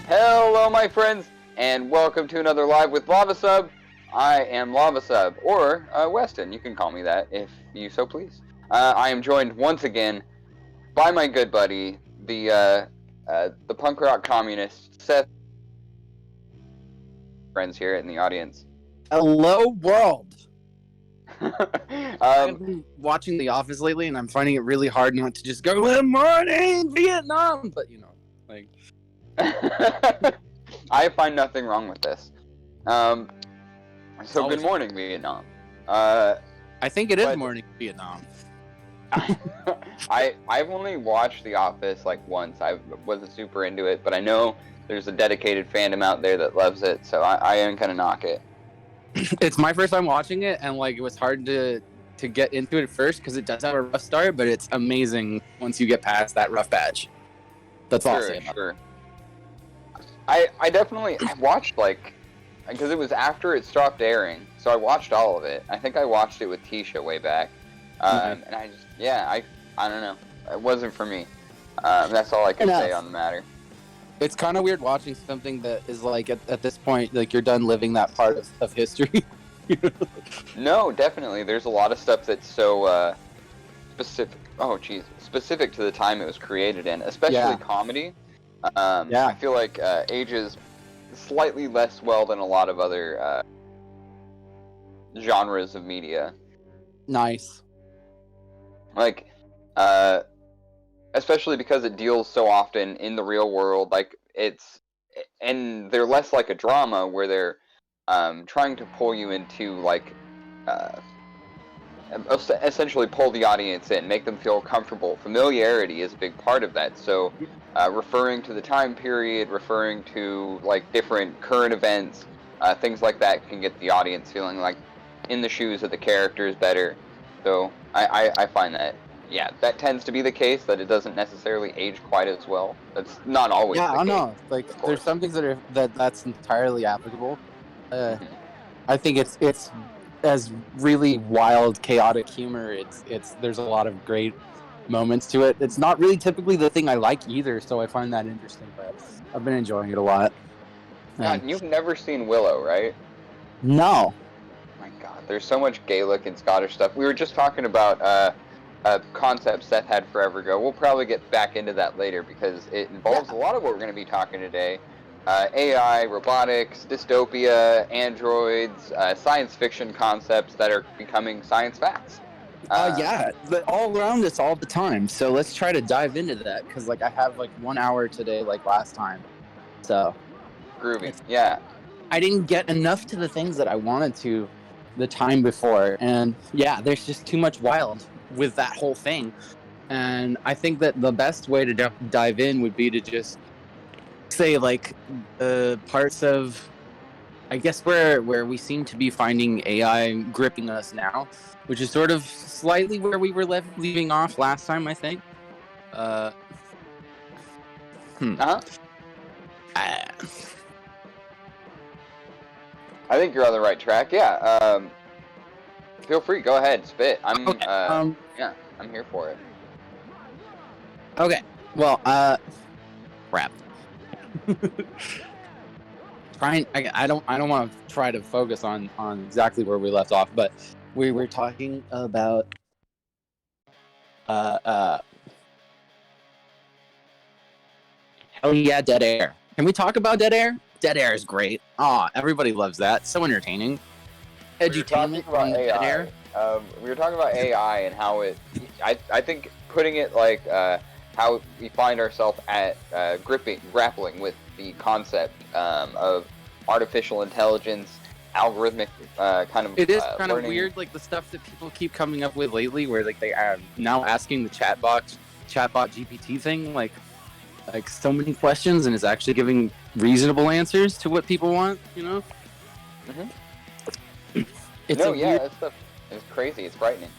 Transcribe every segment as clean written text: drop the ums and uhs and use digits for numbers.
Hello, my friends, and welcome to another Live with LavaSub. I am LavaSub, or Weston. You can call me that if you so please. I am joined once again by my good buddy, the punk rock communist, Seth. Friends here in the audience. Hello, world. um, I've been watching The Office lately, and I'm finding it really hard not to just go, "Good morning, Vietnam!" But, you know, like... I find nothing wrong with this. So good morning, Vietnam. I think it is morning, Vietnam. I've only watched The Office like once. I wasn't super into it, but I know there's a dedicated fandom out there that loves it, so I am gonna knock it. It's my first time watching it, and like it was hard to get into it at first because it does have a rough start, but it's amazing once you get past that rough patch. That's all I'll say about it. I definitely watched because it was after it stopped airing, so I watched all of it. I think I watched it with Tisha way back, and I just I don't know, it wasn't for me. That's all I can say on the matter. It's kind of weird watching something that is like at this point, like you're done living that part of history. No, definitely. There's a lot of stuff that's so specific. Oh, geez, specific to the time it was created in, especially comedy. I feel like ages slightly less well than a lot of other genres of media. Nice. Like, especially because it deals so often in the real world, and they're less like a drama where they're trying to pull you into essentially pull the audience in, make them feel comfortable. Familiarity is a big part of that. So referring to the time period, referring to like different current events, things like that can get the audience feeling like in the shoes of the characters better. So I find that that tends to be the case, that it doesn't necessarily age quite as well. That's not always the case. I know. Like there's some things that's entirely applicable. I think it's as really wild, chaotic humor. There's a lot of great moments to it. It's not really typically the thing I like either, so I find that interesting. But I've been enjoying it a lot. God, you've never seen Willow, right? No. My God, there's so much Gaelic and Scottish stuff. We were just talking about a concept Seth had forever ago. We'll probably get back into that later because it involves a lot of what we're going to be talking today. AI, robotics, dystopia, androids, science fiction concepts that are becoming science facts. All around us all the time. So let's try to dive into that because I have 1 hour today like last time. So groovy. Yeah. I didn't get enough to the things that I wanted to the time before, and there's just too much wild with that whole thing. And I think that the best way to dive in would be to just say parts of, I guess, where we seem to be finding AI gripping us now, which is sort of slightly where we were leaving off last time, I think. I think you're on the right track. Feel free, go ahead, spit. I'm here for it. Okay. Well, crap. I don't want to try to focus on exactly where we left off, but we were talking about Dead Air. Can we talk about Dead Air? Dead Air is great. Everybody loves that. So entertaining. Edutainment on Dead Air. We were talking about AI and how I think putting it how we find ourselves at grappling with the concept of artificial intelligence, algorithmic kind of. It is kind learning. Of weird, the stuff that people keep coming up with lately, where they are now asking the chatbot GPT thing, so many questions, and it's actually giving reasonable answers to what people want. You know. Mm-hmm. That stuff is crazy. It's frightening.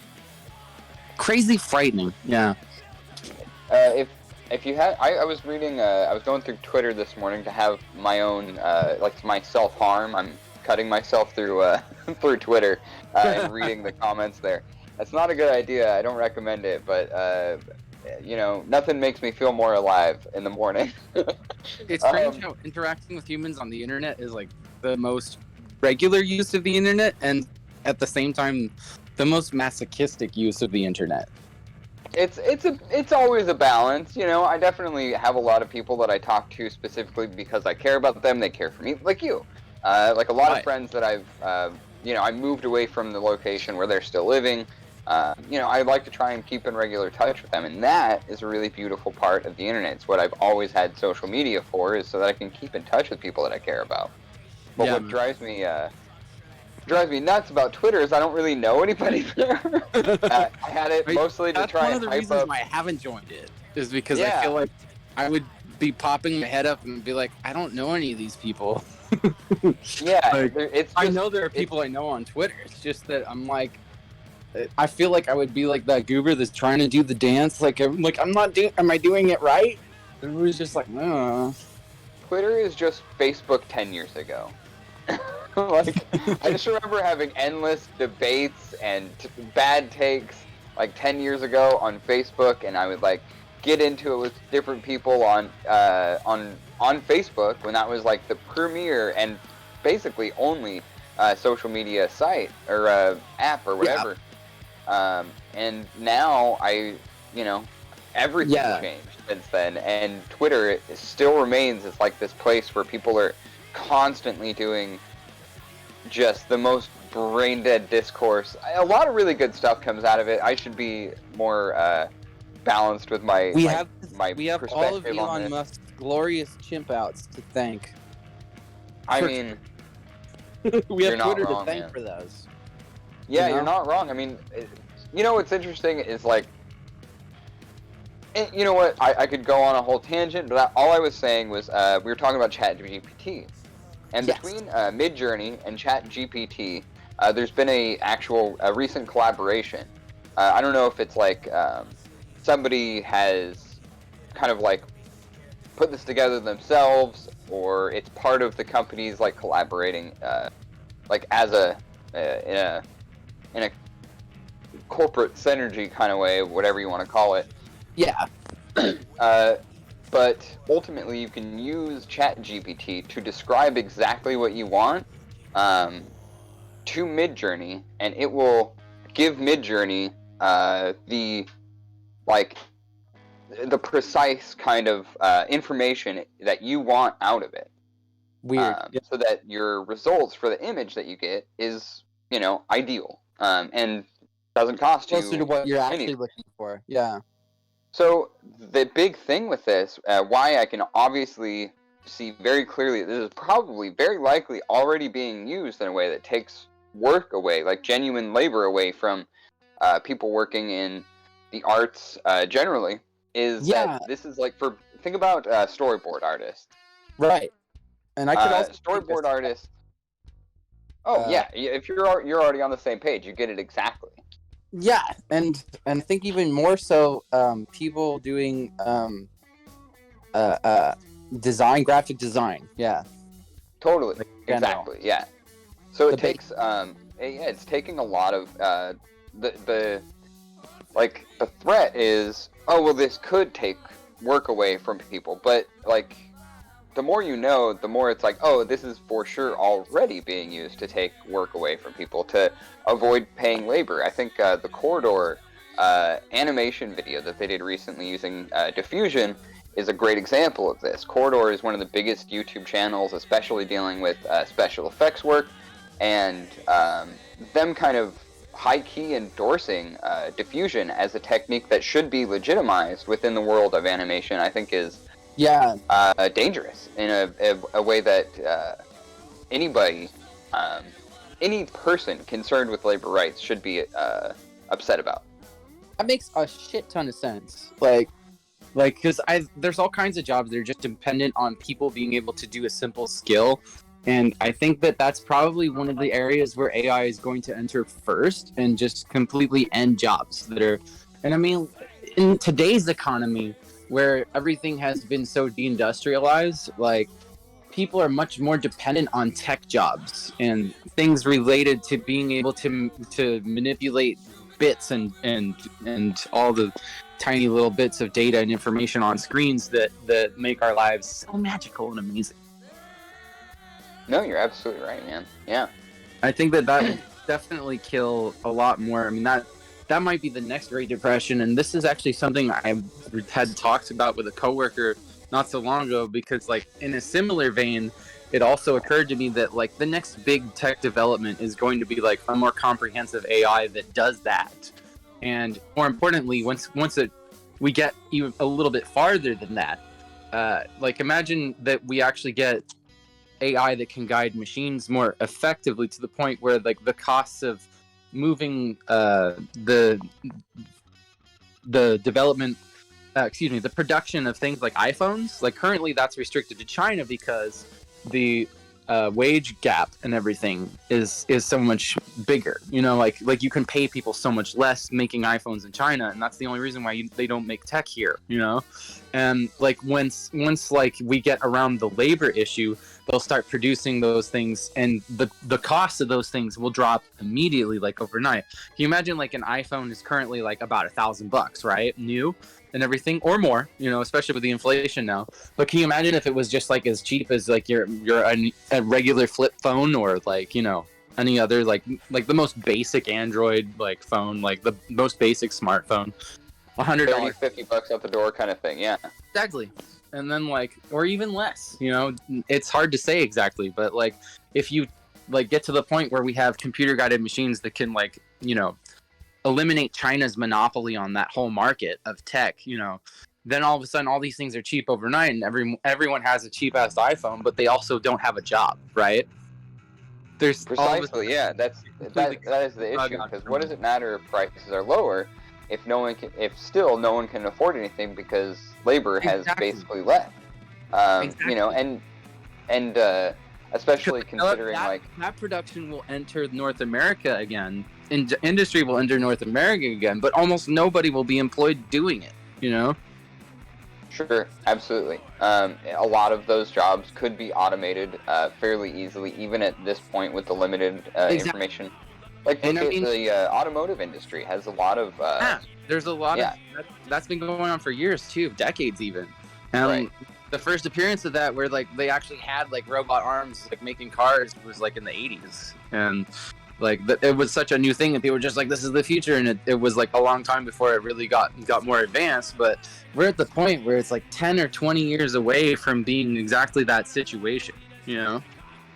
Crazy frightening. Yeah. If you had, I was reading, I was going through Twitter this morning to have my own, my self-harm. I'm cutting myself through through Twitter and reading the comments there. That's not a good idea. I don't recommend it, but nothing makes me feel more alive in the morning. It's strange how interacting with humans on the internet is like the most regular use of the internet, and at the same time, the most masochistic use of the internet. It's always a balance, I definitely have a lot of people that I talk to specifically because I care about them. They care for me, like you. Like a lot of friends that I moved away from the location where they're still living. I like to try and keep in regular touch with them, and that is a really beautiful part of the internet. It's what I've always had social media for, is so that I can keep in touch with people that I care about. But what drives me nuts about Twitter is I don't really know anybody there. I had it mostly to try and hype up. That's one of the reasons why I haven't joined it, is because I feel like I would be popping my head up and be like, I don't know any of these people. I know there are people I know on Twitter. It's just that I'm like, I feel like I would be like that goober that's trying to do the dance. I'm not doing. Am I doing it right? It was just like, Twitter is just Facebook 10 years ago. I just remember having endless debates and bad takes 10 years ago on Facebook, and I would get into it with different people on Facebook when that was the premier and basically only social media site or app or whatever. And now everything changed since then, and Twitter still remains as this place where people are constantly doing just the most brain dead discourse. A lot of really good stuff comes out of it. I should be more balanced with my we have perspective all of on Elon this. Musk's glorious chimp outs to thank. I mean, we have Twitter wrong, to thank man. for those. Yeah, you're not wrong. I mean, what's interesting is you know what? I could go on a whole tangent, but all I was saying was we were talking about ChatGPT, and between Midjourney and ChatGPT, there's been a recent collaboration. I don't know if it's somebody has kind of put this together themselves, or it's part of the companies collaborating as in a corporate synergy kind of way, whatever you want to call it. Yeah. But ultimately, you can use ChatGPT to describe exactly what you want to Midjourney, and it will give Midjourney the precise kind of information that you want out of it. Weird. So that your results for the image that you get is, ideal, and doesn't cost you closer to what you're actually anything. looking for. Yeah. So the big thing with this, why I can obviously see very clearly this is probably very likely already being used in a way that takes work away, genuine labor away from people working in the arts generally, is that this is think about storyboard artists. Right. And I could also storyboard artists. Oh yeah, if you're already on the same page, you get it exactly. Yeah, and I think even more so, people doing graphic design. Yeah. Totally. Exactly. Yeah. So it takes it's taking a lot of the threat is, oh well, this could take work away from people, but the more you know, the more it's oh, this is for sure already being used to take work away from people to avoid paying labor. I think the Corridor animation video that they did recently using diffusion is a great example of this. Corridor is one of the biggest YouTube channels, especially dealing with special effects work, and them kind of high-key endorsing diffusion as a technique that should be legitimized within the world of animation, I think is dangerous in a way that anybody, any person concerned with labor rights should be upset about. That makes a shit ton of sense. Because there's all kinds of jobs that are just dependent on people being able to do a simple skill, and I think that that's probably one of the areas where AI is going to enter first and just completely end jobs that are. And I mean, in today's economy, where everything has been so deindustrialized, people are much more dependent on tech jobs and things related to being able to manipulate bits and all the tiny little bits of data and information on screens that make our lives so magical and amazing. No, you're absolutely right, man. Yeah. I think that would definitely kill a lot more. I mean, that might be the next Great Depression, and this is actually something I had talked about with a coworker not so long ago, because like in a similar vein, it also occurred to me that like the next big tech development is going to be like a more comprehensive AI that does that. And more importantly, once we get even a little bit farther than that, like imagine that we actually get AI that can guide machines more effectively to the point where like the costs of moving the development, the production of things like iPhones, like currently that's restricted to China because the wage gap and everything is so much bigger. You know, like you can pay people so much less making iPhones in China, and that's the only reason why they don't make tech here. You know, and like once like we get around the labor issue, they'll start producing those things, and the cost of those things will drop immediately, like overnight. Can you imagine like an iPhone is currently like about $1,000, right, new and everything, or more, you know, especially with the inflation now. But can you imagine if it was just like as cheap as like a regular flip phone, or like, you know, any other like the most basic Android like phone, like the most basic smartphone, $100, $50 out the door kind of thing. Yeah, exactly. And then like, or even less, you know, it's hard to say exactly, but like if you like get to the point where we have computer guided machines that can like, you know, eliminate China's monopoly on that whole market of tech, you know, then all of a sudden all these things are cheap overnight, and everyone has a cheap ass iPhone, but they also don't have a job, right? There's precisely, yeah, that is the issue, because what does it matter if prices are lower if still no one can afford anything because labor has basically left. You know, and especially considering that production will enter North America again, industry will enter North America again, but almost nobody will be employed doing it, you know? Sure, absolutely. A lot of those jobs could be automated fairly easily, even at this point with the limited information. Like the automotive industry has a lot of there's a lot of that's been going on for years too, decades even. Right. The first appearance of that, where like they actually had like robot arms like making cars, was like in the 80s, and like it was such a new thing that people were just like, this is the future, and it was like a long time before it really got more advanced. But we're at the point where it's like 10 or 20 years away from being exactly that situation, you know?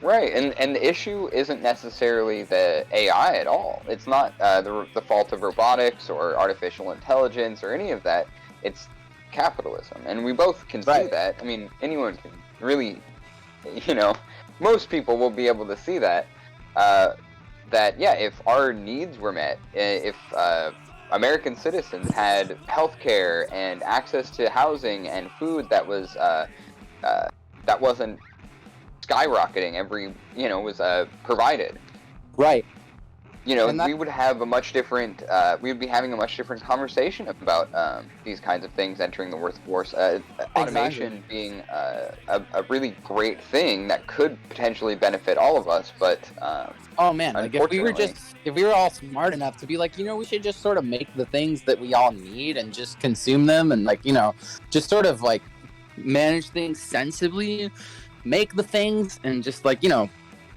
Right, and the issue isn't necessarily the AI at all. It's not the fault of robotics or artificial intelligence or any of that. It's capitalism, and we both can see that. I mean, anyone can really, you know, most people will be able to see that. That if our needs were met, if American citizens had healthcare and access to housing and food that wasn't skyrocketing was provided. Right. You know, we would have a much different, we would be having a much different conversation about these kinds of things entering the workforce. Automation being a really great thing that could potentially benefit all of us, but oh man, like if we were all smart enough to be like, you know, we should just sort of make the things that we all need and just consume them, and like, you know, just sort of like manage things sensibly, make the things, and just like, you know,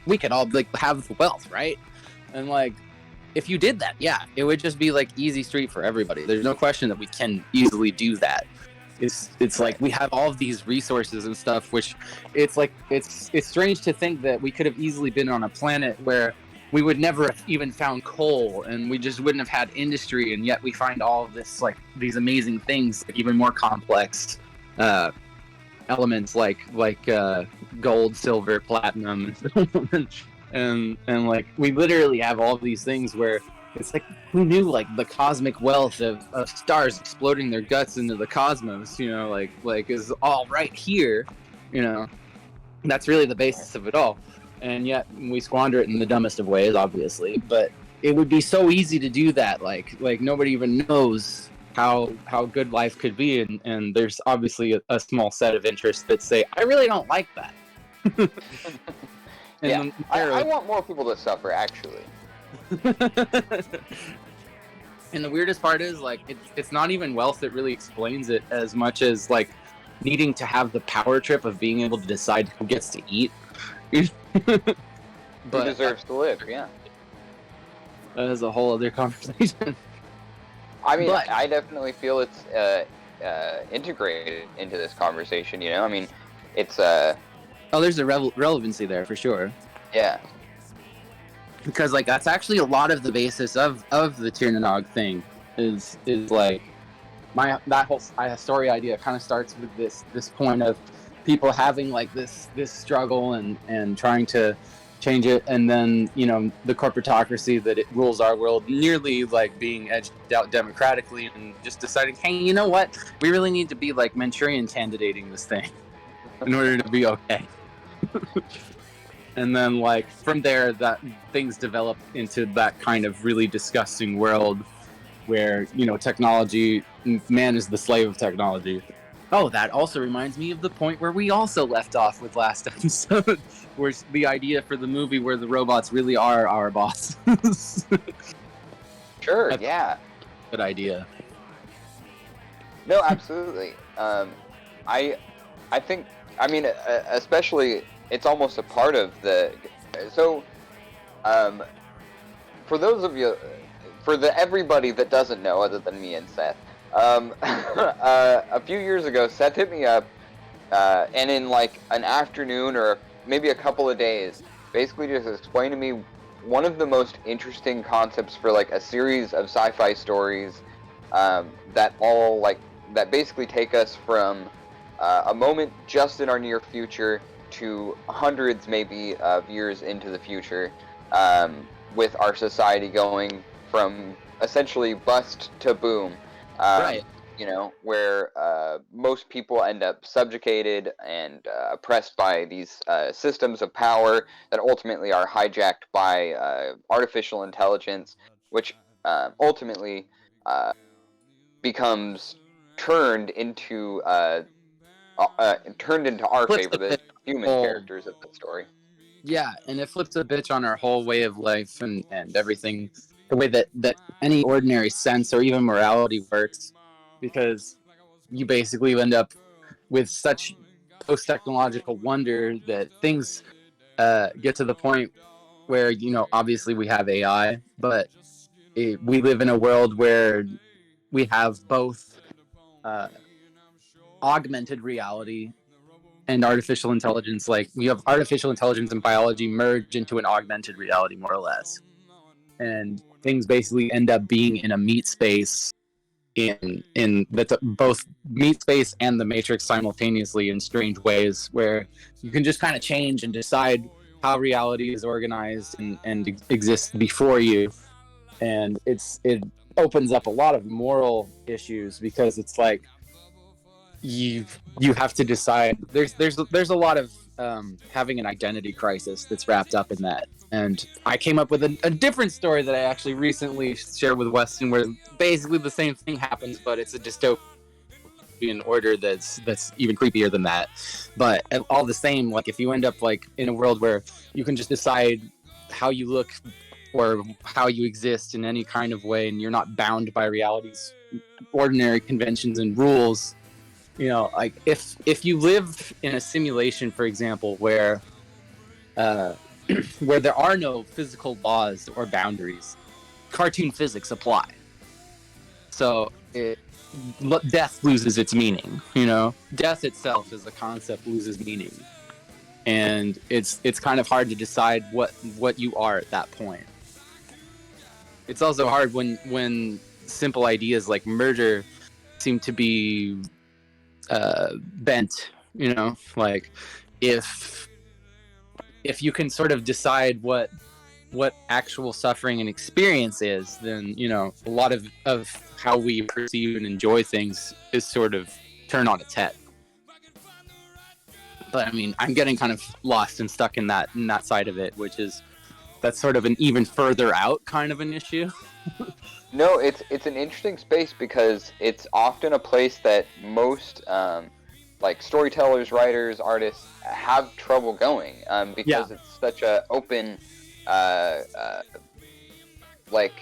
we could all like have wealth, right? And like, if you did that, it would just be like easy street for everybody. There's no question that we can easily do that. It's like we have all of these resources and stuff, which it's like it's strange to think that we could have easily been on a planet where we would never have even found coal, and we just wouldn't have had industry, and yet we find all of this, like these amazing things, like even more complex elements like gold, silver, platinum, and like we literally have all of these things where it's like, who knew like the cosmic wealth of stars exploding their guts into the cosmos, you know, like is all right here, you know. That's really the basis of it all, and yet we squander it in the dumbest of ways, obviously. But it would be so easy to do that, like nobody even knows how good life could be, and there's obviously a small set of interests that say, I really don't like that. I want more people to suffer, actually. And the weirdest part is, like, it's not even wealth that really explains it as much as, like, needing to have the power trip of being able to decide who gets to eat. Who deserves to live, yeah. That is a whole other conversation. I mean, I definitely feel it's integrated into this conversation, you know? I mean, it's... Oh, there's a relevancy there, for sure. Yeah. Because, like, that's actually a lot of the basis of the Tirnanog thing, is like, that whole story idea kind of starts with this point of people having, like, this struggle and trying to change it, and then, you know, the corporatocracy that it rules our world nearly, like, being edged out democratically and just deciding, hey, you know what? We really need to be, like, Manchurian candidating this thing in order to be okay. And then, like, from there, that things develop into that kind of really disgusting world where, you know, technology, man is the slave of technology. Oh, that also reminds me of the point where we also left off with last episode, where the idea for the movie where the robots really are our bosses. Sure, yeah. Good idea. No, absolutely. I think, I mean, especially, it's almost a part of the... So, for those of you... For everybody that doesn't know, other than me and Seth, a few years ago, Seth hit me up, and in, like, an afternoon or maybe a couple of days, basically just explained to me one of the most interesting concepts for, like, a series of sci-fi stories that basically take us from a moment just in our near future to hundreds, maybe, of years into the future, with our society going from essentially bust to boom. Right. You know, where most people end up subjugated and oppressed by these systems of power that ultimately are hijacked by artificial intelligence, which ultimately becomes turned into our favor, the human characters of the story. Yeah, and it flips a bitch on our whole way of life and everything, the way that any ordinary sense or even morality works, because you basically end up with such post-technological wonder that things get to the point where, you know, obviously we have AI, but we live in a world where we have both augmented reality and artificial intelligence. Like, we have artificial intelligence and biology merge into an augmented reality, more or less, and things basically end up being in a meat space, in both meat space and the matrix simultaneously, in strange ways, where you can just kind of change and decide how reality is organized and exists before you. And it opens up a lot of moral issues, because it's like, you have to decide. There's a lot of having an identity crisis that's wrapped up in that. And I came up with a different story that I actually recently shared with Weston, where basically the same thing happens, but it's a dystopian order that's even creepier than that. But all the same, like, if you end up, like, in a world where you can just decide how you look or how you exist in any kind of way, and you're not bound by reality's ordinary conventions and rules. You know, like, if you live in a simulation, for example, where where there are no physical laws or boundaries, cartoon physics apply. So death loses its meaning. You know, death itself as a concept loses meaning, and it's kind of hard to decide what you are at that point. It's also hard when simple ideas like murder seem to be bent, you know, like, if you can sort of decide what actual suffering and experience is, then, you know, a lot of how we perceive and enjoy things is sort of turned on its head. But I mean, I'm getting kind of lost and stuck in that side of it, that's sort of an even further out kind of an issue. No, it's an interesting space, because it's often a place that most like storytellers, writers, artists have trouble going, because it's such a open like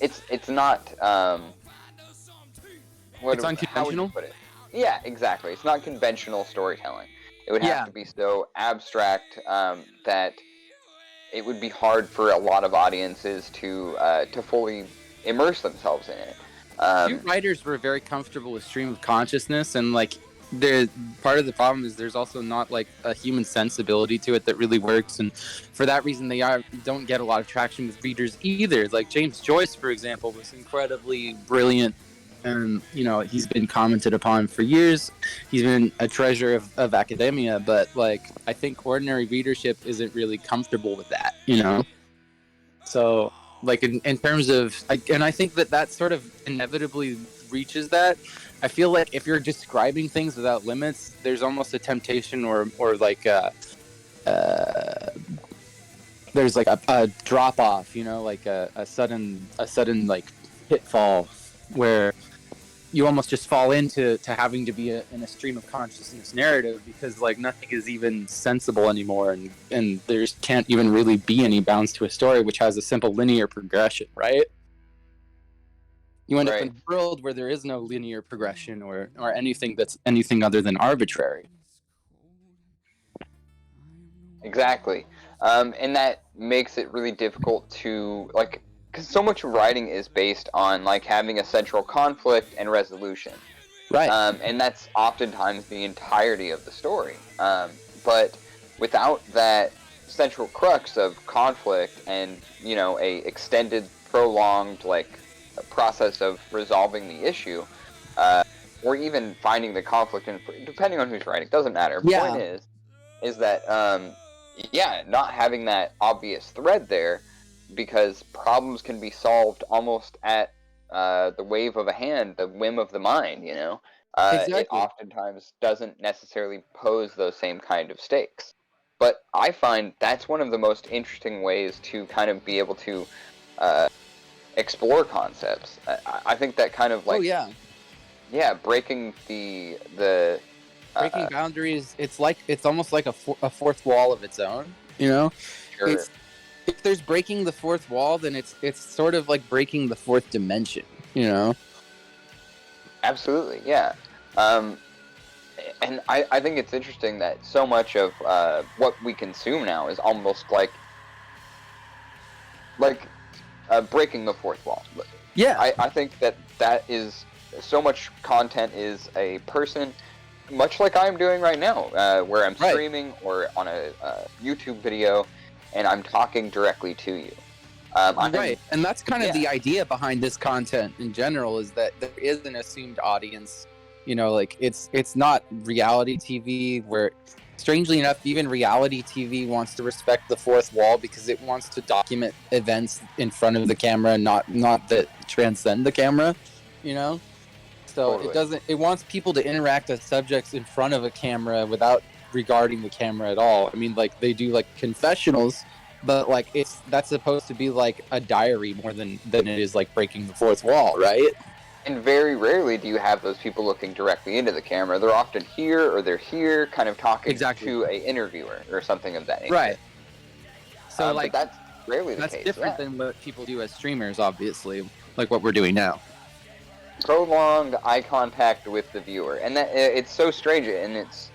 it's not It's how would you unconventional. put it? Yeah, exactly. It's not conventional storytelling. It would have Yeah. to be so abstract that it would be hard for a lot of audiences to fully immerse themselves in it. Few writers were very comfortable with stream of consciousness, and like the part of the problem is there's also not like a human sensibility to it that really works, and for that reason don't get a lot of traction with readers either. Like James Joyce, for example, was incredibly brilliant, and he's been commented upon for years. He's been a treasure of academia, but like I think ordinary readership isn't really comfortable with that. So like in terms of and I think that sort of inevitably reaches that. I feel like if you're describing things without limits, there's almost a temptation or like there's like a drop off, like a sudden like pitfall where you almost just fall into having to be in a stream of consciousness narrative because like nothing is even sensible anymore, and there can't even really be any bounds to a story which has a simple linear progression, right? You end up in a world where there is no linear progression or anything that's anything other than arbitrary. Exactly. And that makes it really difficult to, like, because so much writing is based on, like, having a central conflict and resolution. Right. And that's oftentimes the entirety of the story. But without that central crux of conflict and, a extended, prolonged, like, process of resolving the issue, or even finding the conflict, and depending on who's writing, doesn't matter. Yeah. Point is that not having that obvious thread there, because problems can be solved almost at the wave of a hand, the whim of the mind. Exactly. It oftentimes doesn't necessarily pose those same kind of stakes. But I find that's one of the most interesting ways to kind of be able to explore concepts. I think that kind of like breaking the breaking boundaries. It's almost like a fourth wall of its own. Sure. If there's breaking the fourth wall, then it's sort of like breaking the fourth dimension. Absolutely, yeah. And I think it's interesting that so much of what we consume now is almost like breaking the fourth wall. Yeah. I think that is so much content is a person, much like I'm doing right now, where I'm streaming or on a YouTube video, and I'm talking directly to you. And that's kind of the idea behind this content in general, is that there is an assumed audience. Like it's not reality TV where, strangely enough, even reality TV wants to respect the fourth wall because it wants to document events in front of the camera, not that transcend the camera. So Totally. it wants people to interact with subjects in front of a camera without regarding the camera at all. I mean, like they do like confessionals, but like that's supposed to be like a diary more than it is like breaking the fourth wall, right? And very rarely do you have those people looking directly into the camera. They're often here or they're here, kind of talking to a interviewer or something of that nature. Right. So but that's rarely the case. That's different than what people do as streamers, obviously, like what we're doing now. Prolonged eye contact with the viewer, and that it's so strange, and it's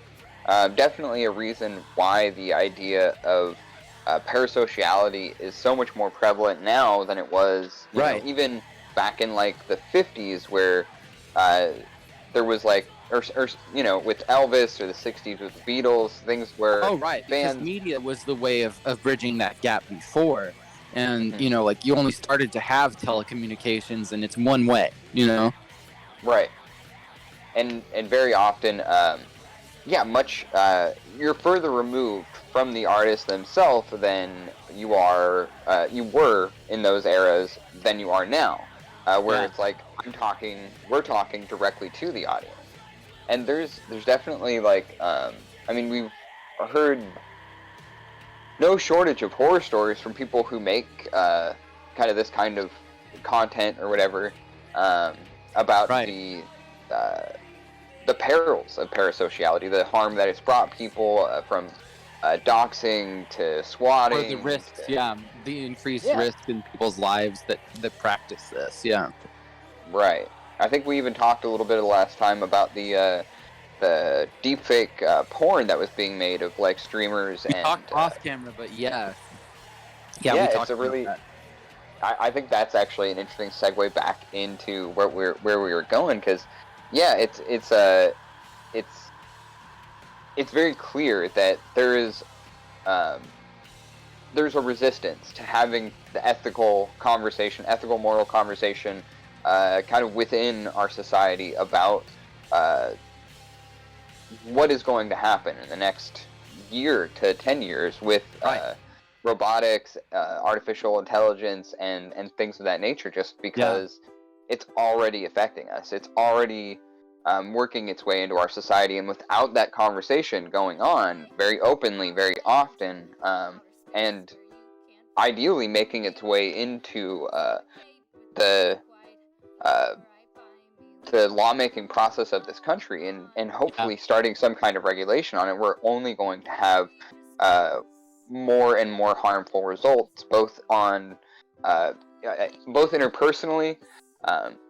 definitely a reason why the idea of parasociality is so much more prevalent now than it was even back in like the 50s, where there was like or with Elvis, or the 60s with the Beatles, things where because media was the way of bridging that gap before. And like you only started to have telecommunications, and it's one way, Right. And very often, much you're further removed from the artist themselves than you were in those eras than you are now, where it's like we're talking directly to the audience, and there's definitely like we've heard no shortage of horror stories from people who make kind of this kind of content or whatever, about the perils of parasociality, the harm that it's brought people from doxing to swatting. Or the risks, to... the increased risk in people's lives that practice this, Right. I think we even talked a little bit last time about the deepfake porn that was being made of like streamers we and talked off camera, but yeah, we it's talked a really. about that. I think that's actually an interesting segue back into where we were going, because it's very clear that there's a resistance to having the ethical moral conversation kind of within our society about what is going to happen in the next year to 10 years with robotics, artificial intelligence, and things of that nature, just because it's already affecting us. It's already working its way into our society, and without that conversation going on very openly, very often, and ideally making its way into the lawmaking process of this country, and hopefully starting some kind of regulation on it, we're only going to have more and more harmful results, both on both interpersonally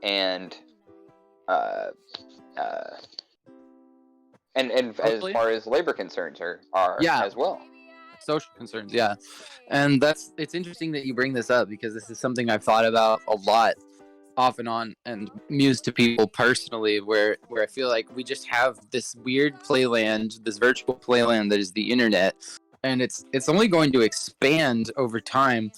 and as far as labor concerns are as well. Social concerns, and it's interesting that you bring this up, because this is something I've thought about a lot, off and on, and mused to people personally, where I feel like we just have this weird playland, this virtual playland that is the internet, and it's only going to expand over time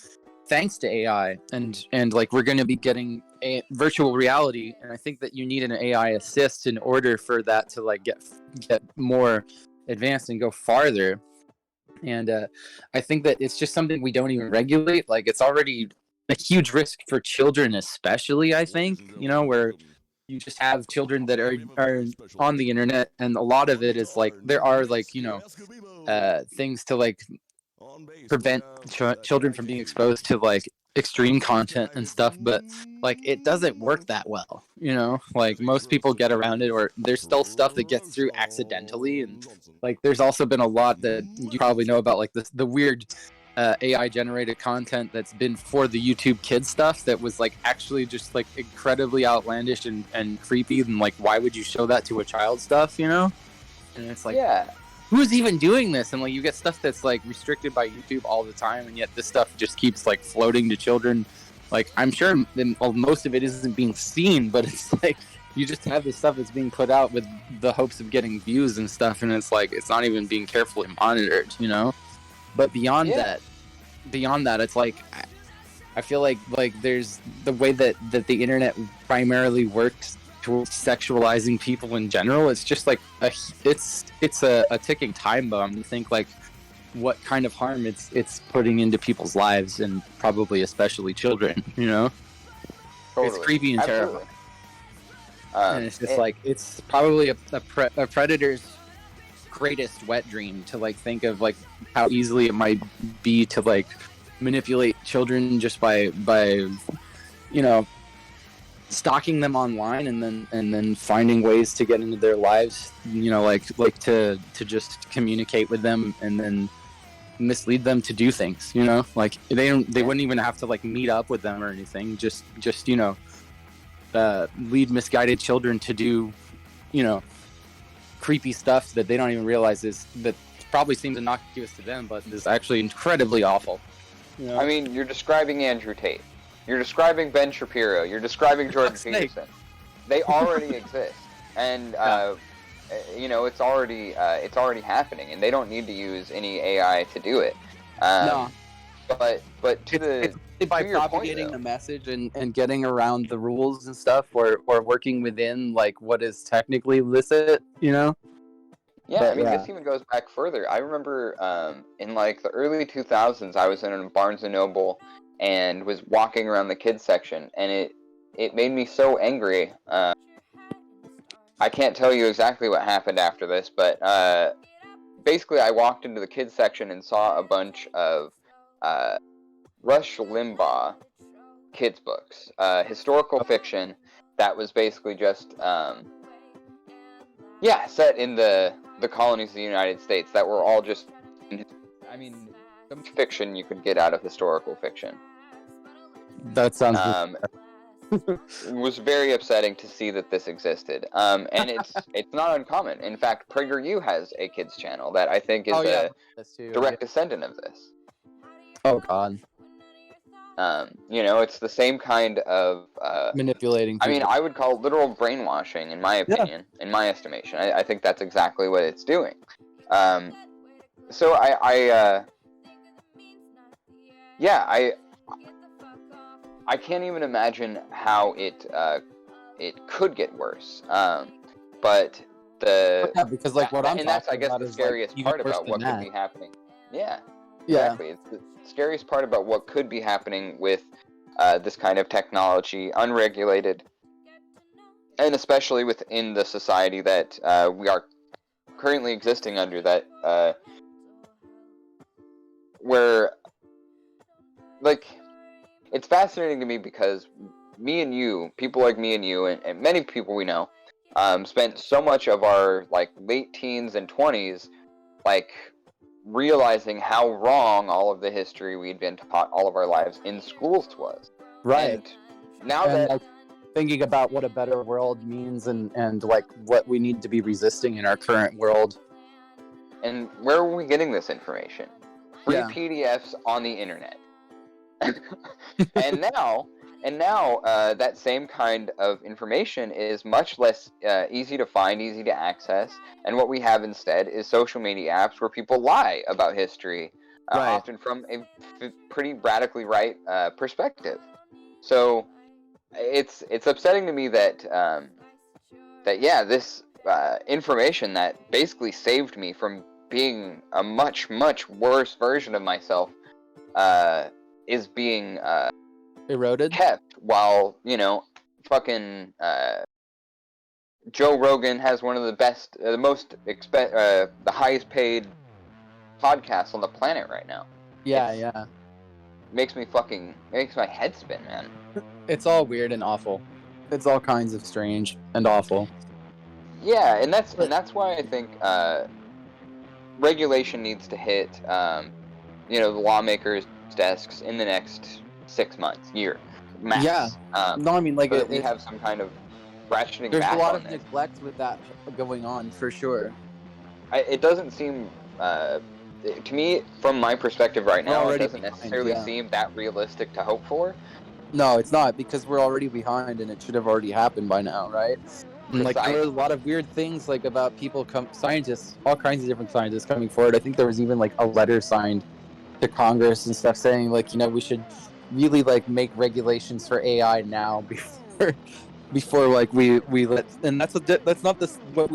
thanks to AI, and like we're going to be getting a virtual reality, and I think that you need an AI assist in order for that to like get more advanced and go farther. And I think that it's just something we don't even regulate. Like, it's already a huge risk for children, especially, I think, where you just have children that are on the internet, and a lot of it is like there are like things to like prevent children from being exposed to like extreme content and stuff, but like it doesn't work that well, like most people get around it, or there's still stuff that gets through accidentally. And like there's also been a lot that you probably know about, like the weird AI generated content that's been for the YouTube Kids stuff that was like actually just like incredibly outlandish and creepy, and like why would you show that to a child stuff, and it's like, who's even doing this? And like you get stuff that's like restricted by YouTube all the time, and yet this stuff just keeps like floating to children. Like, I'm sure most of it isn't being seen, but it's like you just have this stuff that's being put out with the hopes of getting views and stuff, and it's like it's not even being carefully monitored, But beyond that, it's like I feel like there's the way that the internet primarily works towards sexualizing people in general. It's just like it's a ticking time bomb to think like what kind of harm it's putting into people's lives, and probably especially children. Totally. It's creepy and terrible. And it's just like it's probably a predator's greatest wet dream to like think of like how easily it might be to like manipulate children just by stalking them online, and then finding ways to get into their lives, like to just communicate with them, and then mislead them to do things, like they wouldn't even have to like meet up with them or anything, just lead misguided children to do creepy stuff that they don't even realize that probably seems innocuous to them, but is actually incredibly awful. I mean, you're describing Andrew Tate, you're describing Ben Shapiro, you're describing Jordan Peterson. They already exist, and it's already happening, and they don't need to use any AI to do it. No, but by propagating the message and getting around the rules and stuff, or working within like what is technically illicit, Yeah, this even goes back further. I remember in like the early 2000s, I was in a Barnes & Noble and was walking around the kids section, and it made me so angry. I can't tell you exactly what happened after this, but basically I walked into the kids section and saw a bunch of Rush Limbaugh kids books, historical fiction that was basically just set in the colonies of the United States, that were all just I mean, the most fiction you could get out of historical fiction. That sounds It was very upsetting to see that this existed. And it's not uncommon. In fact, PragerU has a kids channel that I think is a direct descendant of this. Oh God. It's the same kind of manipulating people. I mean, I would call it literal brainwashing, in my opinion, in my estimation. I think that's exactly what it's doing. So I can't even imagine how it could get worse. But because like what I'm and that's, I talking guess, about the is scariest like part even worse about what than could be happening. Yeah. Yeah. Exactly. It's the scariest part about what could be happening with this kind of technology, unregulated, and especially within the society that we are currently existing under, that where, like, it's fascinating to me because me and you, people like me and you, and many people we know, spent so much of our, like, late teens and 20s, like, realizing how wrong all of the history we'd been taught all of our lives in schools was. Right. And now that... like, thinking about what a better world means and like what we need to be resisting in our current world. And where are we getting this information? Free PDFs on the internet. and now that same kind of information is much less easy to find, easy to access, and what we have instead is social media apps where people lie about history, often from a pretty radically right perspective. So it's upsetting to me that this information that basically saved me from being a much, much worse version of myself is being eroded, kept, while fucking Joe Rogan has one of the best, the highest paid podcasts on the planet right now. Makes my head spin, man. It's all weird and awful. It's all kinds of strange and awful. Yeah, and that's why I think regulation needs to hit the lawmakers' desks in the next 6 months, year, max. Yeah. No, I mean, like, so we have some kind of ratcheting there's back a lot on of this. neglect with that going on, for sure. It doesn't seem, to me, from my perspective right now, it doesn't necessarily seem that realistic to hope for. No, it's not, because we're already behind, and it should have already happened by now, right? And, like, there were a lot of weird things, like, about people, scientists, all kinds of different scientists coming forward. I think there was even, like, a letter signed to Congress and stuff saying, like, we should really, like, make regulations for AI now before like we let, and that's not what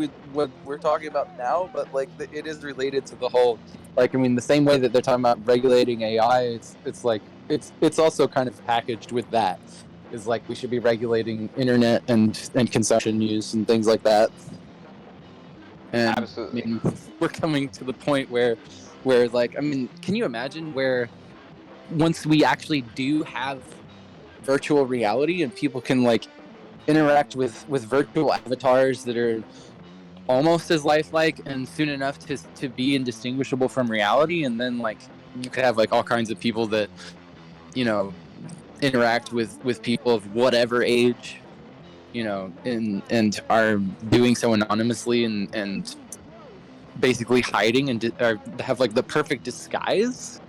we're talking about now, but like it is related to the whole, like, I mean, the same way that they're talking about regulating AI, it's like it's also kind of packaged with that, is like we should be regulating internet and consumption use and things like that. And absolutely, I mean, we're coming to the point where like, I mean, can you imagine where once we actually do have virtual reality and people can like interact with virtual avatars that are almost as lifelike and soon enough to be indistinguishable from reality, and then like you could have like all kinds of people that interact with people of whatever age, and are doing so anonymously and basically hiding and have like the perfect disguise,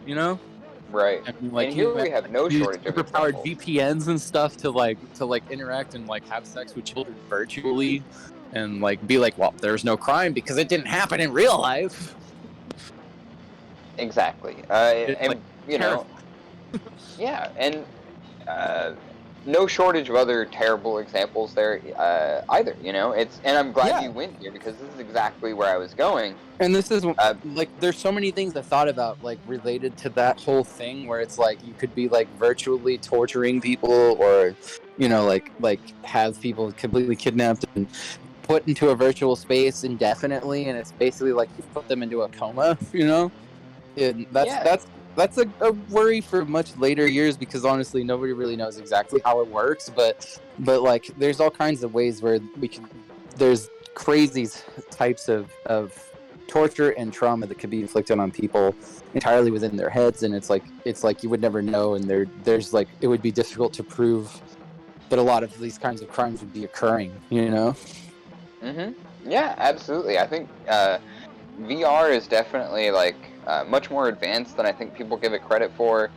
right? I mean, like, and here we have no shortage of superpowered examples. VPNs and stuff to interact and like have sex with children virtually, and like be like, well, there's no crime because it didn't happen in real life. Exactly. Yeah, and no shortage of other terrible examples there either. And I'm glad you went here, because this is exactly where I was going. And this is like, there's so many things I thought about, like, related to that whole thing, where it's like you could be like virtually torturing people, or like have people completely kidnapped and put into a virtual space indefinitely, and it's basically like you put them into a coma, and that's a worry for much later years, because honestly nobody really knows exactly how it works, but like there's all kinds of ways where there's crazy types of torture and trauma that could be inflicted on people entirely within their heads, and it's like you would never know, and there's like it would be difficult to prove that a lot of these kinds of crimes would be occurring, you know? Yeah, absolutely. I think VR is definitely like much more advanced than I think people give it credit for.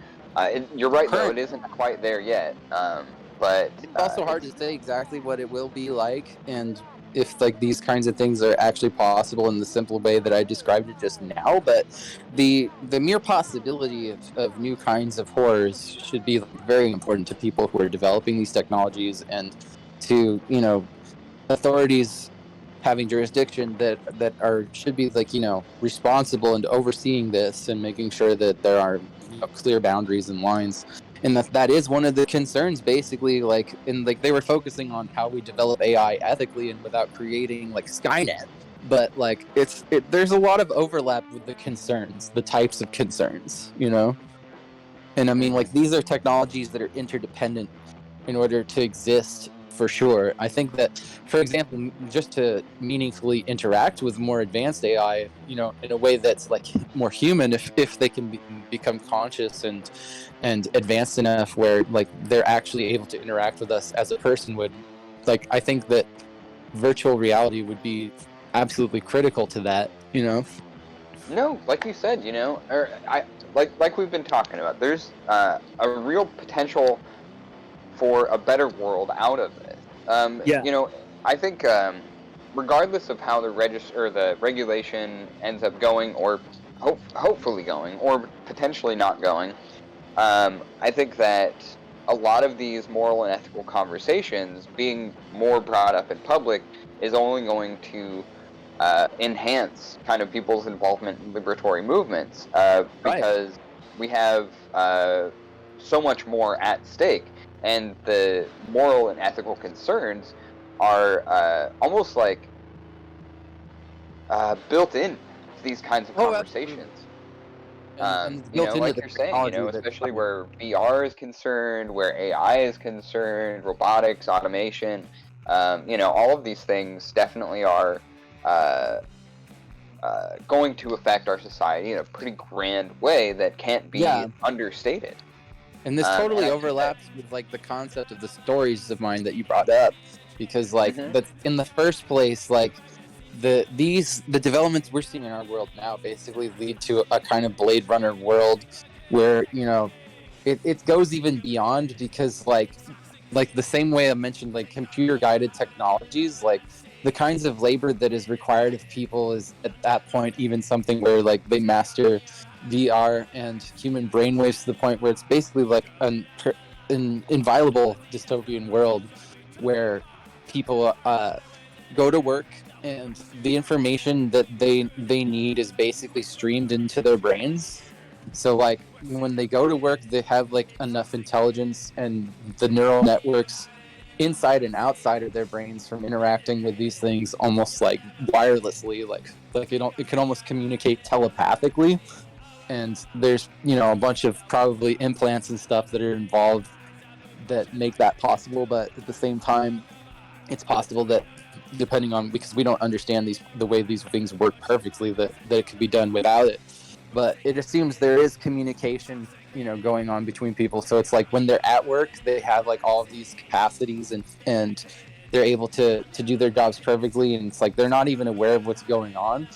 You're right, though, it isn't quite there yet. But it's also hard to say exactly what it will be like, and if like these kinds of things are actually possible in the simple way that I described it just now. But the mere possibility of new kinds of horrors should be like, very important to people who are developing these technologies, and to, you know, authorities having jurisdiction that are should be like, you know, responsible and overseeing this and making sure that there are, you know, clear boundaries and lines. And that is one of the concerns, basically, like in like they were focusing on how we develop AI ethically and without creating like Skynet. But like there's a lot of overlap with the concerns, the types of concerns, you know. And I mean, like, these are technologies that are interdependent in order to exist, for sure. I think that, for example, just to meaningfully interact with more advanced AI, you know, in a way that's like more human, if they can become conscious and advanced enough where like they're actually able to interact with us as a person would, like, I think that virtual reality would be absolutely critical to that, you know. No, like you said, you know, or like we've been talking about, there's a real potential for a better world out of this. Yeah. You know, I think regardless of how the regulation ends up going, or hopefully going, or potentially not going, I think that a lot of these moral and ethical conversations being more brought up in public is only going to enhance kind of people's involvement in liberatory movements, because we have so much more at stake, and the moral and ethical concerns are almost like built in to these kinds of conversations. And You know, built into like the you're saying, you know, technology especially where VR is concerned, where AI is concerned, robotics, automation, you know, all of these things definitely are going to affect our society in a pretty grand way that can't be understated. And this totally overlaps with like the concept of the stories of mine that you brought up, because like in the first place, like the developments we're seeing in our world now basically lead to a kind of Blade Runner world where, you know, it goes even beyond, because like the same way I mentioned, like computer guided technologies, like the kinds of labor that is required of people is at that point even something where like they master VR and human brainwaves to the point where it's basically like an inviolable dystopian world where people go to work and the information that they need is basically streamed into their brains. So like when they go to work, they have like enough intelligence and the neural networks inside and outside of their brains from interacting with these things almost like wirelessly, like it can almost communicate telepathically. And there's, you know, a bunch of probably implants and stuff that are involved that make that possible. But at the same time, it's possible that, depending on, because we don't understand the way these things work perfectly, that it could be done without it. But it assumes there is communication, you know, going on between people. So it's like when they're at work, they have like all of these capacities and they're able to do their jobs perfectly. And it's like they're not even aware of what's going on.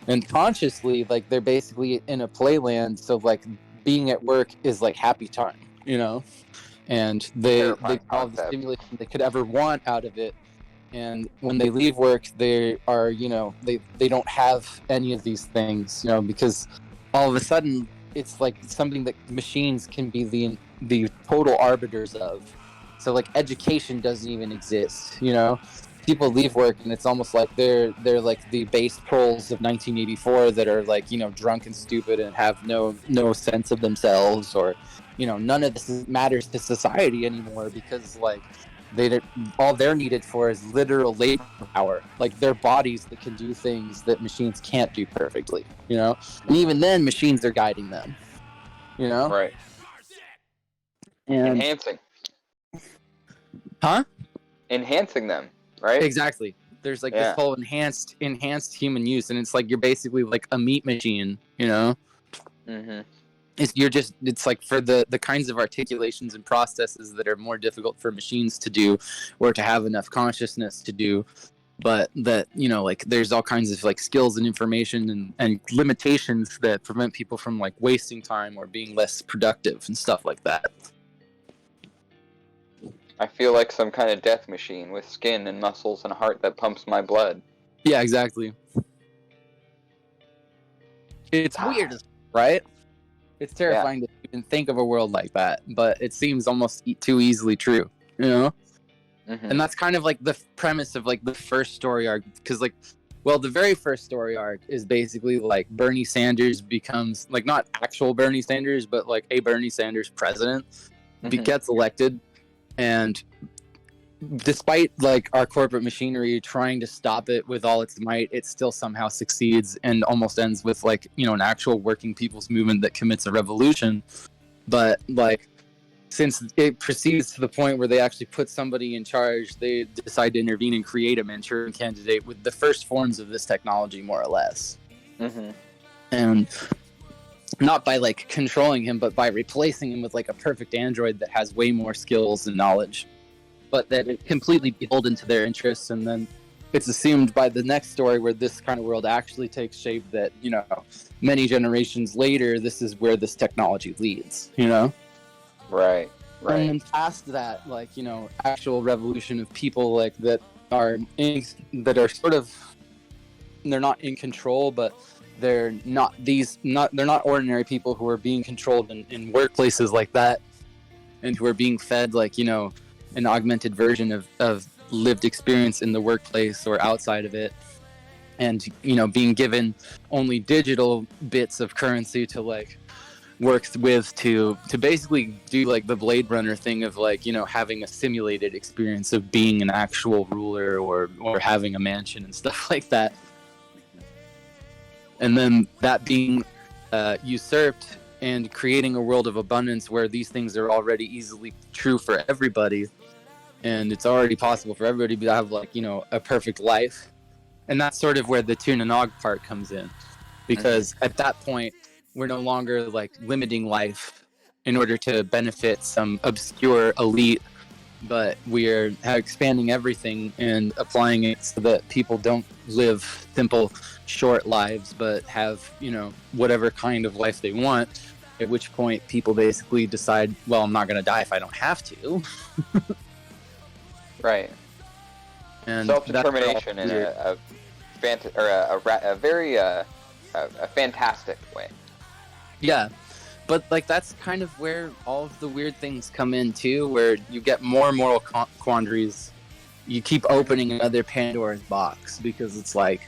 And consciously, like they're basically in a playland. So like being at work is like happy time, you know, and they all the stimulation they could ever want out of it. And when they leave work, they are, you know, they don't have any of these things, you know, because all of a sudden it's like something that machines can be the total arbiters of. So like education doesn't even exist, you know. People leave work and it's almost like they're like the base proles of 1984 that are like, you know, drunk and stupid and have no sense of themselves, or, you know, none of this matters to society anymore, because like all they're needed for is literal labor power, like their bodies that can do things that machines can't do perfectly, you know. And even then machines are guiding them, you know. Right. Enhancing them, right? Exactly. There's like this Yeah. whole enhanced human use, and it's like you're basically like a meat machine, you know. Mm-hmm. It's like for the kinds of articulations and processes that are more difficult for machines to do, or to have enough consciousness to do. But that, you know, like there's all kinds of like skills and information and limitations that prevent people from like wasting time or being less productive and stuff like that. I feel like some kind of death machine with skin and muscles and a heart that pumps my blood. Yeah, exactly. It's weird, right? It's terrifying to even think of a world like that, but it seems almost too easily true, you know? Mm-hmm. And that's kind of like the premise of like the first story arc, because like, well, the very first story arc is basically like Bernie Sanders becomes like not actual Bernie Sanders, but like a Bernie Sanders president gets elected, and despite like our corporate machinery trying to stop it with all its might, it still somehow succeeds and almost ends with like, you know, an actual working people's movement that commits a revolution. But like, since it proceeds to the point where they actually put somebody in charge, they decide to intervene and create a Manchurian candidate with the first forms of this technology, more or less. Mm-hmm. And not by like controlling him, but by replacing him with like a perfect android that has way more skills and knowledge, but that is completely beholden to their interests. And then it's assumed by the next story where this kind of world actually takes shape that, you know, many generations later, this is where this technology leads, you know? Right. And past that, like, you know, actual revolution of people like that are sort of, they're not in control, but they're not ordinary people who are being controlled in workplaces like that, and who are being fed like, you know, an augmented version of lived experience in the workplace or outside of it, and, you know, being given only digital bits of currency to like work with to basically do like the Blade Runner thing of like, you know, having a simulated experience of being an actual ruler or having a mansion and stuff like that. And then that being usurped and creating a world of abundance where these things are already easily true for everybody, and it's already possible for everybody to have like, you know, a perfect life. And that's sort of where the Tunanog part comes in, because at that point we're no longer like limiting life in order to benefit some obscure elite, but we're expanding everything and applying it so that people don't live simple, short lives, but have, you know, whatever kind of life they want. At which point people basically decide, well, I'm not going to die if I don't have to. Right. And self-determination in a very fantastic way. Yeah, but like that's kind of where all of the weird things come in too, where you get more moral quandaries. You keep opening another Pandora's box, because it's like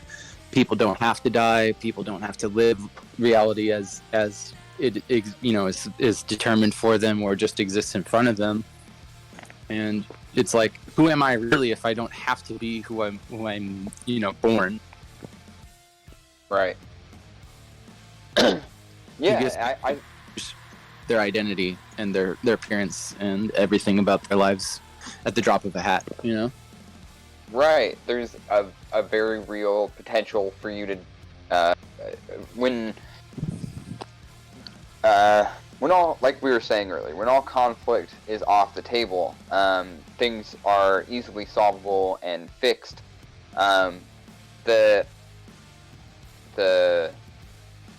people don't have to die, people don't have to live reality as it, you know, is determined for them or just exists in front of them. And it's like, who am I really if I don't have to be who I'm you know, born? Right. Yeah, I their identity and their appearance and everything about their lives at the drop of a hat, you know? Right. There's a very real potential for you to when all, like we were saying earlier, when all conflict is off the table, things are easily solvable and fixed.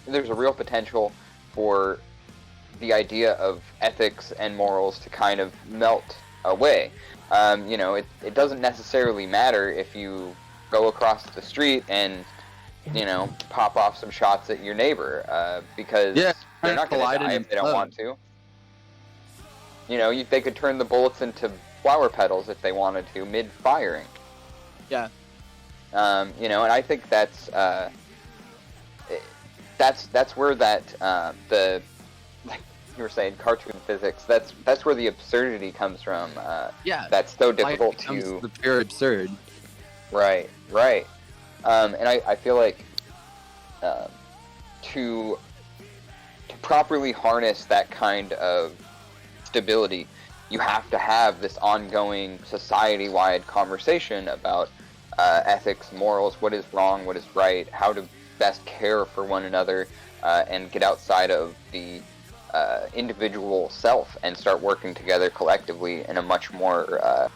There's a real potential for the idea of ethics and morals to kind of melt away. You know, it doesn't necessarily matter if you go across the street and, you know, pop off some shots at your neighbor, because they're not going to die if they don't want to. You know, they could turn the bullets into flower petals if they wanted to, mid-firing. Yeah. You know, and I think that's where that the, like you were saying, cartoon physics. That's where the absurdity comes from. Yeah. That's so difficult to. The pure absurd. Right. And I feel like to properly harness that kind of stability, you have to have this ongoing society-wide conversation about ethics, morals, what is wrong, what is right, how to best care for one another, and get outside of the individual self and start working together collectively in a much more,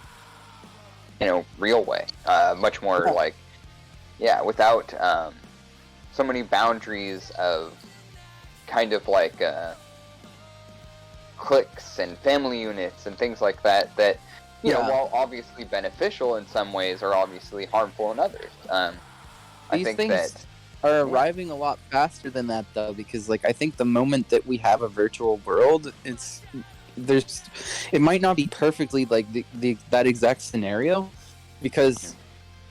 real way. Much more without so many boundaries of kind of like cliques and family units and things like that, you know, while obviously beneficial in some ways, are obviously harmful in others. I think that are arriving a lot faster than that, though, because like I think the moment that we have a virtual world, it might not be perfectly like that exact scenario, because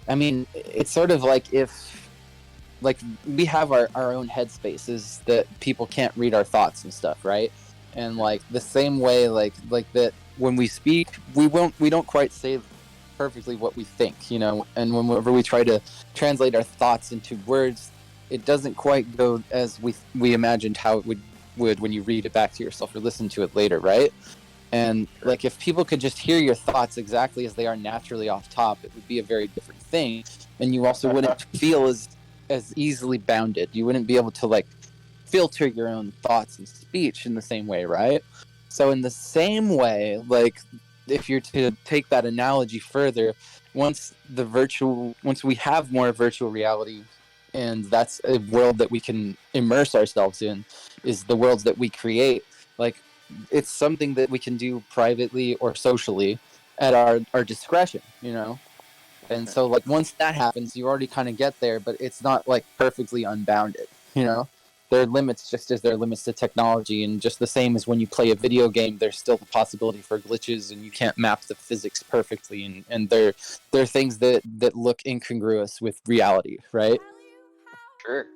I mean it's sort of like if like we have our own headspaces that people can't read our thoughts and stuff, right? And like the same way like that when we speak, we don't quite say perfectly what we think, you know, and whenever we try to translate our thoughts into words, it doesn't quite go as we imagined how it would when you read it back to yourself or listen to it later, right? And like if people could just hear your thoughts exactly as they are naturally off top, it would be a very different thing, and you also wouldn't feel as easily bounded. You wouldn't be able to like filter your own thoughts and speech in the same way, right? So in the same way, like if you're to take that analogy further, once we have more virtual reality, and that's a world that we can immerse ourselves in, is the worlds that we create, like it's something that we can do privately or socially at our discretion, you know? And so like once that happens, you already kind of get there, but it's not like perfectly unbounded, you know? There are limits, just as there are limits to technology, and just the same as when you play a video game, there's still the possibility for glitches, and you can't map the physics perfectly, and there are things that look incongruous with reality, right? Sure.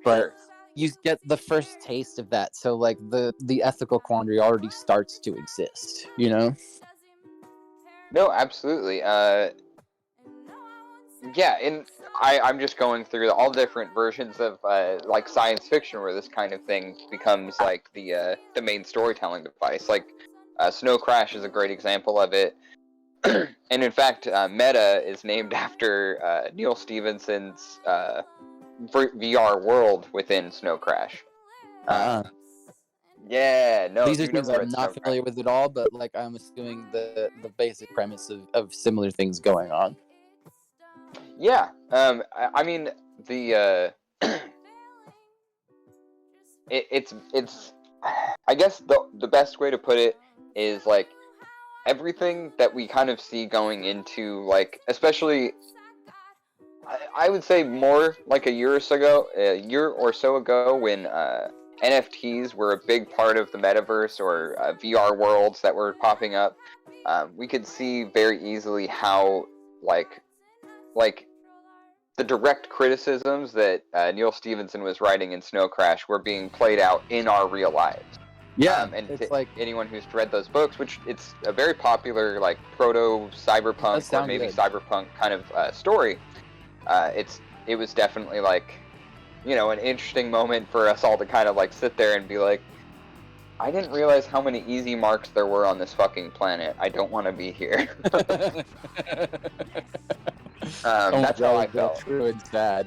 You get the first taste of that, so like the ethical quandary already starts to exist, you know? No, absolutely. Yeah, and I'm just going through all different versions of like science fiction where this kind of thing becomes like the main storytelling device. Like Snow Crash is a great example of it. And in fact, Meta is named after Neil Stephenson's VR world within Snow Crash. Yeah, no. These are things I'm not familiar with at all, but like I'm assuming the basic premise of similar things going on. Yeah, I mean the it's I guess the best way to put it is like everything that we kind of see going into, like, especially I would say more like a year or so ago when NFTs were a big part of the metaverse, or VR worlds that were popping up. We could see very easily how like the direct criticisms that Neil Stephenson was writing in Snow Crash were being played out in our real lives. Yeah, and it's like anyone who's read those books, which it's a very popular like proto-cyberpunk or maybe cyberpunk kind of story. It was definitely like, you know, an interesting moment for us all to kind of like sit there and be like, I didn't realize how many easy marks there were on this fucking planet. I don't want to be here. That's how I felt. True and sad.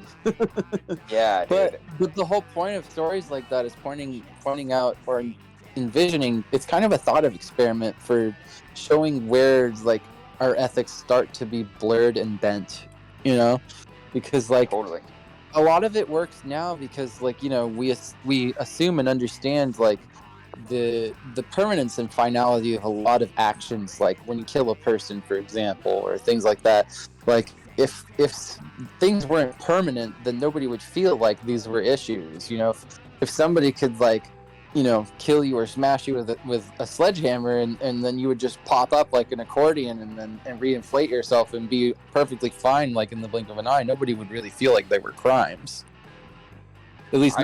Yeah, but the whole point of stories like that is pointing out or envisioning. It's kind of a thought of experiment for showing where like our ethics start to be blurred and bent. You know, because like totally. A lot of it works now because like, you know, we assume and understand like the permanence and finality of a lot of actions, like when you kill a person, for example, or things like that. Like if things weren't permanent, then nobody would feel like these were issues. You know, if somebody could like, you know, kill you or smash you with a sledgehammer, and then you would just pop up like an accordion and reinflate yourself and be perfectly fine like in the blink of an eye, nobody would really feel like they were crimes. At least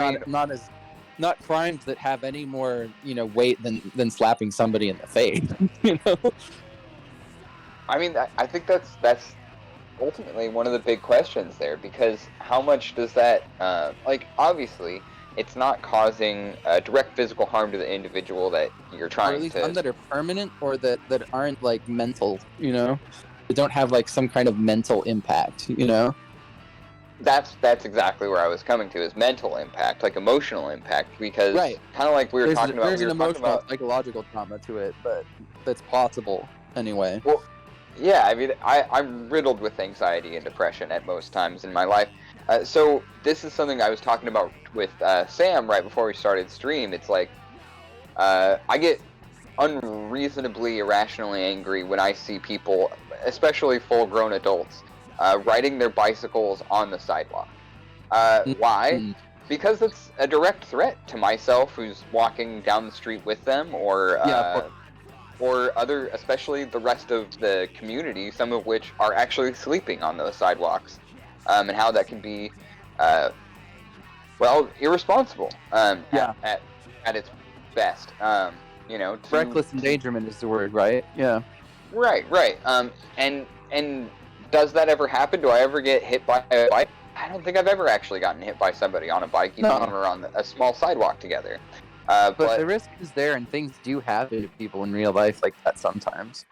not crimes that have any more, you know, weight than slapping somebody in the face. You know? I mean, I think that's ultimately one of the big questions there, because how much does that like, obviously it's not causing direct physical harm to the individual that you're trying to... Or at least some that are permanent, or that aren't like mental, you know? They don't have like some kind of mental impact, you know? That's exactly where I was coming to, is mental impact, like emotional impact, because Right. kind of like we were There's talking about. there's We an were talking emotional, about. psychological trauma to it, but that's possible anyway. Well, yeah, I mean, I'm riddled with anxiety and depression at most times in my life. So this is something I was talking about with Sam right before we started stream. It's like I get unreasonably, irrationally angry when I see people, especially full-grown adults, riding their bicycles on the sidewalk. Why? Mm. Because it's a direct threat to myself, who's walking down the street with them, or other, especially the rest of the community, some of which are actually sleeping on those sidewalks, and how that can be, irresponsible. At its best. Reckless endangerment is the word, right? Yeah. Right. And does that ever happen? Do I ever get hit by a bike? I don't think I've ever actually gotten hit by somebody on a bike, even when we're on a small sidewalk together. But the risk is there, and things do happen to people in real life like that sometimes.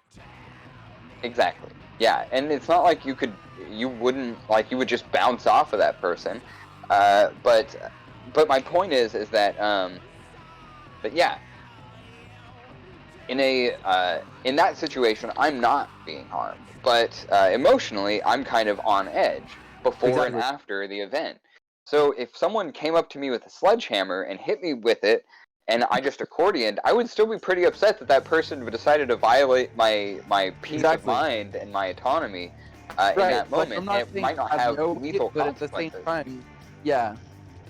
Exactly. Yeah, and it's not like you would just bounce off of that person. But my point is that yeah, in that situation, I'm not being harmed, but emotionally, I'm kind of on edge before and after the event. So if someone came up to me with a sledgehammer and hit me with it, and I just accordioned, I would still be pretty upset that person decided to violate my peace of mind and my autonomy in that moment. And it might not have lethal consequences. But at the same time, yeah,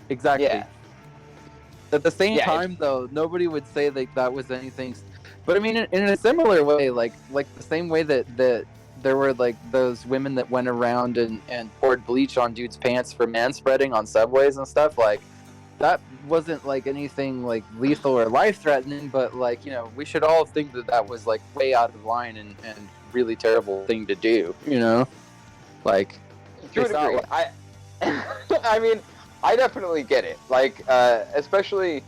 exactly. Yeah. At the same time, though, nobody would say that was anything. But I mean, in a similar way, like the same way that there were like those women that went around and poured bleach on dudes' pants for manspreading on subways and stuff, like that wasn't like anything like lethal or life-threatening, but like, we should all think that was like way out of line and really terrible thing to do, like to a degree. I mean, I definitely get it, like especially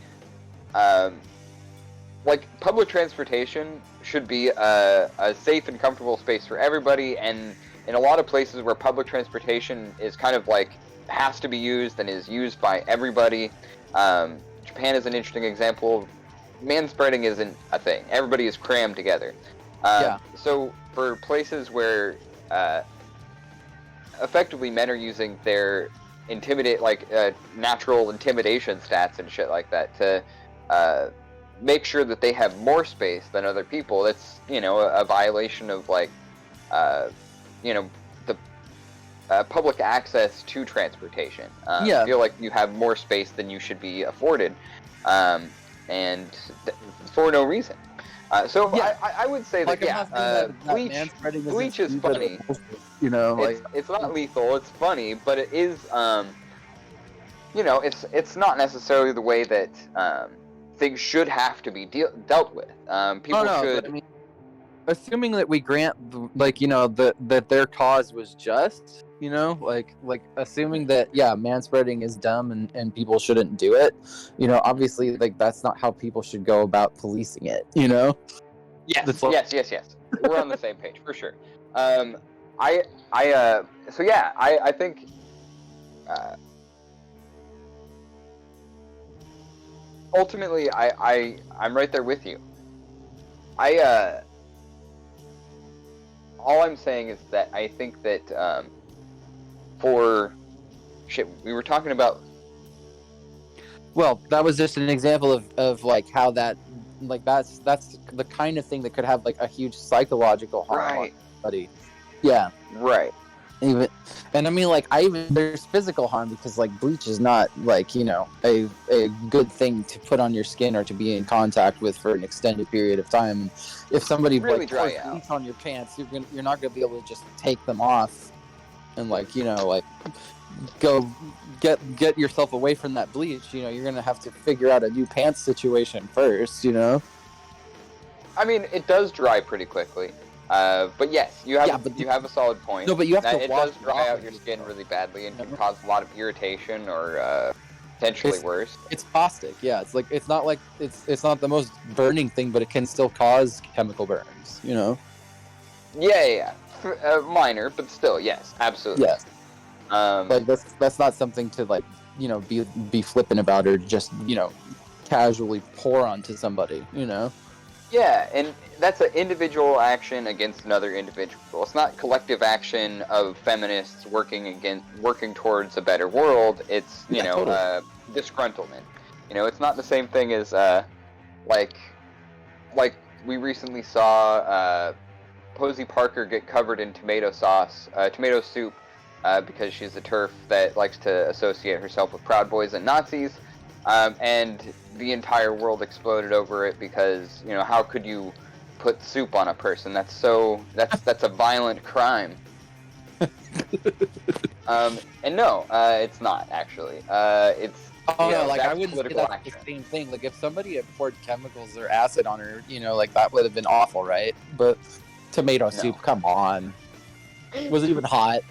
like public transportation should be a safe and comfortable space for everybody, and in a lot of places where public transportation is kind of like has to be used and is used by everybody, Japan is an interesting example. Manspreading isn't a thing. Everybody is crammed together. So for places where effectively men are using their natural intimidation stats and shit like that to make sure that they have more space than other people, that's a violation of the public access to transportation. I feel like you have more space than you should be afforded, and for no reason. I would say that bleach is funny. It's not lethal. It's funny, but it is it's not necessarily the way that things should have to be dealt with. People should. But, I mean, assuming that we grant, that their cause was just, assuming that manspreading is dumb and people shouldn't do it, obviously, like, that's not how people should go about policing it. Yes. We're on the same page for sure. I think. Ultimately, I'm right there with you. All I'm saying is that I think that we were talking about. Well, that was just an example of like how that, like that's the kind of thing that could have like a huge psychological harm on somebody. Yeah. Right. And I mean, like, there's physical harm because, like, bleach is not, like, a good thing to put on your skin or to be in contact with for an extended period of time. And if somebody really pours bleach on your pants, you're not gonna be able to just take them off and go get yourself away from that bleach. You're gonna have to figure out a new pants situation first. I mean, it does dry pretty quickly. But yes, you have a solid point. No, but you have to. It does dry out your skin really badly and can cause a lot of irritation or potentially worse. It's caustic. Yeah, it's not like it's not the most burning thing, but it can still cause chemical burns. Yeah. Minor, but still, yes, absolutely. Yes. Like that's not something to like, you know, be flippant about or just, you know, casually pour onto somebody, you know. Yeah, and that's an individual action against another individual. It's not collective action of feminists working towards a better world. It's Totally. Disgruntlement. It's not the same thing as like we recently saw Posey Parker get covered in tomato soup, because she's a TERF that likes to associate herself with Proud Boys and Nazis. And the entire world exploded over it because, how could you put soup on a person? That's a violent crime. And no, it's not actually. It's like I wouldn't say that's action. the same thing. Like if somebody had poured chemicals or acid on her, like that would have been awful, right? But tomato soup, come on. Was it even hot?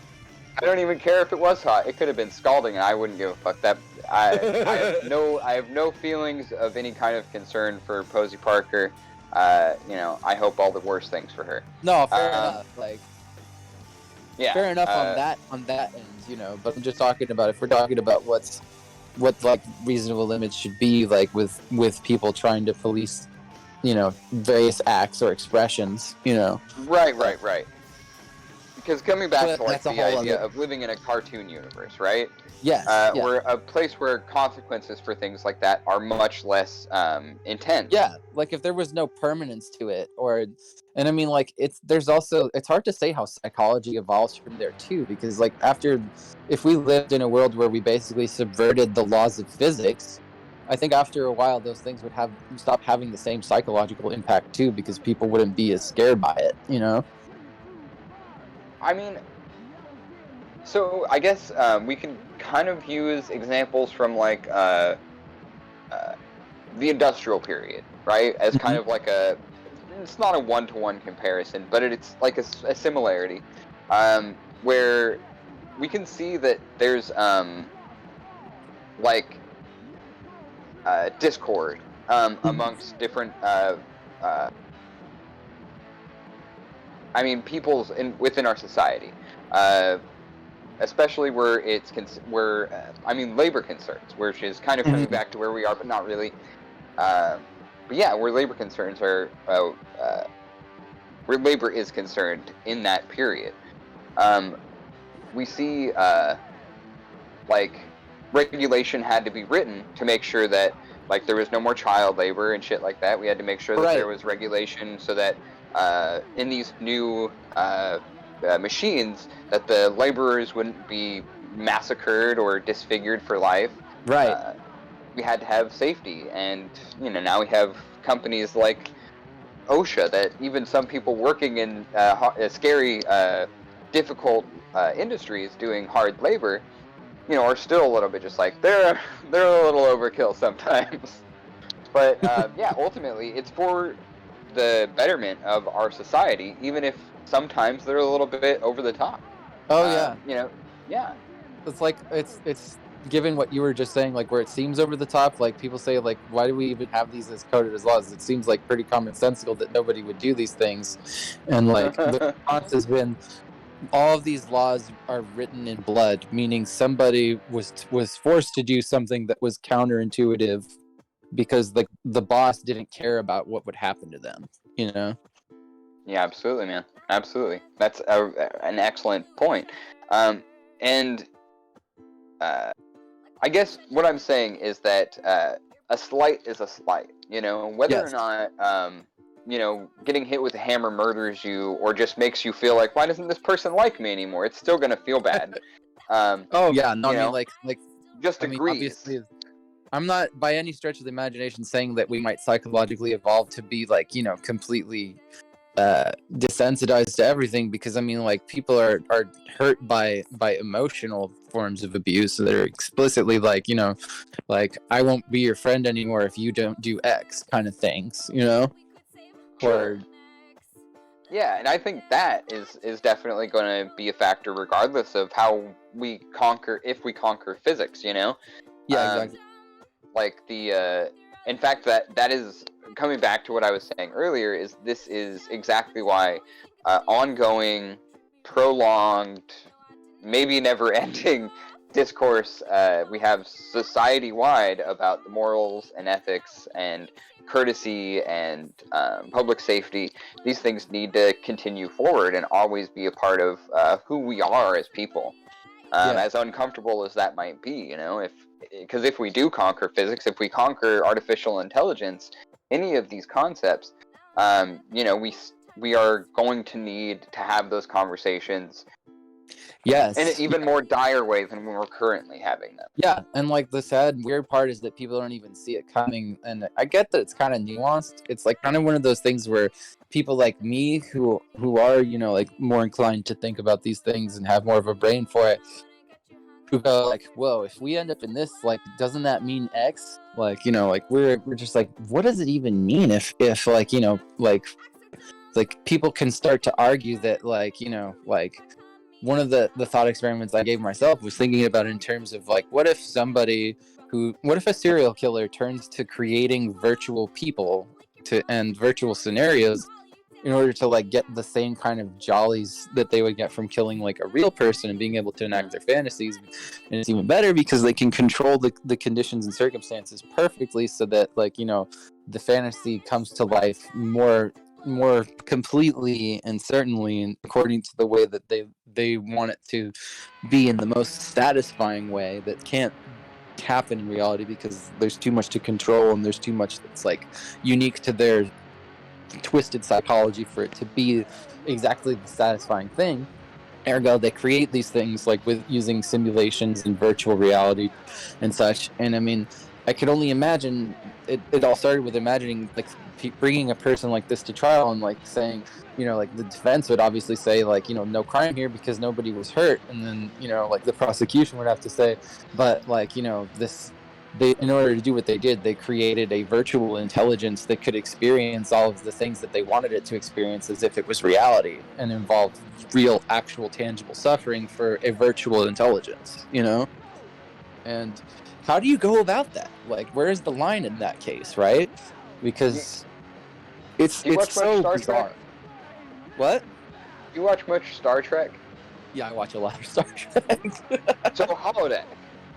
I don't even care if it was hot. It could have been scalding, and I wouldn't give a fuck. I have no feelings of any kind of concern for Posey Parker. I hope all the worst things for her. No, fair enough. Like, yeah, fair enough on that end, But I'm just talking about, if we're talking about what like reasonable limits should be, like with people trying to police, various acts or expressions, Right. Because coming back to like the idea of living in a cartoon universe, right? Yes. Where a place where consequences for things like that are much less intense. Yeah, like if there was no permanence to it, and I mean, like it's hard to say how psychology evolves from there too, because like if we lived in a world where we basically subverted the laws of physics, I think after a while those things would stop having the same psychological impact too, because people wouldn't be as scared by it, I mean, so I guess we can kind of use examples from like the industrial period, right? As kind of like it's not a one-to-one comparison, but it's like a similarity, where we can see that there's discord amongst different peoples within our society, especially where labor concerns, which is kind of coming back to where we are, but not really. But yeah, where labor concerns are, where labor is concerned in that period, we see regulation had to be written to make sure that there was no more child labor and shit like that. We had to make sure that there was regulation so that in these new machines, that the laborers wouldn't be massacred or disfigured for life. Right. We had to have safety, and now we have companies like OSHA that even some people working in scary, difficult industries doing hard labor, are still a little bit just like they're a little overkill sometimes. But yeah, ultimately it's for the betterment of our society, even if sometimes they're a little bit over the top. Yeah. Yeah. It's like it's given what you were just saying, like where it seems over the top, like people say, like, why do we even have these as coded as laws? It seems like pretty commonsensical that nobody would do these things, and like the response has been, all of these laws are written in blood, meaning somebody was forced to do something that was counterintuitive because the boss didn't care about what would happen to them, Yeah, absolutely, man. Absolutely. That's an excellent point. And I guess what I'm saying is that a slight is a slight, whether or not, getting hit with a hammer murders you or just makes you feel like, why doesn't this person like me anymore? It's still going to feel bad. I mean, like just agrees. Obviously, I'm not by any stretch of the imagination saying that we might psychologically evolve to be completely desensitized to everything, because I mean, like, people are hurt by emotional forms of abuse that are explicitly like I won't be your friend anymore if you don't do X kind of things, Sure. Or yeah, and I think that is definitely going to be a factor regardless of how we conquer, if we conquer physics, Yeah, exactly. Like in fact, that is coming back to what I was saying earlier, this is exactly why ongoing, prolonged, maybe never-ending discourse we have society-wide about the morals and ethics and courtesy and public safety. These things need to continue forward and always be a part of who we are as people. As uncomfortable as that might be, because if we do conquer physics, if we conquer artificial intelligence, any of these concepts, we are going to need to have those conversations. Yes. In an even more dire way than we're currently having them. Yeah, and like the sad, weird part is that people don't even see it coming. And I get that it's kind of nuanced. It's like kind of one of those things where people like me who are, like more inclined to think about these things and have more of a brain for it, who go like, whoa, if we end up in this, like, doesn't that mean X? Like, like we're just like, what does it even mean if like, like people can start to argue that like, like one of the thought experiments I gave myself was thinking about in terms of like, what if a serial killer turns to creating virtual people and virtual scenarios in order to like get the same kind of jollies that they would get from killing like a real person and being able to enact their fantasies. And it's even better because they can control the conditions and circumstances perfectly so that like, the fantasy comes to life more completely and certainly and according to the way that they want it to be in the most satisfying way that can't happen in reality because there's too much to control and there's too much that's like unique to their twisted psychology for it to be exactly the satisfying thing. Ergo, they create these things like with using simulations and virtual reality and such. And I mean, I could only imagine it all started with imagining like bringing a person like this to trial and like saying, like the defense would obviously say like, no crime here because nobody was hurt. And then, like the prosecution would have to say, but like, in order to do what they did, they created a virtual intelligence that could experience all of the things that they wanted it to experience as if it was reality and involved real, actual, tangible suffering for a virtual intelligence, And how do you go about that? Like, where's the line in that case, right? Because it's so bizarre. What? You watch much Star Trek? Yeah, I watch a lot of Star Trek. So holodeck.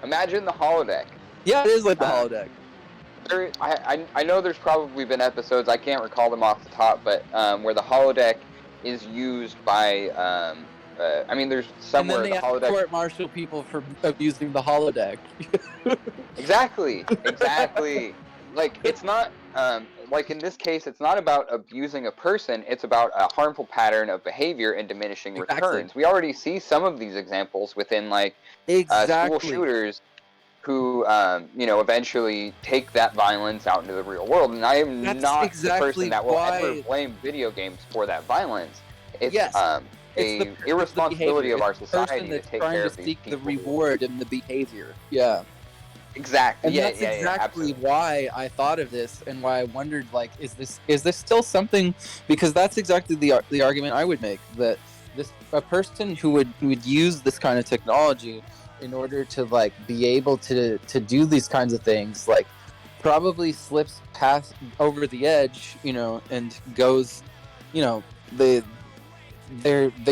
Imagine the holodeck. Yeah, it is like the holodeck. I know there's probably been episodes, I can't recall them off the top, but where the holodeck is used by, there's somewhere and then they the holodeck... court-martial people for abusing the holodeck. Exactly. Like, it's not, like in this case, it's not about abusing a person, it's about a harmful pattern of behavior and diminishing returns. We already see some of these examples within, like, school shooters who, eventually take that violence out into the real world. And I am not the person that will ever blame video games for that violence. It's a irresponsibility of our society to take care of these people. The reward and the behavior. Yeah. Exactly. And that's exactly why I thought of this and why I wondered, like, is this still something? Because that's exactly the argument I would make, that a person who would use this kind of technology in order to like be able to do these kinds of things, like probably slips past over the edge, and goes, they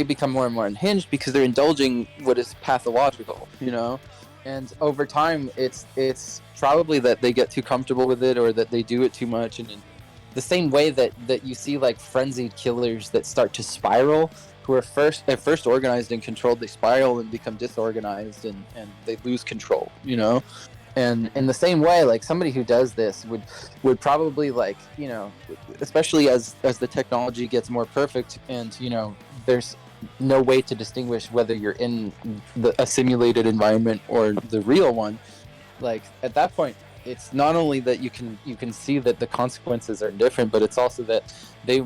become more and more unhinged because they're indulging what is pathological, and over time it's probably that they get too comfortable with it or that they do it too much. And in the same way that you see like frenzied killers that start to spiral, who are first organized and controlled, they spiral and become disorganized and they lose control, And in the same way, like somebody who does this would probably like, especially as the technology gets more perfect and, there's no way to distinguish whether you're in a simulated environment or the real one. Like at that point, it's not only that you can see that the consequences are different, but it's also that they,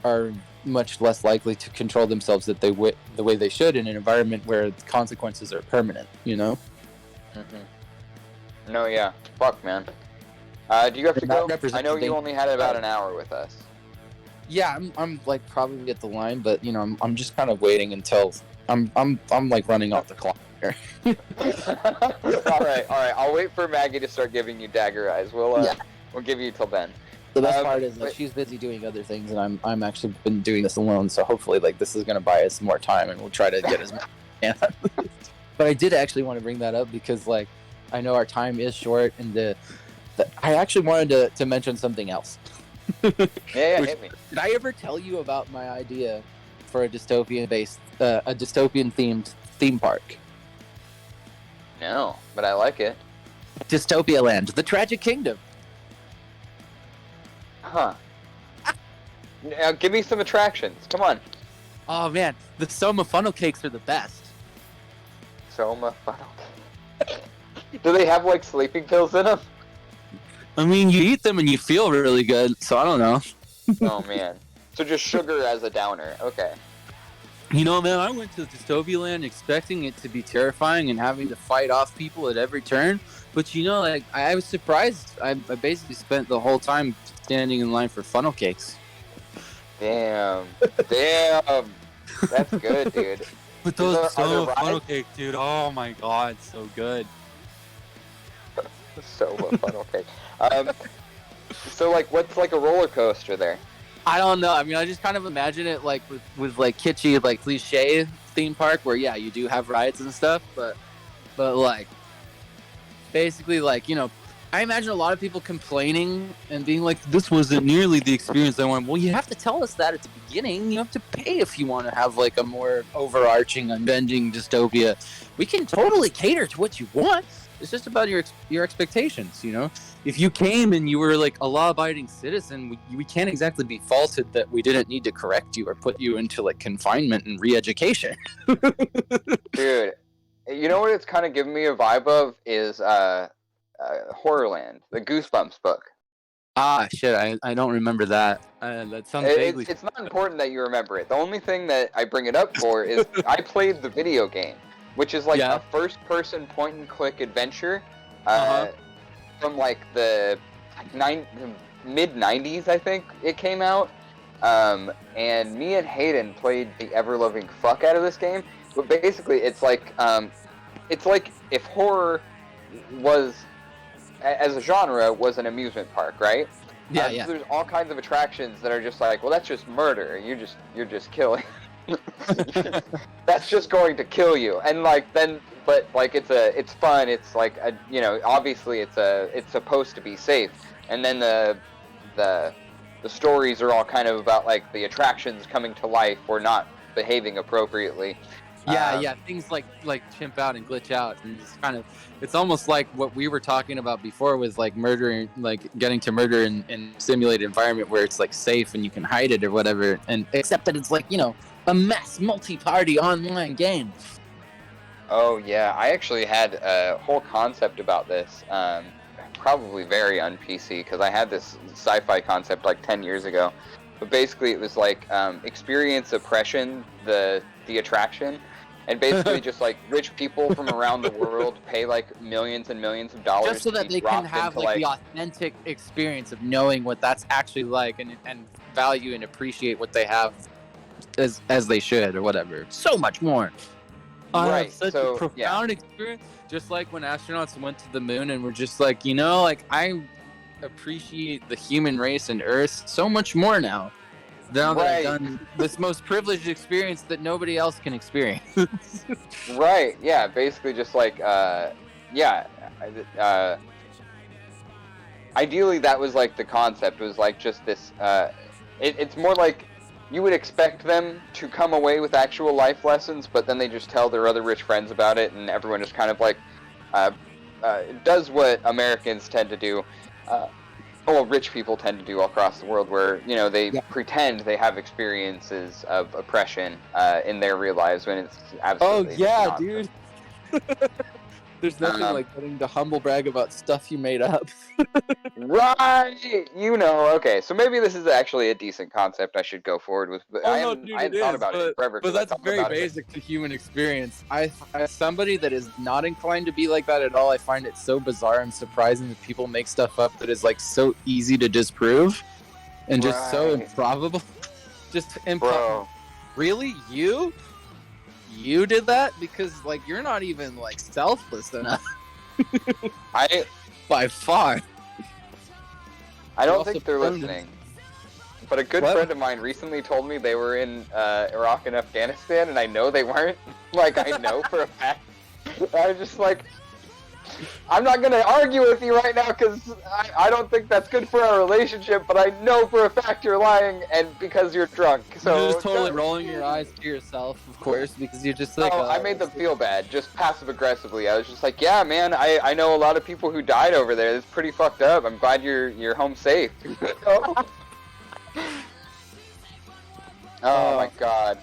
are much less likely to control themselves the way they should in an environment where the consequences are permanent, Mm-hmm. No, yeah. Fuck, man. Do you have to go? I know you only had about an hour with us. Yeah, I'm like probably at the line, but I'm just kind of waiting until I'm like running off the clock here. All right. I'll wait for Maggie to start giving you dagger eyes. We'll give you till then. The best part is that she's busy doing other things, and I'm actually been doing this alone. So hopefully, like this is gonna buy us more time, and we'll try to get as Yeah. But I did actually want to bring that up because, like, I know our time is short, and I actually wanted to mention something else. Yeah, hit me. Did I ever tell you about my idea for a dystopian-themed theme park? No, but I like it. Dystopia Land, the Tragic Kingdom. Huh. Now, give me some attractions. Come on. Oh man, the Soma funnel cakes are the best. Soma funnel cake. Do they have like sleeping pills in them? I mean, you eat them and you feel really good, so I don't know. Oh man. So just sugar as a downer. Okay. You know, man, I went to Dystopia Land expecting it to be terrifying and having to fight off people at every turn. But you know, like, I was surprised. I basically spent the whole time standing in line for funnel cakes. Damn. That's good, dude. But those Soma funnel cake, dude. Oh my god, so good. Soma funnel cake. So like, what's like a roller coaster there? I don't know. I mean, I just kind of imagine it like with like kitschy, like cliche theme park where yeah, you do have rides and stuff, but like basically like, you know, I imagine a lot of people complaining and being like, this wasn't nearly the experience I wanted. Well, you have to tell us that at the beginning. You have to pay if you want to have like a more overarching, unbending dystopia. We can totally cater to what you want. It's just about your expectations, you know? If you came and you were like a law-abiding citizen, we can't exactly be faulted that we didn't need to correct you or put you into like confinement and re-education. Dude, you know what it's kind of giving me a vibe of is Horrorland, the Goosebumps book. Ah, shit, I don't remember that. That sounds vaguely... It's not important that you remember it. The only thing that I bring it up for is I played the video game, which is like a first-person point-and-click adventure from like the mid-90s, I think it came out. And me and Hayden played the ever-loving fuck out of this game. But basically, it's like if horror was, as a genre, was an amusement park, right? Yeah. So there's all kinds of attractions that are just like, well, that's just murder. You're just killing. That's just going to kill you. And like then, but like it's fun. It's like obviously it's supposed to be safe. And then the stories are all kind of about like the attractions coming to life or not behaving appropriately. Yeah, things like chimp out and glitch out, and it's almost like what we were talking about before with like murdering, like getting to murder in simulated environment where it's like safe and you can hide it or whatever, and except that it's like, you know, a mass multi-party online game. Oh yeah, I actually had a whole concept about this, probably very un-PC, because I had this sci-fi concept like 10 years ago. But basically it was like experience oppression, the attraction, and basically just like rich people from around the world pay like millions and millions of dollars just so that they can have like the authentic experience of knowing what that's actually like, and value and appreciate what they have as they should or whatever. So much more. Right. Such a profound experience. Just like when astronauts went to the moon and were just like, you know, like I appreciate the human race and Earth so much more now. Now that I've done this most privileged experience that nobody else can experience. Right. Yeah. Basically, just like ideally, that was like the concept. Was like just this. It's more like you would expect them to come away with actual life lessons, but then they just tell their other rich friends about it, and everyone just kind of like does what Americans tend to do. Well, rich people tend to do all across the world, where, you know, they pretend they have experiences of oppression in their real lives when it's absolutely not. Dude. There's nothing like getting to humble brag about stuff you made up. Right! You know, okay, so maybe this is actually a decent concept I should go forward with. But I hadn't thought about it forever. But that's very basic to human experience. As somebody that is not inclined to be like that at all, I find it so bizarre and surprising that people make stuff up that is like so easy to disprove and just so improbable. Just improbable. Really? You did that? Because like you're not even like selfless enough. By far. I don't think they're listening. but a good What? friend of mine recently told me they were in Iraq and Afghanistan, and I know they weren't. Like, I know for a fact. I was just like, I'm not gonna argue with you right now because I don't think that's good for our relationship, but I know for a fact you're lying, and because you're drunk. So You're just totally rolling your eyes to yourself, of course, because you're just like. Oh, I made them feel bad, just passive aggressively. I was just like, yeah, man, I know a lot of people who died over there. It's pretty fucked up. I'm glad you're home safe. Oh my god.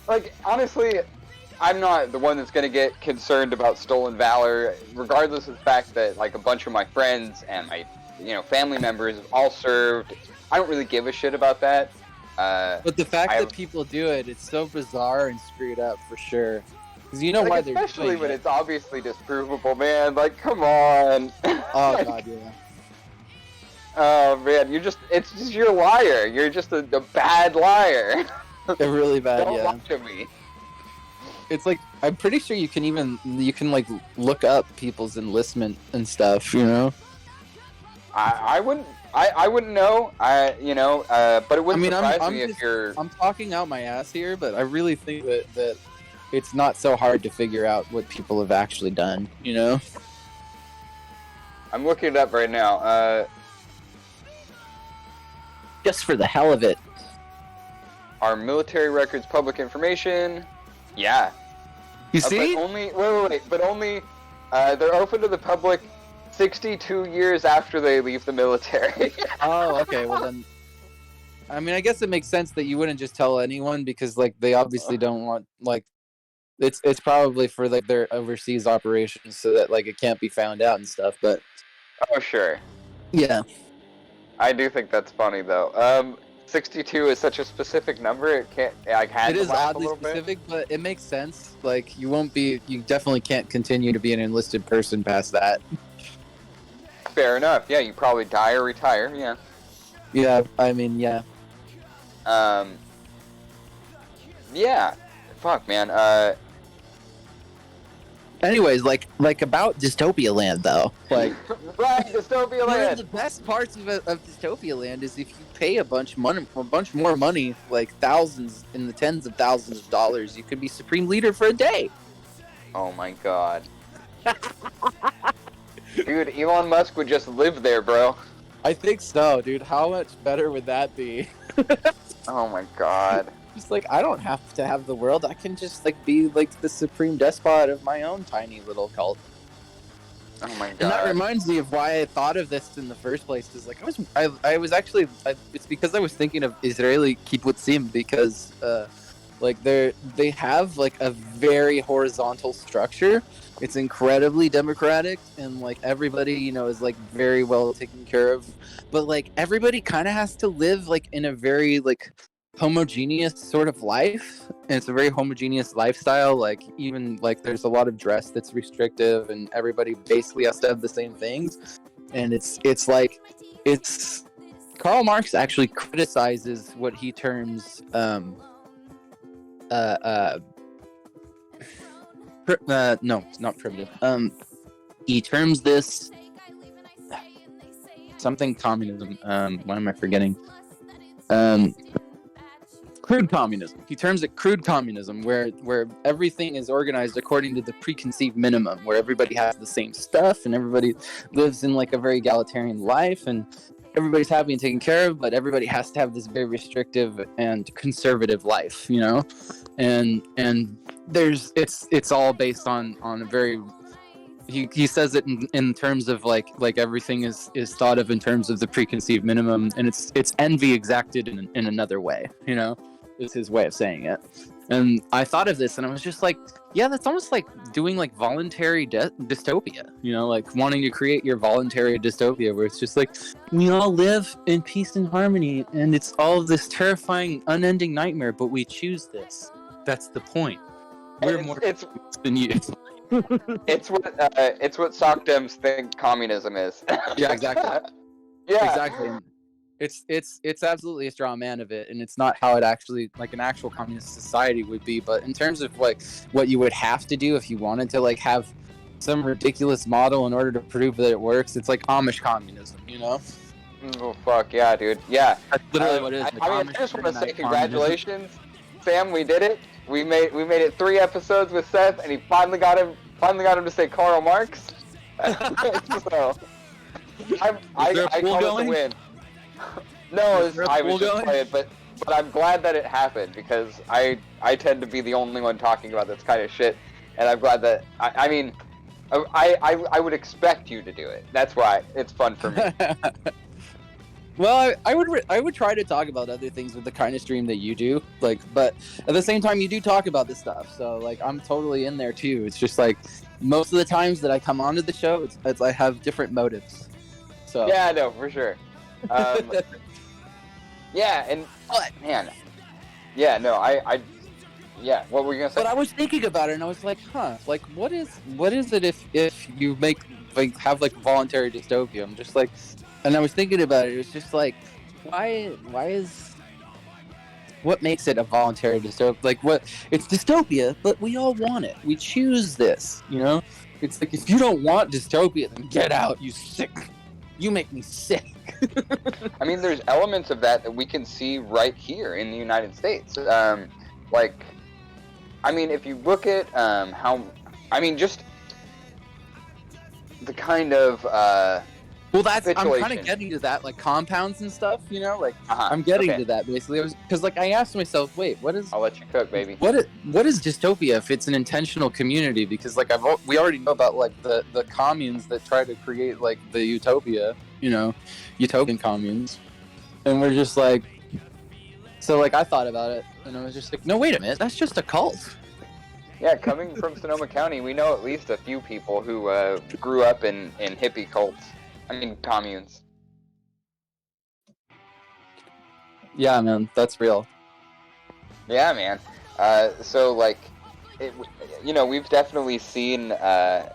Like, honestly, I'm not the one that's gonna get concerned about stolen valor, regardless of the fact that, like, a bunch of my friends and my, family members have all served. I don't really give a shit about that. But the fact that people do it, it's so bizarre and screwed up for sure. Because you know like, why they're doing especially when it. it's obviously disprovable, man. Like, come on. Oh Like, god, yeah. Oh man, it's just you're a liar. You're just a bad liar. They're really bad, Don't yeah. lie to me. It's like, I'm pretty sure you can like look up people's enlistment and stuff, you know? I wouldn't know. But it wouldn't surprise me if you're. I'm talking out my ass here, but I really think that it's not so hard to figure out what people have actually done, you know? I'm looking it up right now. Just for the hell of it. Are military records public information? Yeah. You see? But only but only they're open to the public 62 years after they leave the military. Oh, okay. Well then, I mean, I guess it makes sense that you wouldn't just tell anyone because, like, they obviously don't want, like, it's probably for like their overseas operations so that like it can't be found out and stuff. But Oh sure. yeah, I do think that's funny though. 62 is such a specific number. It can't. I had it to is laugh a oddly little bit. specific, but it makes sense. Like, you definitely can't continue to be an enlisted person past that. Fair enough. Yeah, you probably die or retire. Yeah. Yeah, I mean, yeah. Yeah. Fuck, man. Anyways, like about Dystopia Land though, like. Right, Dystopia One of Land. the best parts of Dystopia Land is if you pay a bunch more money, like thousands in the tens of thousands of dollars, you could be supreme leader for a day. Oh my god. Dude, Elon Musk would just live there, bro. I think so, dude. How much better would that be? Oh my god. Just like, I don't have to have the world. I can just like be like the supreme despot of my own tiny little cult. Oh my god. And that reminds me of why I thought of this in the first place. Is like I was actually it's because I was thinking of Israeli kibbutzim because like they have like a very horizontal structure. It's incredibly democratic and like everybody, you know, is like very well taken care of. But like everybody kind of has to live like in a very like homogeneous sort of life, and it's a very homogeneous lifestyle. Like, even like there's a lot of dress that's restrictive and everybody basically has to have the same things, and it's Karl Marx actually criticizes what he terms no, not primitive. He terms this something communism. Why am I forgetting? Crude communism. He terms it crude communism, where everything is organized according to the preconceived minimum, where everybody has the same stuff and everybody lives in like a very egalitarian life and everybody's happy and taken care of, but everybody has to have this very restrictive and conservative life, you know? And there's it's all based on a very he says it in terms of like everything is thought of in terms of the preconceived minimum, and it's envy exacted in another way, you know, is his way of saying it. And I thought of this and I was just like, yeah, that's almost like doing like voluntary dystopia, you know, like wanting to create your voluntary dystopia where it's just like we all live in peace and harmony and it's all this terrifying unending nightmare, but we choose this. That's the point. We're more than you. It's what SocDems think communism is. Yeah, exactly. Yeah, exactly. It's absolutely a straw man of it, and it's not how it actually, like, an actual communist society would be. But in terms of like what you would have to do if you wanted to like have some ridiculous model in order to prove that it works, it's like Amish communism, you know? Oh fuck yeah, dude. Yeah. That's literally what it is. I mean, I just want to say congratulations, Sam. We did it. We made it 3 episodes with Seth, and he finally got him to say Karl Marx. So I call it the win. No, I was just playing, but I'm glad that it happened because I tend to be the only one talking about this kind of shit, and I'm glad that I mean. I would expect you to do it. That's why it's fun for me. Well, I would try to talk about other things with the kind of stream that you do, like, but at the same time, you do talk about this stuff. So, like, I'm totally in there too. It's just like most of the times that I come onto the show, it's I have different motives. So yeah, no, for sure. Yeah, and man, yeah, no, yeah, what were you gonna say? But I was thinking about it, and I was like, like, what is it if you have like voluntary dystopia? I'm just like, and I was thinking about it. It was just like, what makes it a voluntary dystopia? Like, what? It's dystopia, but we all want it. We choose this, you know? It's like, if you don't want dystopia, then get out, you sick. You make me sick. I mean, there's elements of that we can see right here in the United States. Like, I mean, if you look at just the kind of well, I'm situation. kind of getting to that, like compounds and stuff, you know, like I'm getting to that basically. Because like I asked myself, wait, what is? I'll let you cook, baby. What is dystopia if it's an intentional community? Because like we already know about like the communes that try to create like the utopia, you know, utopian communes, and we're just like, so like I thought about it, and I was just like, no, wait a minute, that's just a cult. Yeah, coming from Sonoma County, we know at least a few people who grew up in hippie cults. I mean, communes. Yeah, man, that's real. Yeah, man. So like, we've definitely seen. I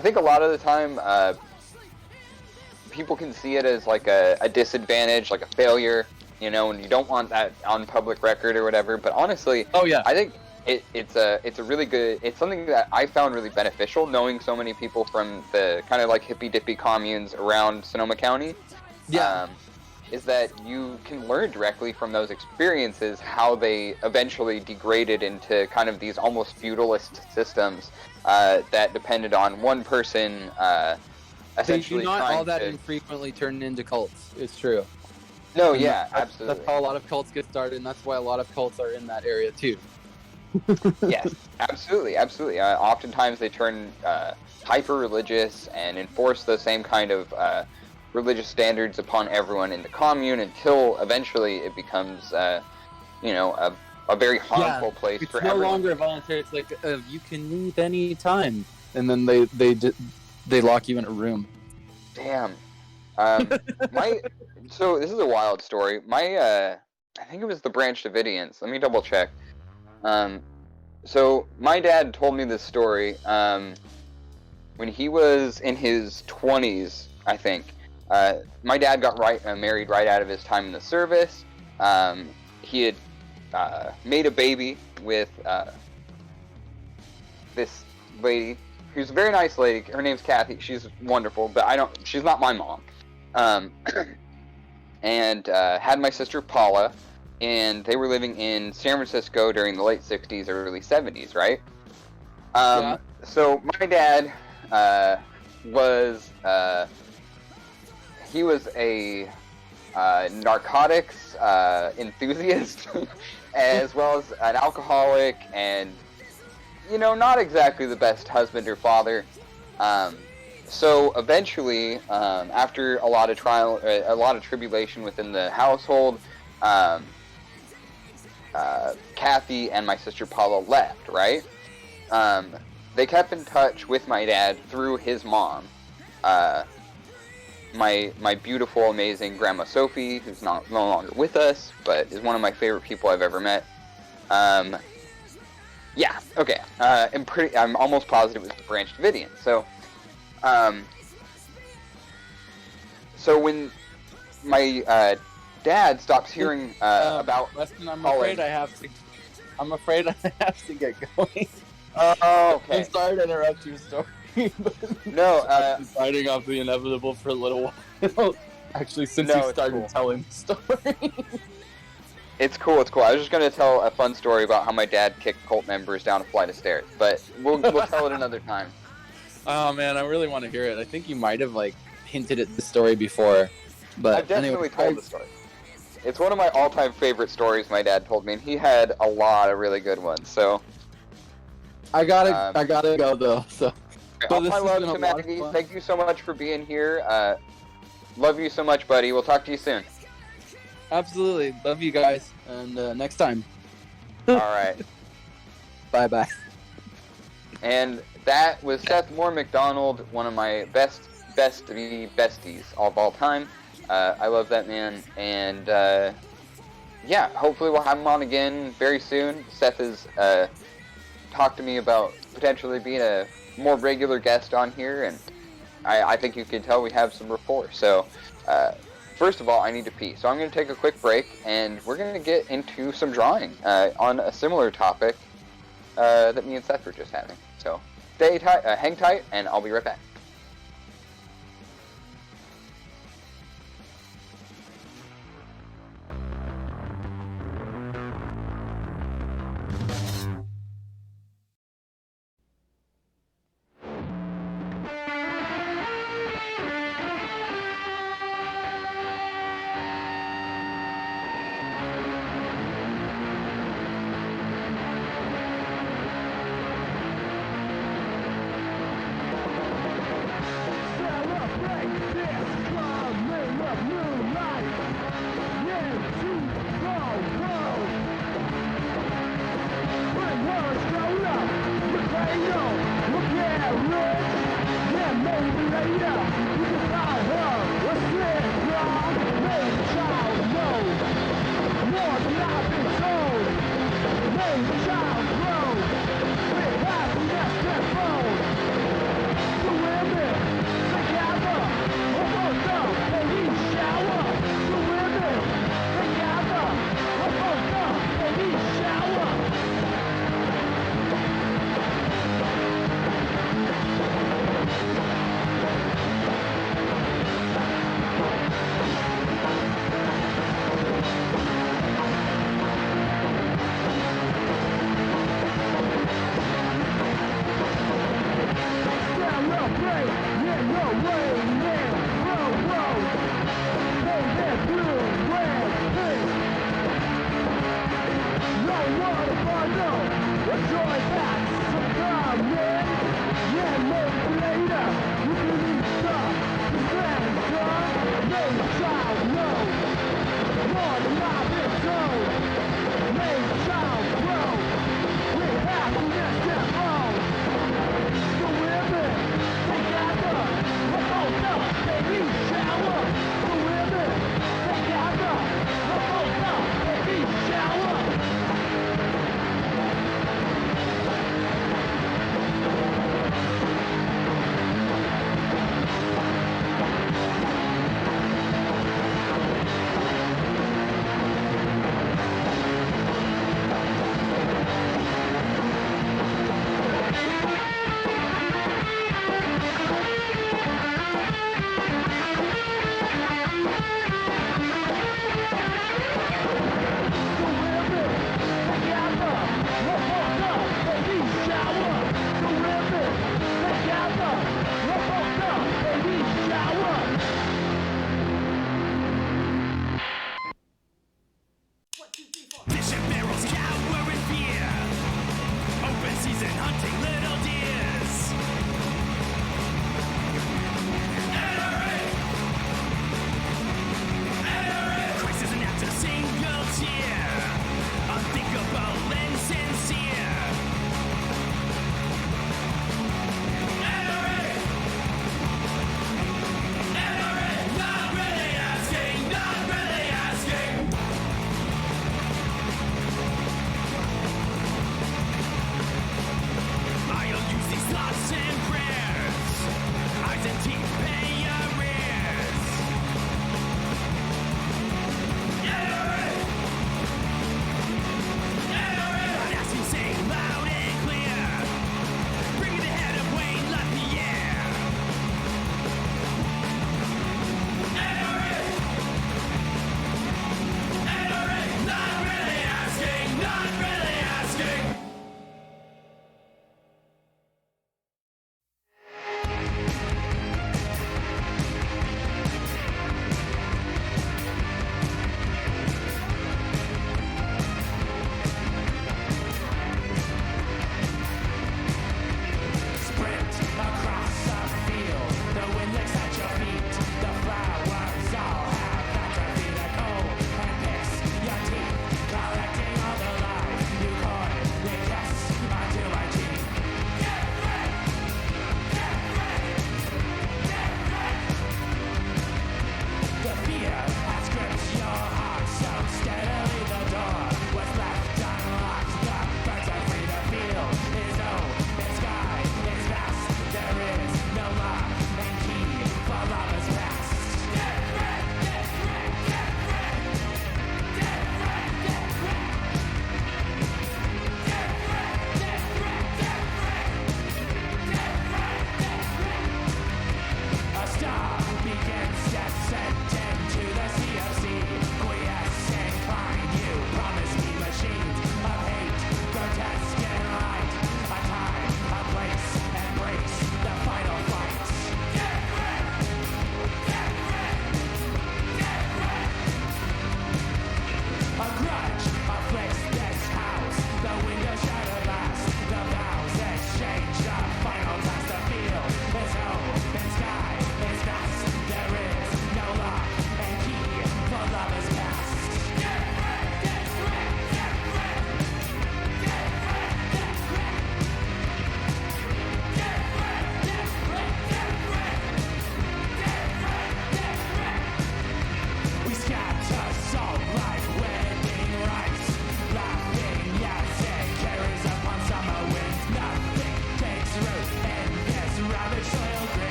think a lot of the time, people can see it as like a disadvantage, like a failure. You know, and you don't want that on public record or whatever. But honestly, I think it's a really good. It's something that I found really beneficial, knowing so many people from the kind of like hippy dippy communes around Sonoma County. Yeah. Is that you can learn directly from those experiences how they eventually degraded into kind of these almost feudalist systems that depended on one person essentially. They do not trying all that to... infrequently turn into cults. It's true. No, yeah, absolutely. That's how a lot of cults get started, and that's why a lot of cults are in that area too. Yes, absolutely. Oftentimes they turn hyper-religious and enforce the same kind of religious standards upon everyone in the commune until eventually it becomes, a very harmful place for everyone. It's no longer voluntary. It's like you can leave any time, and then they lock you in a room. Damn. So this is a wild story. I think it was the Branch Davidians. Let me double check. So my dad told me this story when he was in his 20s, I think. My dad got married right out of his time in the service. He had made a baby with this lady who's a very nice lady. Her name's Kathy. She's wonderful, but she's not my mom. And had my sister Paula, and they were living in San Francisco during the late 60s, early 70s, right? So my dad was he was a narcotics enthusiast, as well as an alcoholic, and not exactly the best husband or father. So eventually, after a lot of trial, a lot of tribulation within the household, Kathy and my sister Paula left, right? They kept in touch with my dad through his mom, my beautiful, amazing Grandma Sophie, who's no longer with us, but is one of my favorite people I've ever met. Yeah, okay. I'm almost positive it was the Branch Davidians. So when my dad stops hearing about Weston, I'm Paula, afraid I have to get going. Oh, okay. I'm sorry to interrupt your story. No, I've been fighting off the inevitable for a little while. Actually, since No, you it's started cool. telling the story. It's cool. I was just gonna tell a fun story about how my dad kicked cult members down a flight of stairs, but we'll tell it another time. Oh man, I really want to hear it. I think you might have like hinted at the story before, but I've definitely anyway, told the story. It's one of my all-time favorite stories my dad told me, and he had a lot of really good ones. So I gotta go though. So, all this my has love been a to lot of Maggie. fun. Thank you so much for being here. Love you so much, buddy. We'll talk to you soon. Absolutely, love you guys, and next time. All right. Bye bye. And that was Seth Moore McDonald, one of my besties of all time. I love that man, and yeah, hopefully we'll have him on again very soon. Seth has talked to me about potentially being a more regular guest on here, and I think you can tell we have some rapport. So, first of all, I need to pee, so I'm going to take a quick break, and we're going to get into some drawing on a similar topic that me and Seth were just having. So, hang tight, and I'll be right back.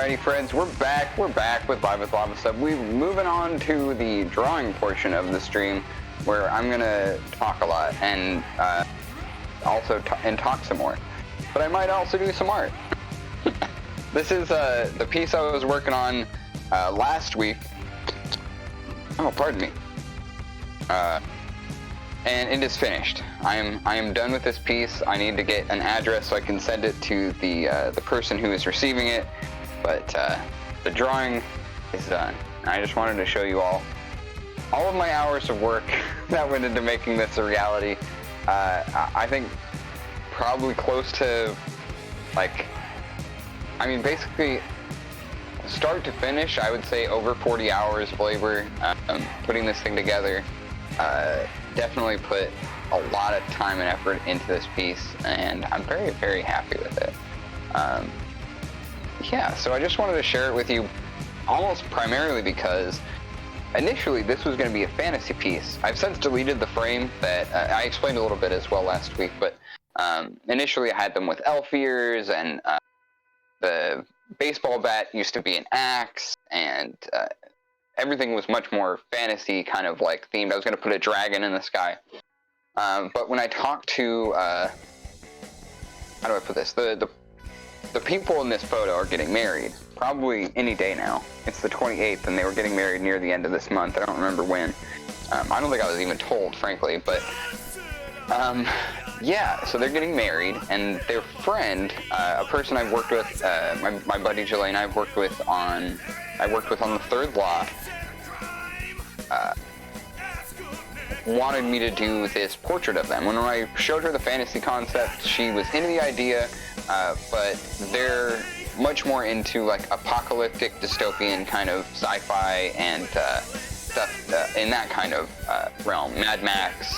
Alrighty, friends, we're back. We're back with Live with Lava Sub. We're moving on to the drawing portion of the stream, where I'm gonna talk a lot and also talk some more. But I might also do some art. This is the piece I was working on last week. Oh, pardon me. And it is finished. I am done with this piece. I need to get an address so I can send it to the person who is receiving it. But the drawing is done. I just wanted to show you all of my hours of work that went into making this a reality. I think probably close to, like, I mean, basically start to finish, I would say over 40 hours of labor putting this thing together. Definitely put a lot of time and effort into this piece, and I'm very, very happy with it. Yeah, so I just wanted to share it with you almost primarily because initially this was going to be a fantasy piece. I've since deleted the frame that I explained a little bit as well last week, but initially I had them with elf ears, and the baseball bat used to be an axe, and everything was much more fantasy kind of like themed. I was going to put a dragon in the sky. But when I talked to, how do I put this? The people in this photo are getting married, probably any day now. It's the 28th, and they were getting married near the end of this month. I don't remember when. I don't think I was even told, frankly, but yeah, so they're getting married, and their friend, a person I've worked with, my buddy Jelaine, I worked with on the third lot, wanted me to do this portrait of them. When I showed her the fantasy concept, she was into the idea, but they're much more into like apocalyptic, dystopian kind of sci-fi and stuff in that kind of realm. Mad Max,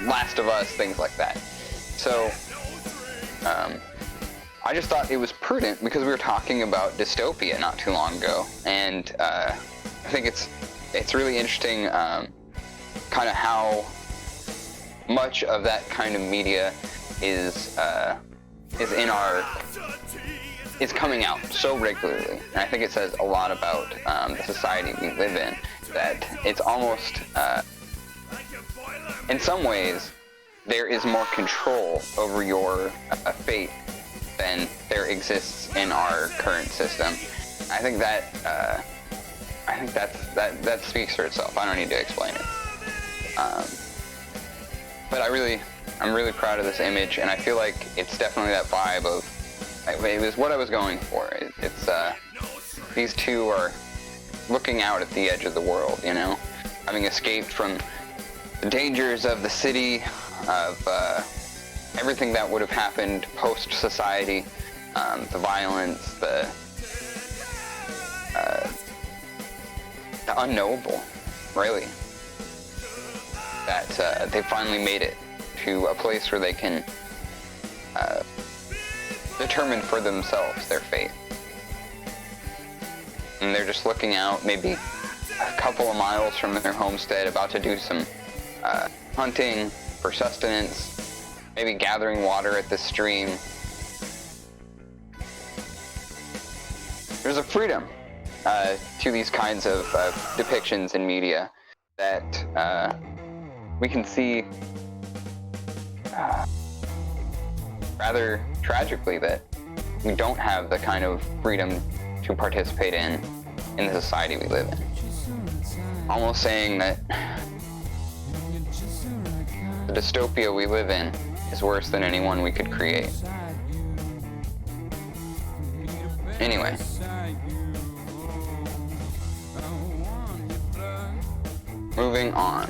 Last of Us, things like that. So I just thought it was prudent because we were talking about dystopia not too long ago, and I think it's really interesting kind of how much of that kind of media is coming out so regularly, and I think it says a lot about the society we live in, that it's almost in some ways there is more control over your fate than there exists in our current system. I think that speaks for itself. I don't need to explain it. But I'm really proud of this image, and I feel like it's definitely that vibe of, it was what I was going for. It's these two are looking out at the edge of the world, you know, having escaped from the dangers of the city, of everything that would have happened post-society, the violence, the unknowable, really. That they finally made it to a place where they can determine for themselves their fate. And they're just looking out, maybe a couple of miles from their homestead, about to do some hunting for sustenance, maybe gathering water at the stream. There's a freedom to these kinds of depictions in media that we can see rather tragically that we don't have the kind of freedom to participate in the society we live in. Almost saying that the dystopia we live in is worse than any one we could create. Anyway. Moving on.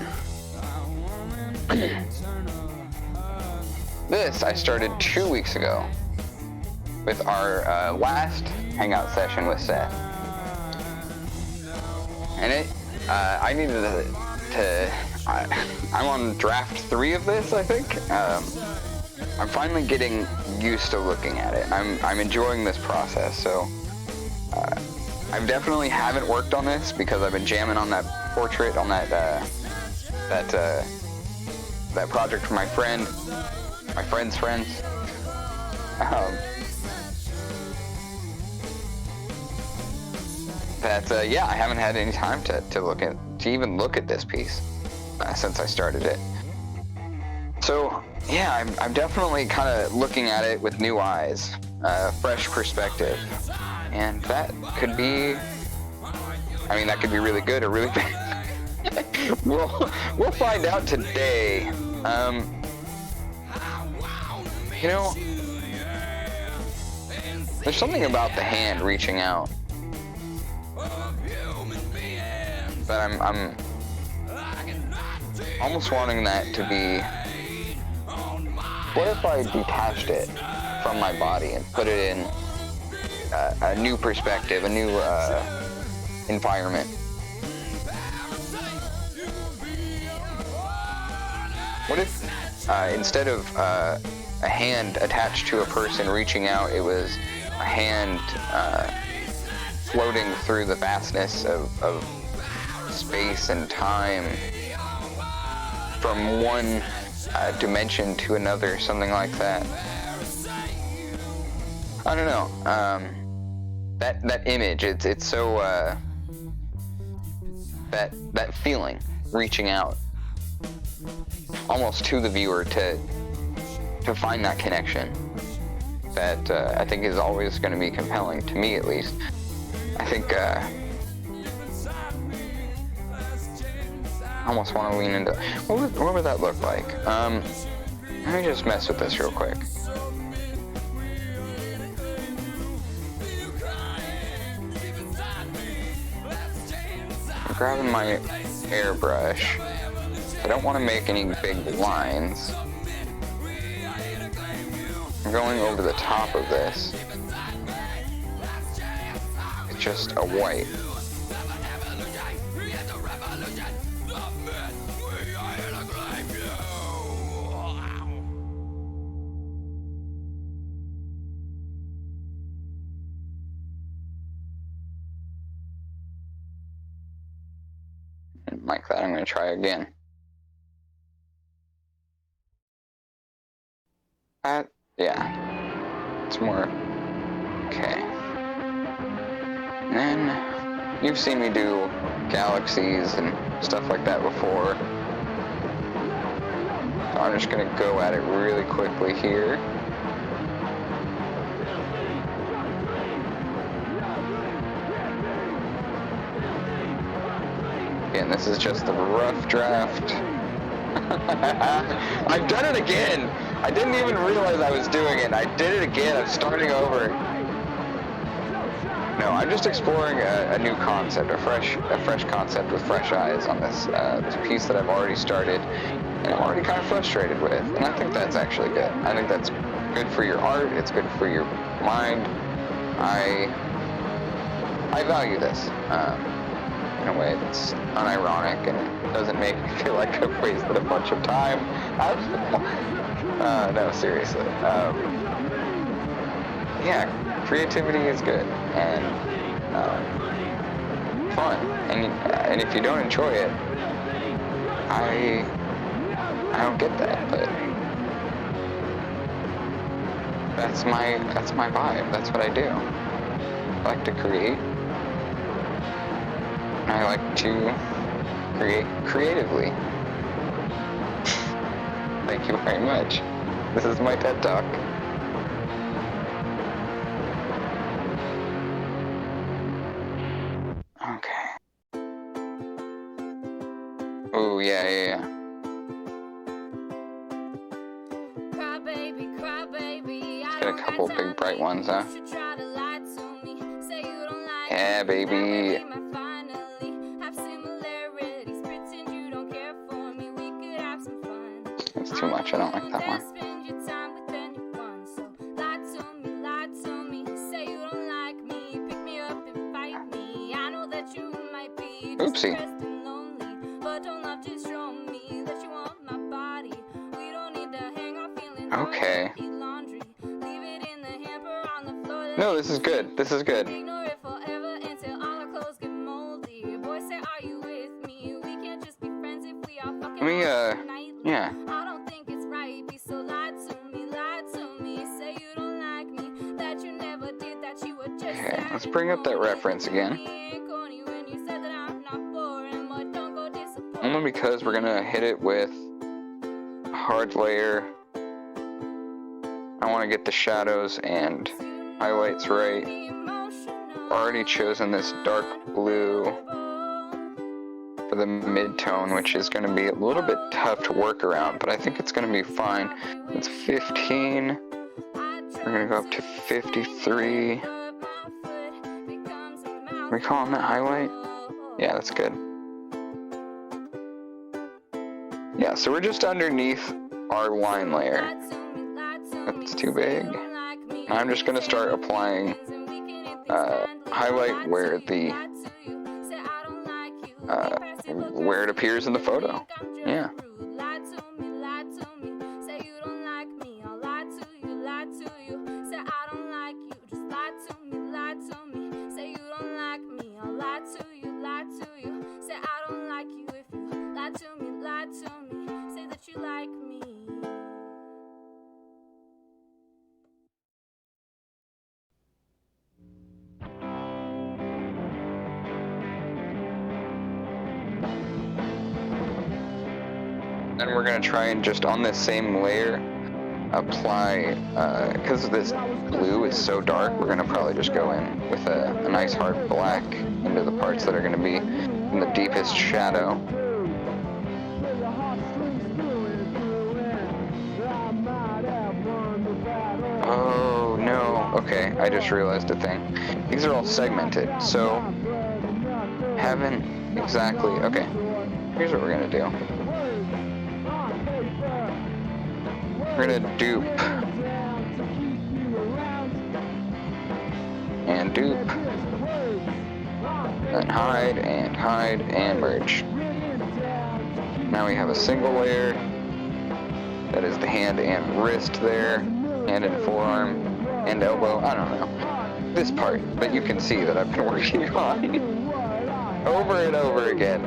This I started 2 weeks ago with our last hangout session with Seth. And I needed I'm on draft 3 of this, I think. I'm finally getting used to looking at it. I'm enjoying this process, so I definitely haven't worked on this because I've been jamming on that portrait, on that project for my friend's friends. that yeah, I haven't had any time to even look at this piece since I started it. So yeah, I'm definitely kind of looking at it with new eyes, fresh perspective, and that could be, I mean, that could be really good or really bad. we'll find out today. You know, there's something about the hand reaching out that I'm almost wanting that to be. What if I detached it from my body and put it in a new perspective, a new environment? What if instead of a hand attached to a person reaching out, it was a hand floating through the vastness of space and time from one dimension to another, something like that. I don't know. That image, it's so that feeling, reaching out almost to the viewer to find that connection, that I think is always going to be compelling, to me at least. I think I almost want to lean into, what would that look like? Let me just mess with this real quick. I'm grabbing my airbrush. I don't want to make any big lines. I'm going over the top of this. It's just a white. And like that, I'm going to try again. Yeah, it's more, okay. And then, you've seen me do galaxies and stuff like that before. So I'm just gonna go at it really quickly here. Again, this is just a rough draft. I've done it again! I didn't even realize I was doing it. I did it again. I'm starting over. No, I'm just exploring a new concept, a fresh concept with fresh eyes on this piece that I've already started, and I'm already kind of frustrated with. And I think that's actually good. I think that's good for your art. It's good for your mind. I value this in a way that's unironic and doesn't make me feel like I've wasted a bunch of time. No, seriously. Yeah, creativity is good and fun. And if you don't enjoy it, I don't get that. But that's my vibe. That's what I do. I like to create. I like to create creatively. Thank you very much. This is my TED Talk. Okay. Oh, yeah. Let's get a couple big bright ones, huh? Yeah, baby. It's too much. I don't like that one. Oopsie. Okay. No, this is good. This is good. Let me, yeah. Okay, let's bring up that reference again. because we're gonna hit it with a hard layer. I want to get the shadows and highlights right. Already chosen this dark blue for the mid-tone, which is going to be a little bit tough to work around, but I think it's going to be fine. It's 15. We're going to go up to 53. Are we calling that highlight? Yeah, that's good. Yeah, so we're just underneath our line layer. That's too big. I'm just going to start applying highlight where it appears in the photo. Yeah. Then we're going to try and just on this same layer apply, because this blue is so dark, we're going to probably just go in with a nice hard black into the parts that are going to be in the deepest shadow. Oh no, okay, I just realized a thing. These are all segmented, so haven't exactly, okay, here's what we're going to do. We're gonna dupe and dupe and hide and merge. Now we have a single layer that is the hand and wrist there, hand and forearm and elbow. I don't know this part, but you can see that I've been working on over and over again,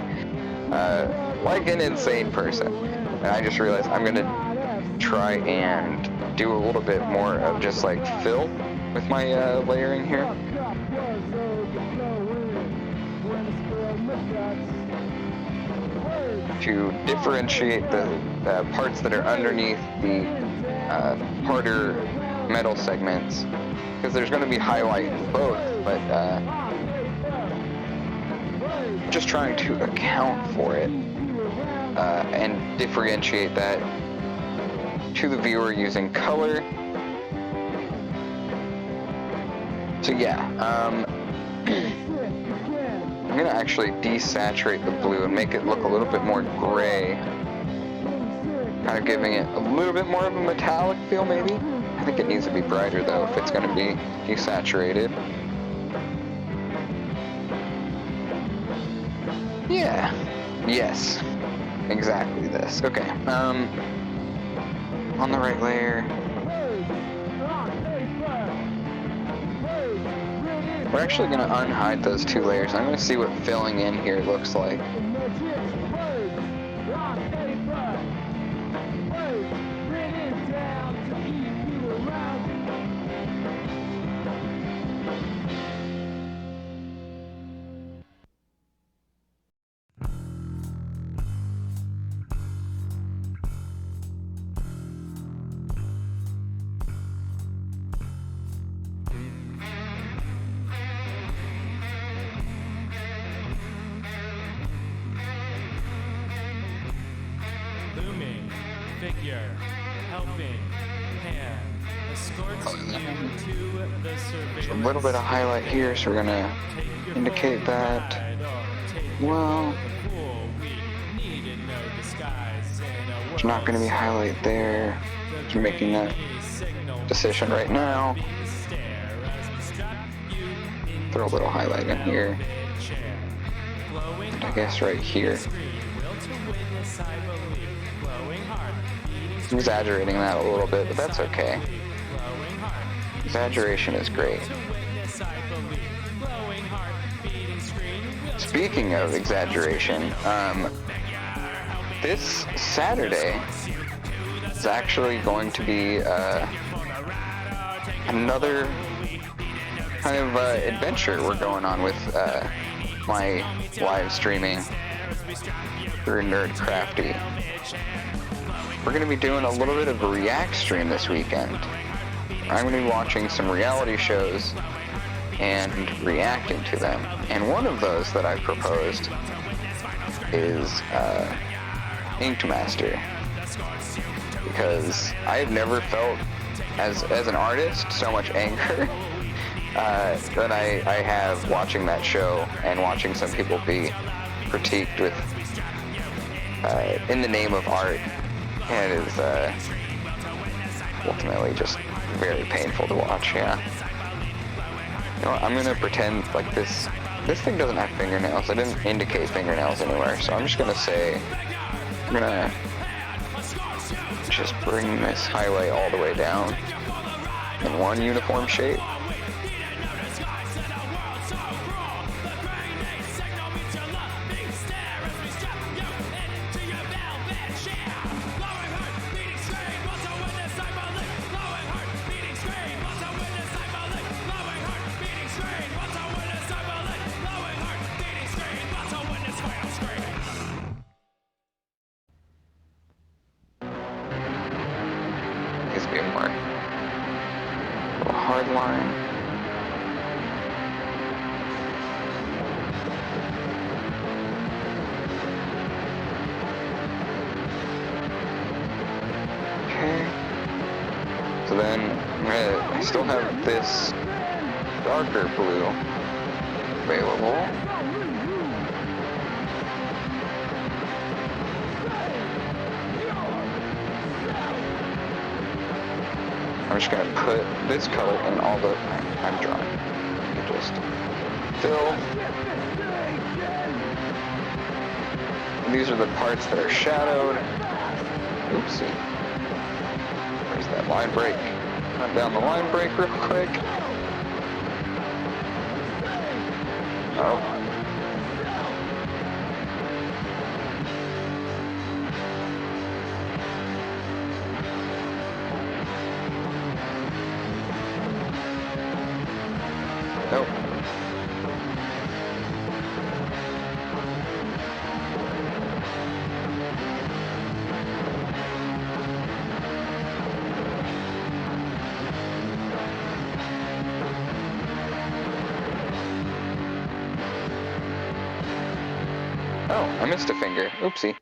like an insane person. And I just realized I'm gonna try and do a little bit more of just like fill with my layering here. To differentiate the parts that are underneath the harder metal segments, because there's going to be highlight in both, but just trying to account for it and differentiate that to the viewer using color. So yeah, I'm gonna actually desaturate the blue and make it look a little bit more gray, kind of giving it a little bit more of a metallic feel maybe. I think it needs to be brighter though if it's gonna be desaturated. Yeah, yes, exactly this. Okay, on the right layer. We're actually going to unhide those two layers. I'm going to see what filling in here looks like. Figure, helping hand, escorts you to the surveillance. A little bit of highlight here, so we're gonna indicate that. Well, there's not gonna be highlight there. I'm making that decision right now. Throw a little highlight in here. And I guess right here. Exaggerating that a little bit, but that's okay. Exaggeration is great. Speaking of exaggeration, this Saturday is actually going to be another kind of adventure we're going on with my live streaming. for Nerdcrafty. We're going to be doing a little bit of a react stream this weekend. I'm going to be watching some reality shows and reacting to them. And one of those that I proposed is Ink Master. Because I've never felt, as an artist, so much anger than I have watching that show and watching some people be critiqued with in the name of art. And it is ultimately just very painful to watch, yeah. You know what, I'm gonna pretend like this thing doesn't have fingernails. I didn't indicate fingernails anywhere, so I'm just gonna say, I'm gonna just bring this highway all the way down in one uniform shape. Needs to be a more little hard line. Okay. So then I still have this darker blue available. I'm just gonna put this color in all the I'm drawing. You just fill. And these are the parts that are shadowed. Oopsie. Where's that line break? Run down the line break real quick. Oh. Nope. Oh, I missed a finger. Oopsie.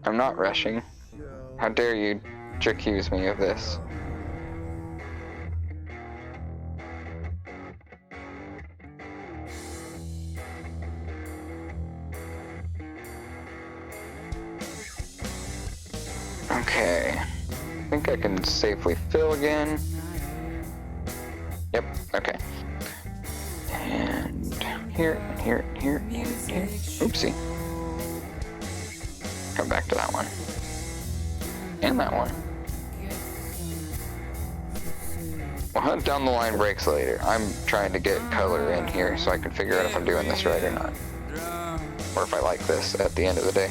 I'm not rushing. How dare you accuse me of this? Okay, I think I can safely fill again. Yep, okay. And here, here, here, here, here. Oopsie. Come back to that one. And that one. We'll hunt down the line breaks later. I'm trying to get color in here so I can figure out if I'm doing this right or not. Or if I like this at the end of the day.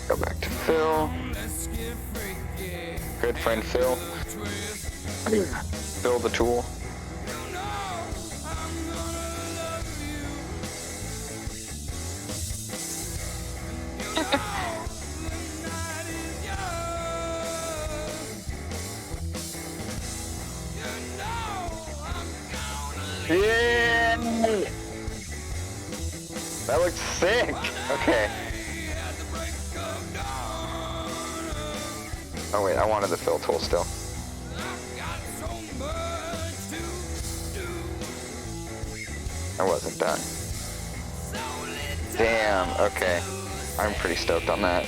Go back to Phil. Good friend Phil. Phil the tool. Yeah! That looks sick! Okay. Oh wait, I wanted the fill tool still. I wasn't done. Damn, okay. I'm pretty stoked on that.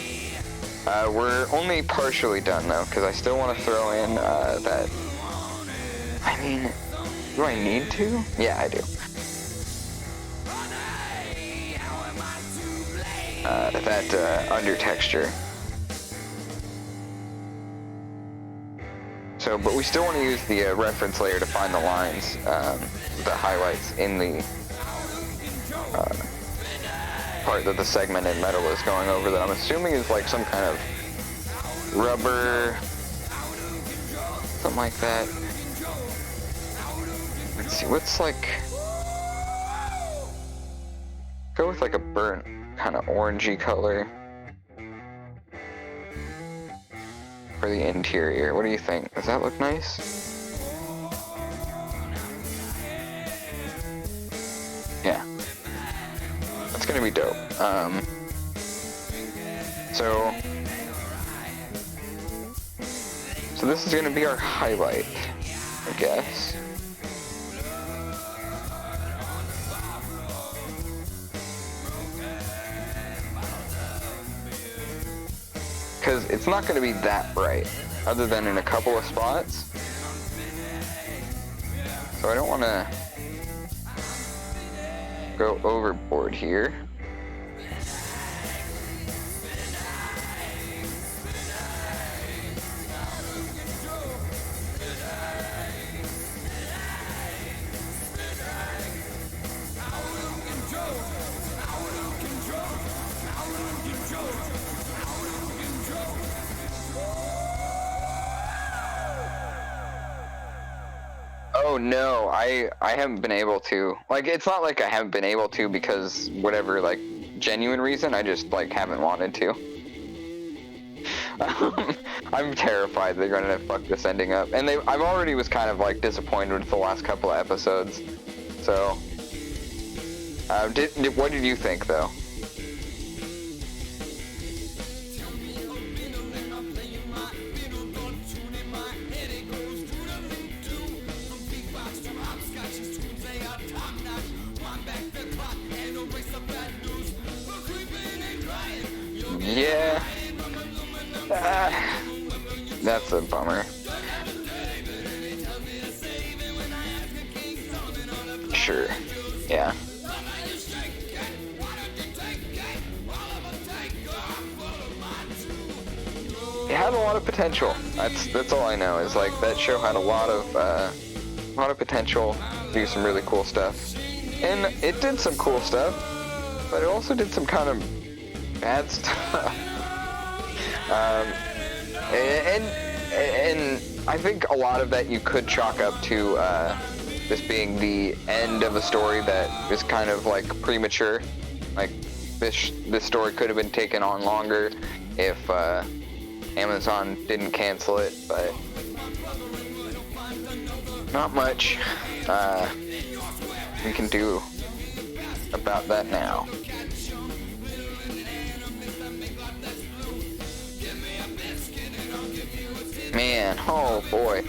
We're only partially done though, because I still want to throw in that... I mean, do I need to? Yeah, I do. That under texture. So So, but we still want to use the reference layer to find the lines, the highlights in the part that the segmented metal is going over that I'm assuming is like some kind of rubber, something like that. Let's see, what's like, go with like a burnt kind of orangey color for the interior. What do you think? Does that look nice? Yeah. That's gonna be dope. So this is gonna be our highlight, I guess. Because it's not going to be that bright, other than in a couple of spots. So I don't want to go overboard here. Oh no, I haven't been able to. Like, it's not like I haven't been able to because whatever, like, genuine reason, I just, like, haven't wanted to. I'm terrified they're gonna fuck this ending up. And I've already was kind of, like, disappointed with the last couple of episodes. So, what did you think, though? Yeah, that's a bummer. Sure, yeah. It had a lot of potential. That's all I know. Is like that show had a lot of potential to do some really cool stuff, and it did some cool stuff, but it also did some kind of bad stuff. And I think a lot of that you could chalk up to this being the end of a story that is kind of like premature. Like this story could have been taken on longer if Amazon didn't cancel it, but not much we can do about that now. Man, oh boy.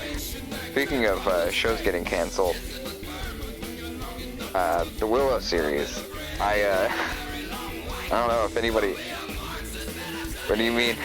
Speaking of shows getting canceled, the Willow series. I don't know if anybody. What do you mean?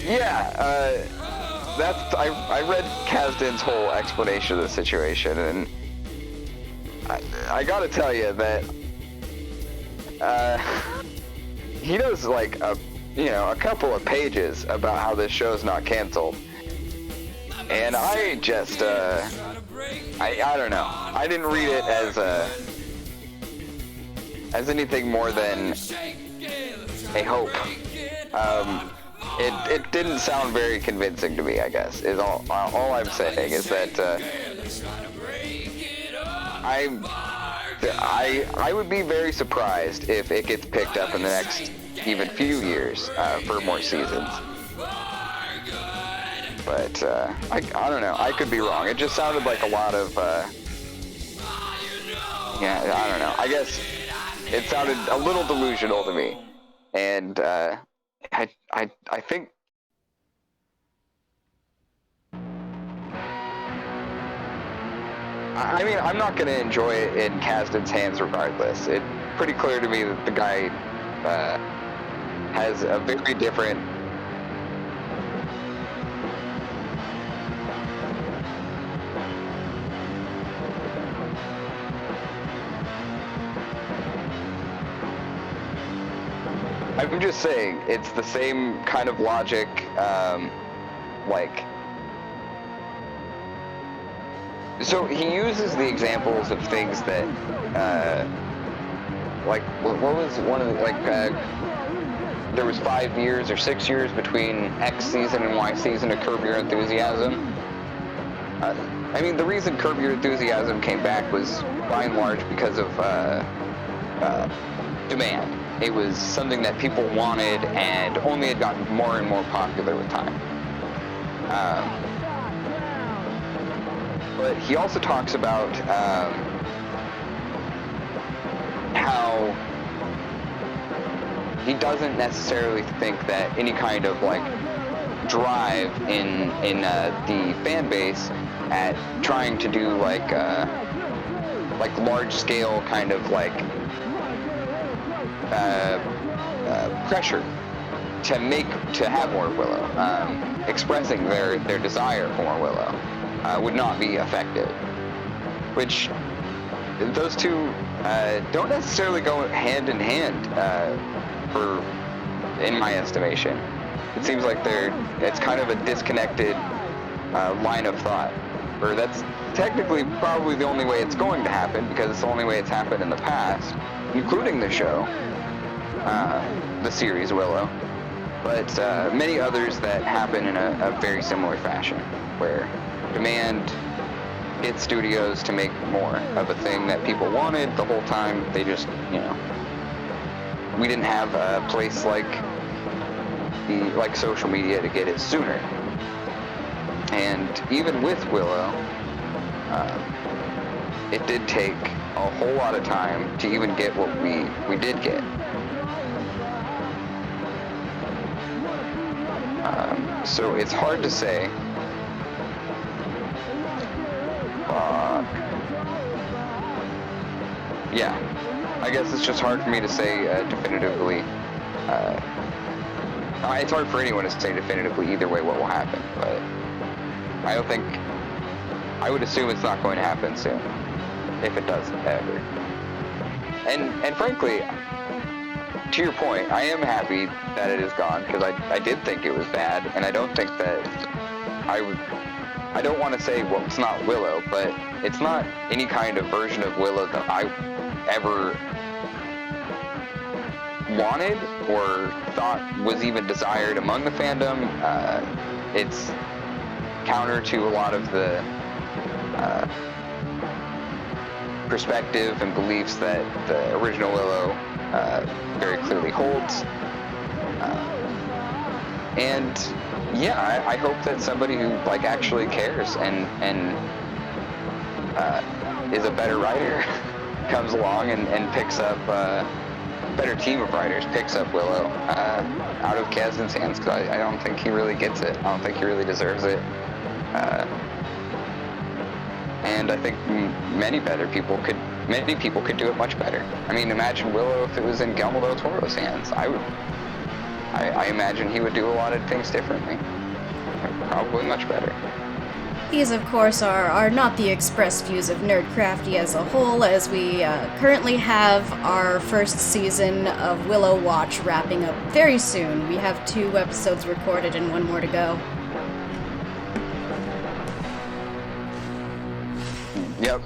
Yeah, I read Kasdan's whole explanation of the situation, and I gotta tell you that he does like a couple of pages about how this show's not canceled, and I just I don't know. I didn't read it as anything more than a hope. It didn't sound very convincing to me, I guess, is all I'm saying is that I would be very surprised if it gets picked up in the next even few years for more seasons. But I don't know, I could be wrong. It just sounded like a lot of yeah, I don't know. I guess it sounded a little delusional to me, and I think I mean, I'm not going to enjoy it in Kasdan's hands regardless. It's pretty clear to me that the guy has a very different... I'm just saying, it's the same kind of logic, like... So he uses the examples of things that, like, what was one of the, like, there was 5 years or 6 years between X season and Y season of Curb Your Enthusiasm. I mean, the reason Curb Your Enthusiasm came back was, by and large, because of demand. It was something that people wanted and only had gotten more and more popular with time. But he also talks about how he doesn't necessarily think that any kind of like drive in the fan base at trying to do like large scale kind of like pressure to have more Willow, expressing their desire for more Willow, would not be effective. Which those two don't necessarily go hand in hand, in my estimation. It seems like it's kind of a disconnected line of thought, or that's technically probably the only way it's going to happen, because it's the only way it's happened in the past, including the show, the series Willow, but many others that happen in a very similar fashion, where demand gets studios to make more of a thing that people wanted the whole time. They just, we didn't have a place like social media to get it sooner. And even with Willow, it did take a whole lot of time to even get what we did get. So it's hard to say. Yeah, I guess it's just hard for me to say definitively. It's hard for anyone to say definitively either way what will happen, but I would assume it's not going to happen soon, if it does ever. And frankly, to your point, I am happy that it is gone, because I did think it was bad, and I don't think that I don't want to say, well, it's not Willow, but it's not any kind of version of Willow that I ever wanted or thought was even desired among the fandom. It's counter to a lot of the perspective and beliefs that the original Willow very clearly holds. And yeah, I hope that somebody who like actually cares and is a better writer comes along and picks up a better team of writers, picks up Willow out of Kasdan's hands, because I don't think he really gets it. I don't think he really deserves it. And I think many people could do it much better. I mean, imagine Willow if it was in Guillermo del Toro's hands. I imagine he would do a lot of things differently. Probably much better. These, of course, are not the express views of Nerdcrafty as a whole, as we currently have our first season of Willow Watch wrapping up very soon. We have 2 episodes recorded and 1 more to go. Yep.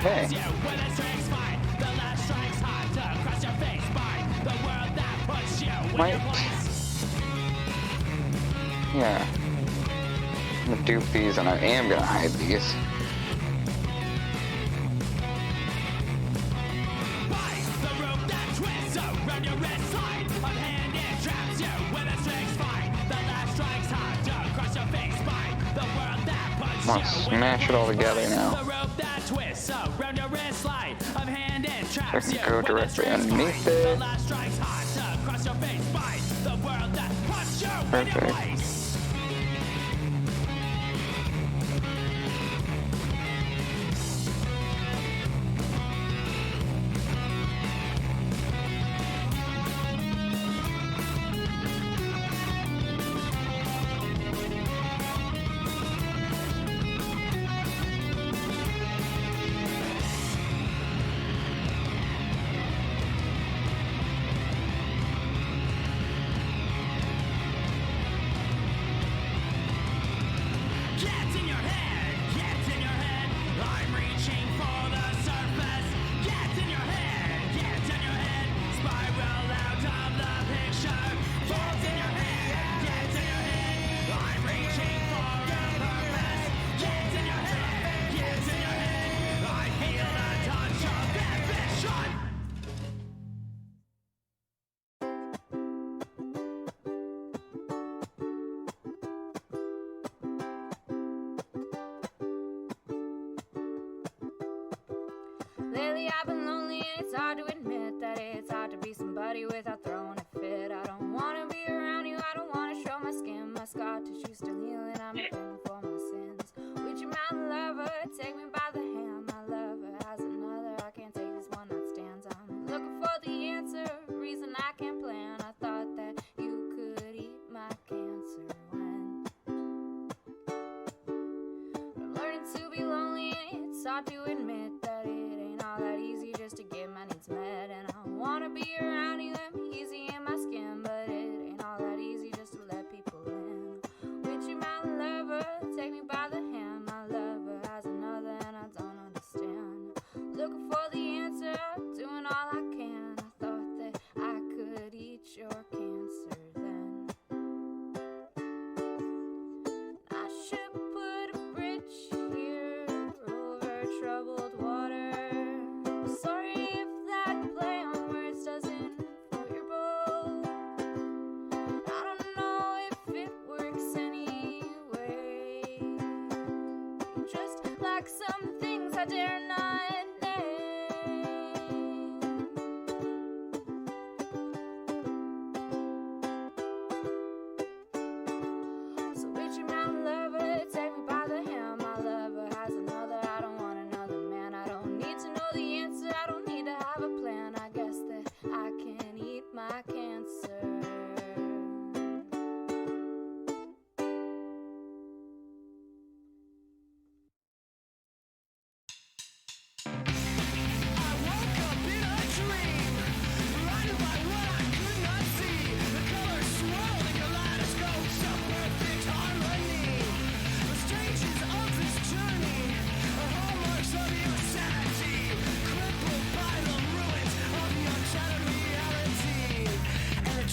Okay. Might. Yeah. I'm gonna dupe these and I am gonna hide these. I'm gonna smash it all together now. So I can go directly underneath it. Perfect. Lately I've been lonely and it's hard to admit that it's hard to be somebody without throwing a fit. I don't wanna be around you, I don't wanna show my skin. My scar tissue still healing, I'm repenting for my sins. Would you mountain lover, take me by the hand? My lover has another, I can't take this one night stands. I'm looking for the answer, reason I can't plan. I thought that you could eat my cancer when I'm learning to be lonely and it's hard to admit that it ain't all that easy just to get my needs met. And I wanna be around you and easy in my skin, but it ain't all that easy just to let people in. With you, my lover, take me by the hand. My lover has another and I don't understand. Looking for the answer, doing all I can. I thought that I could eat your cancer then. I should put a bridge here over troubled water. Sorry if that play on words doesn't float your boat. I don't know if it works anyway. Just like some things I dare not name. So with you, my lover, take me by the hand. My lover has another, I don't want another man. I don't need to know the answer, I don't need to have a plan. I guess that I can eat my cancer.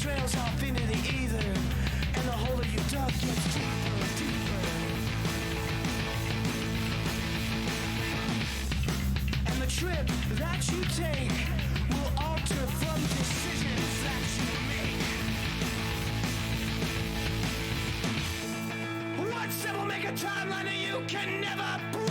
Trails off into the ether, and the hole that you dug gets deeper and deeper. And the trip that you take will alter from decisions that you make. One step will make a timeline that you can never break.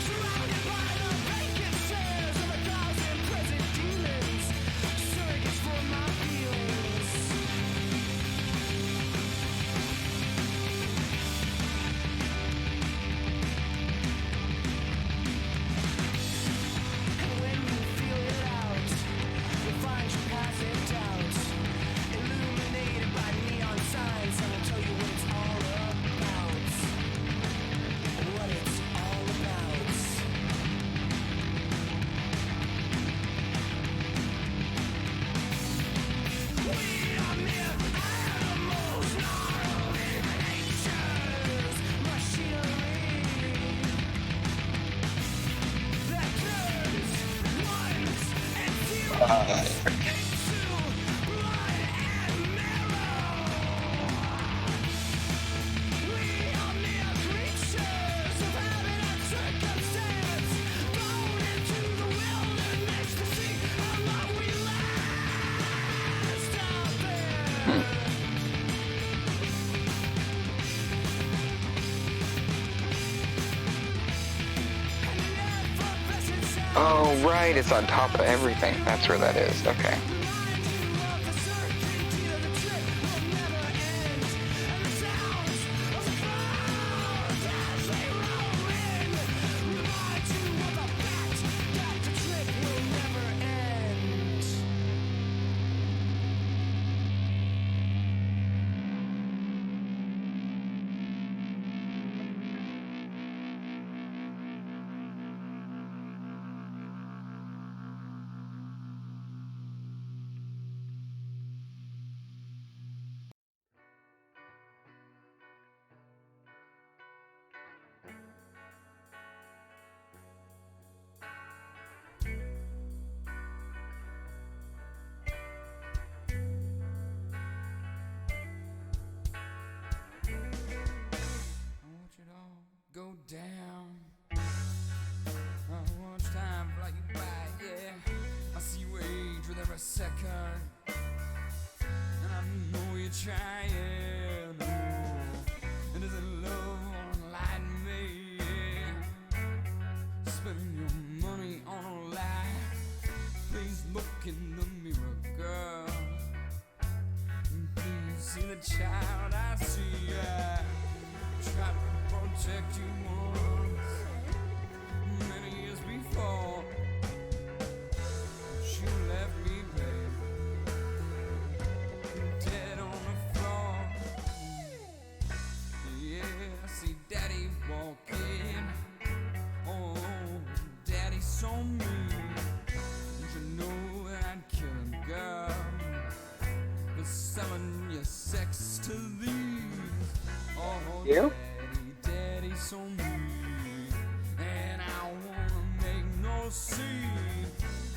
Surrounded by the vacant stairs of 1,000 prison demons. Surrogates Oh, right, it's on top of everything. That's where that is. Okay. Go down. I watch time fly you by, yeah. I see you age with every second, and I know you're trying. Oh, and isn't love enlighten me? Yeah. Spending your money on a lie. Please look in the mirror, girl. Please see the child I see. Yeah. Try to protect you once, many years before. You left me, babe, dead on the floor. Yeah, I see Daddy walking. Oh, Daddy so mean. You know that I'd kill him, girl, for selling your sex to these. Oh, You? Daddy so mean, and I wanna make no scene,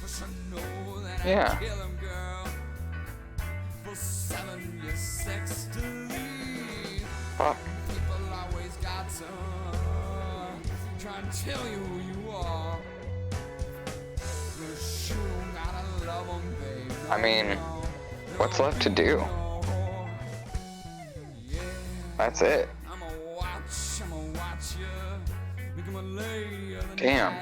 but you know that Yeah. I kill him, girl, for selling your sex to these. Fuck. People always got to try and tell you who you are, but you don't gotta love them, baby. I mean, what's left to do? That's it. Damn.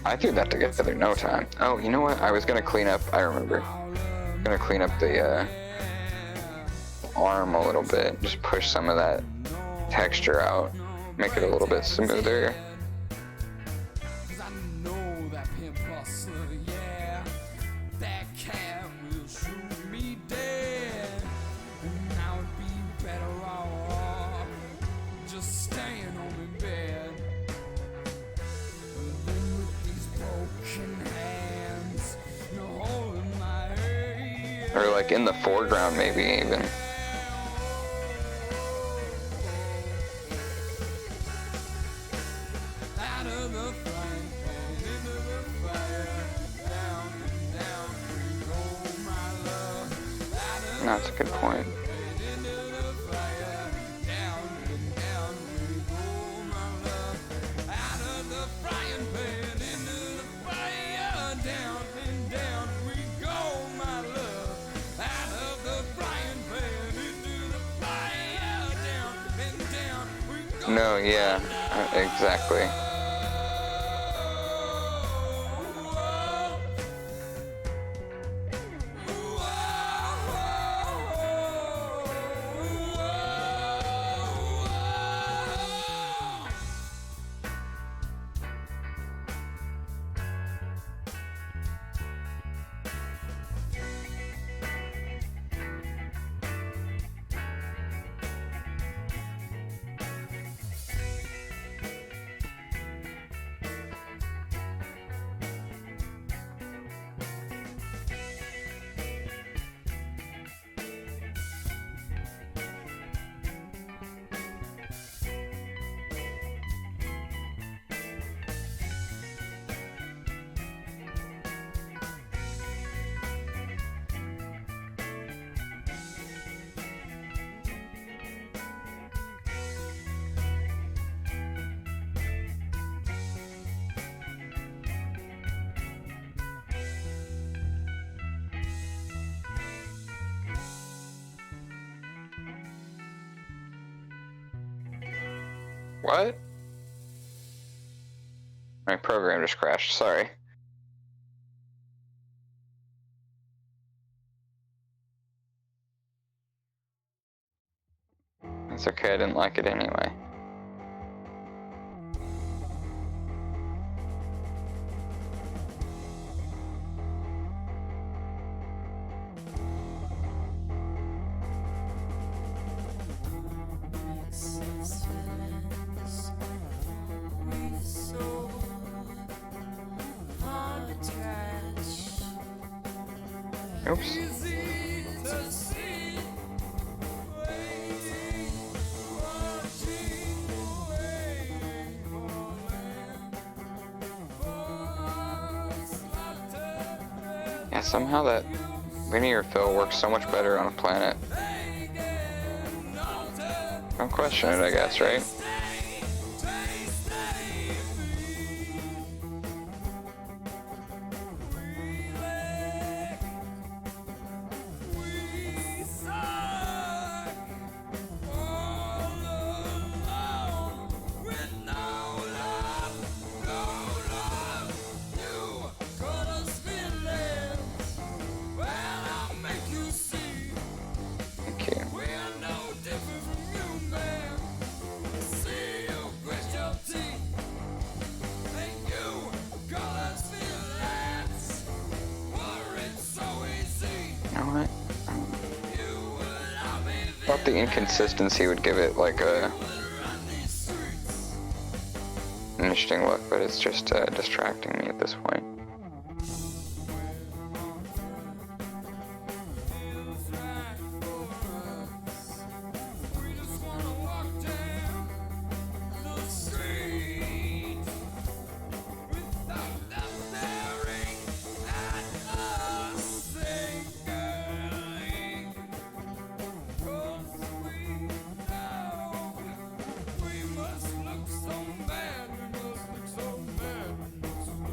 I threw that together in no time. Oh, you know what? I was gonna clean up, I remember. I'm gonna clean up the arm a little bit. Just push some of that texture out. Make it a little bit smoother. Or like in the foreground maybe even. No, that's a good point. No, yeah, exactly. What? My program just crashed, sorry. It's okay, I didn't like it anyway. Oops. Yeah, somehow that linear fill works so much better on a planet. Don't question it, I guess, right? I thought the inconsistency would give it like an interesting look, but it's just distracting me at this point.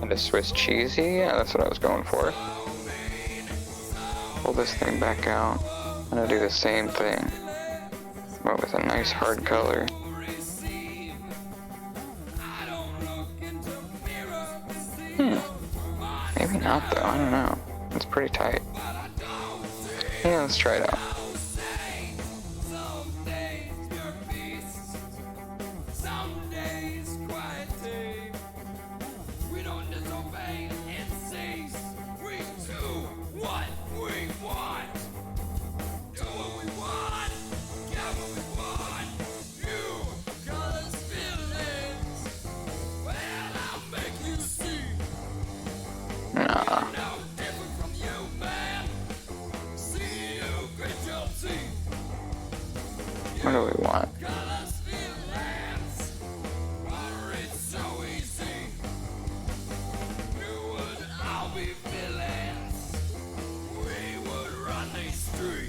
And a Swiss cheesy? Yeah, that's what I was going for. Pull this thing back out. I'm gonna do the same thing, but with a nice hard color. Maybe not though, I don't know. It's pretty tight. Yeah, let's try it out. What do we want?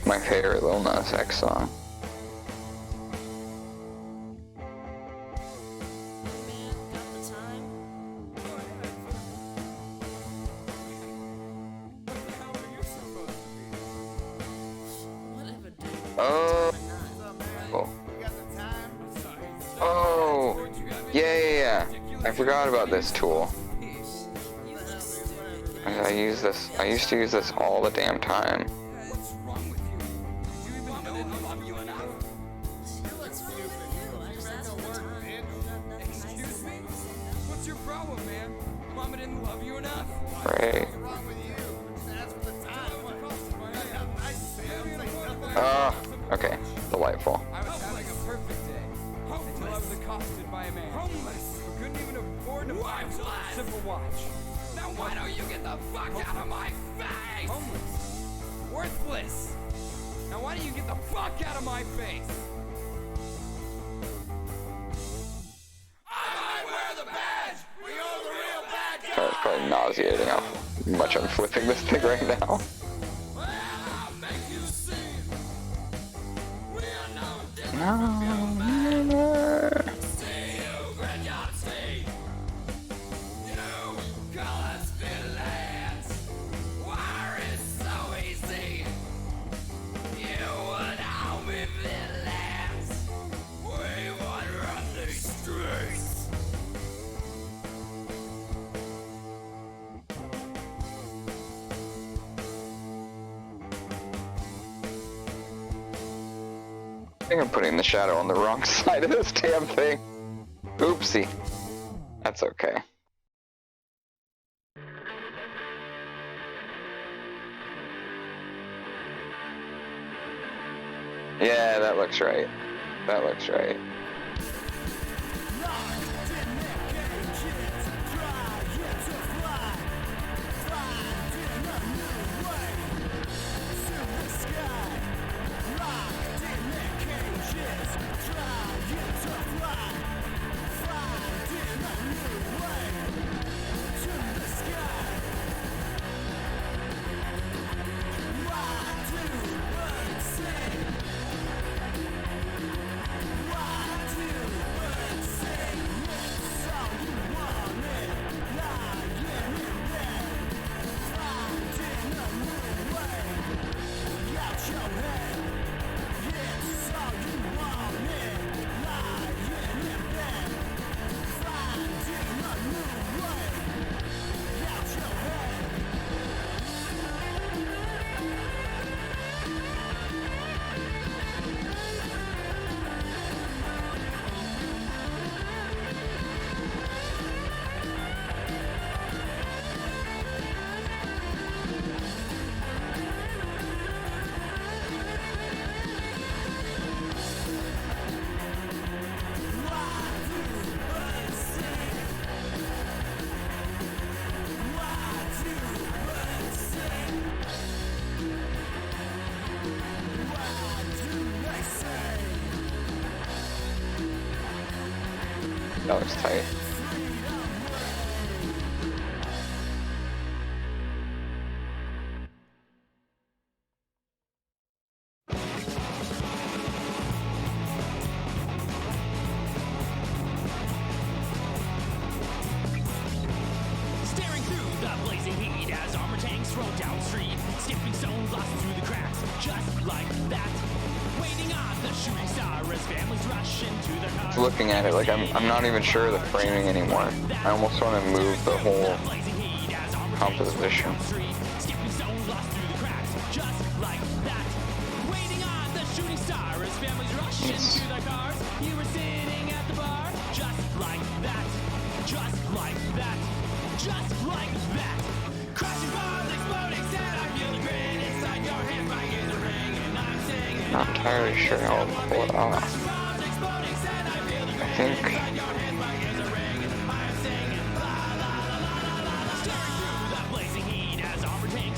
My favorite Lil Nas X song. Oh, yeah. I forgot about this tool. I used to use this all the damn time. What's your problem, man? Mama didn't love you enough? Right. Okay. Delightful. I was having a perfect day. Until I was accosted by a man. Homeless. Who couldn't even afford to buy a simple watch. Now why don't you get the fuck out of my face? Homeless. Worthless. Now why don't you get the fuck out of my face? I wear the badge! We are the real bad guys! It's probably nauseating how much I'm flipping this thing right now. No. I think I'm putting the shadow on the wrong side of this damn thing. Oopsie. That's okay. Yeah, that looks right. That looks right. That looks tight. Staring through the blazing heat as armor tanks roll down the street, skipping stones lost through the cracks, just like that. Waiting on the shooting star as families rush into their cars. Looking at it, like I'm not even sure of the framing anymore. I almost want to move the whole composition. Skipping stones lost through the cracks, just like that. Waiting on the shooting star as families rush into their cars. You were sitting at the bar, just like that, just like that, just like that. Crashing bars, exploding, said I feel the grin inside your hands, my ears are ringing, I'm singing. Not entirely sure how I'll pull it off. I think.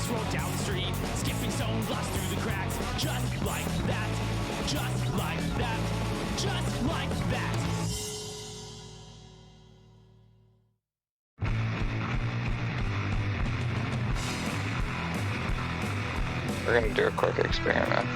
Roll down the street, skipping stones lost through the cracks, just like that, just like that, just like that. We're gonna do a quick experiment.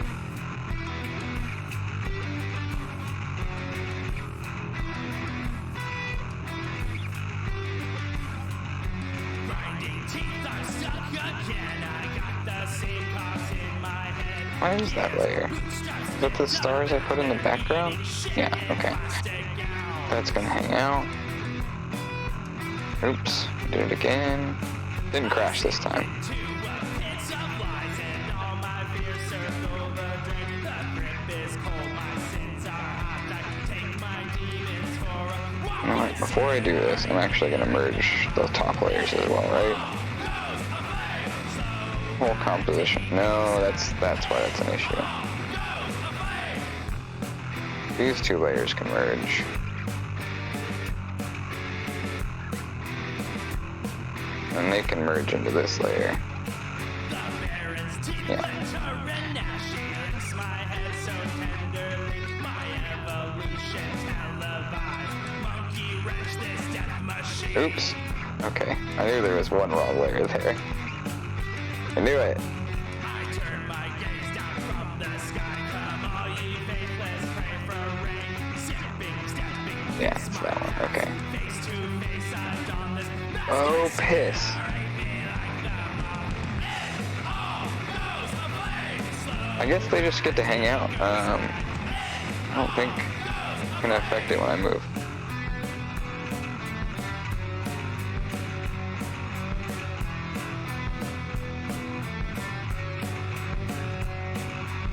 Why is that layer? Is that the stars I put in the background? Yeah, okay. That's gonna hang out. Oops, do it again. Didn't crash this time. You know what, before I do this, I'm actually gonna merge the top layers as well, right? Whole composition. No, that's why that's an issue. These two layers can merge. And they can merge into this layer. Yeah. Oops. Okay. I knew there was one raw layer there. I knew it. Yeah, it's that one. Okay. Oh, piss. I guess they just get to hang out. I don't think it's gonna affect it when I move.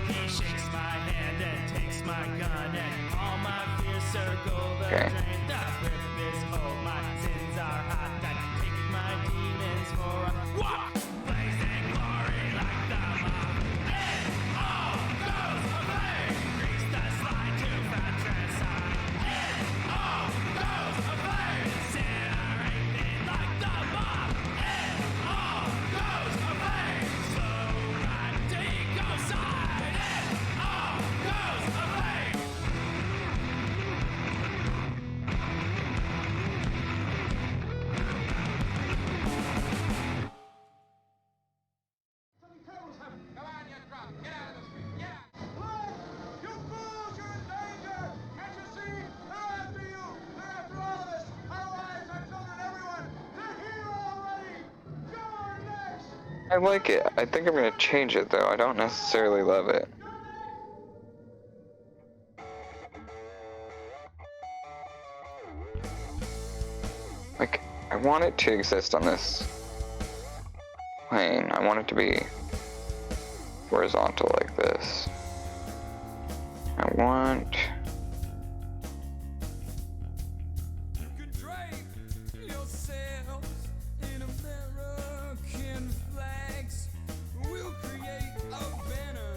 He shakes my hand and takes my I like it. I think I'm gonna change it though. I don't necessarily love it. Like, I want it to exist on this plane. I want it to be horizontal like this. I want... You can drape yourselves in American flags. We'll create a banner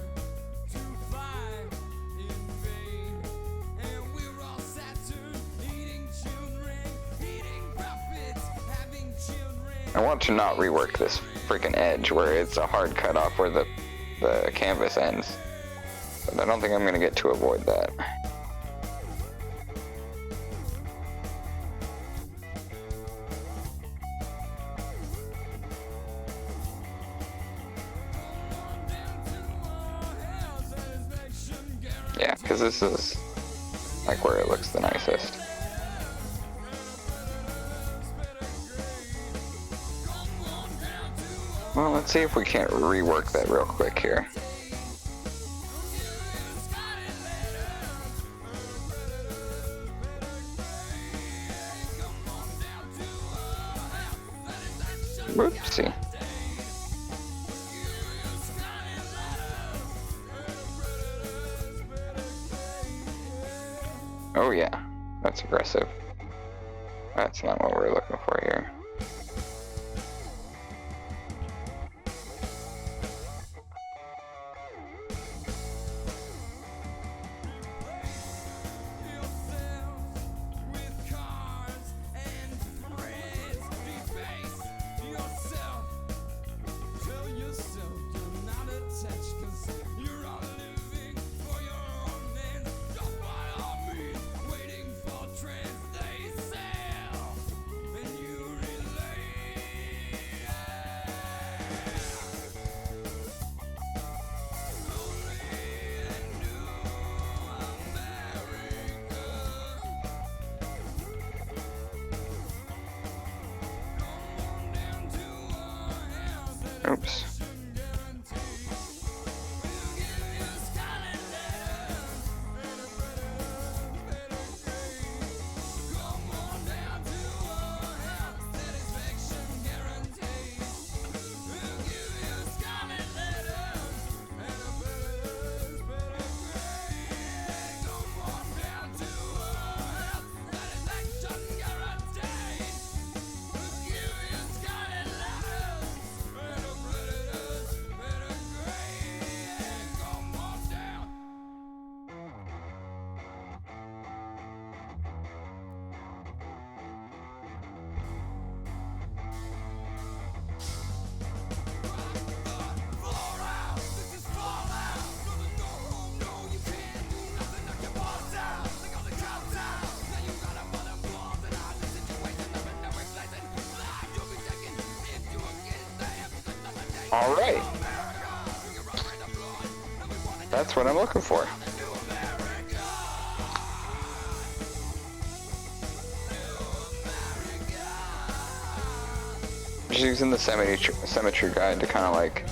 to fly in vain. And we're all Saturn, eating children, eating puppets, having children. I want to not rework this freaking edge where it's a hard cutoff where the canvas ends. But I don't think I'm gonna get to avoid that. Yeah, because this is like where it looks the nicest. Well, let's see if we can't rework that real quick here. Whoopsie. Oh yeah, that's aggressive. That's not what we're looking for here. Oops. All right. That's what I'm looking for. Just using the symmetry guide to kind of like,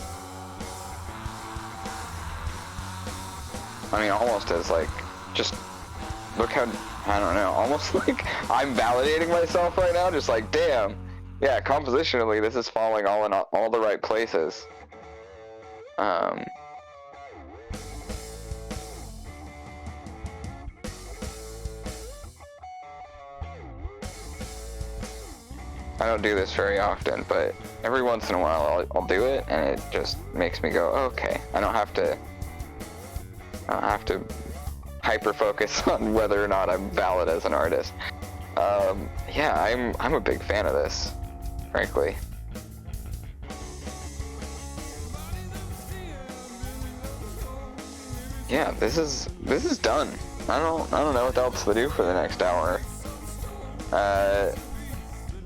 I mean, almost as like, just look how, I don't know, almost like I'm validating myself right now, just like, damn, yeah, compositionally, this is falling all in all the right places. I don't do this very often, but every once in a while I'll do it, and it just makes me go, okay, I don't have to hyper focus on whether or not I'm valid as an artist. Yeah, I'm a big fan of this, frankly. Yeah, this is done. I don't know what else to do for the next hour.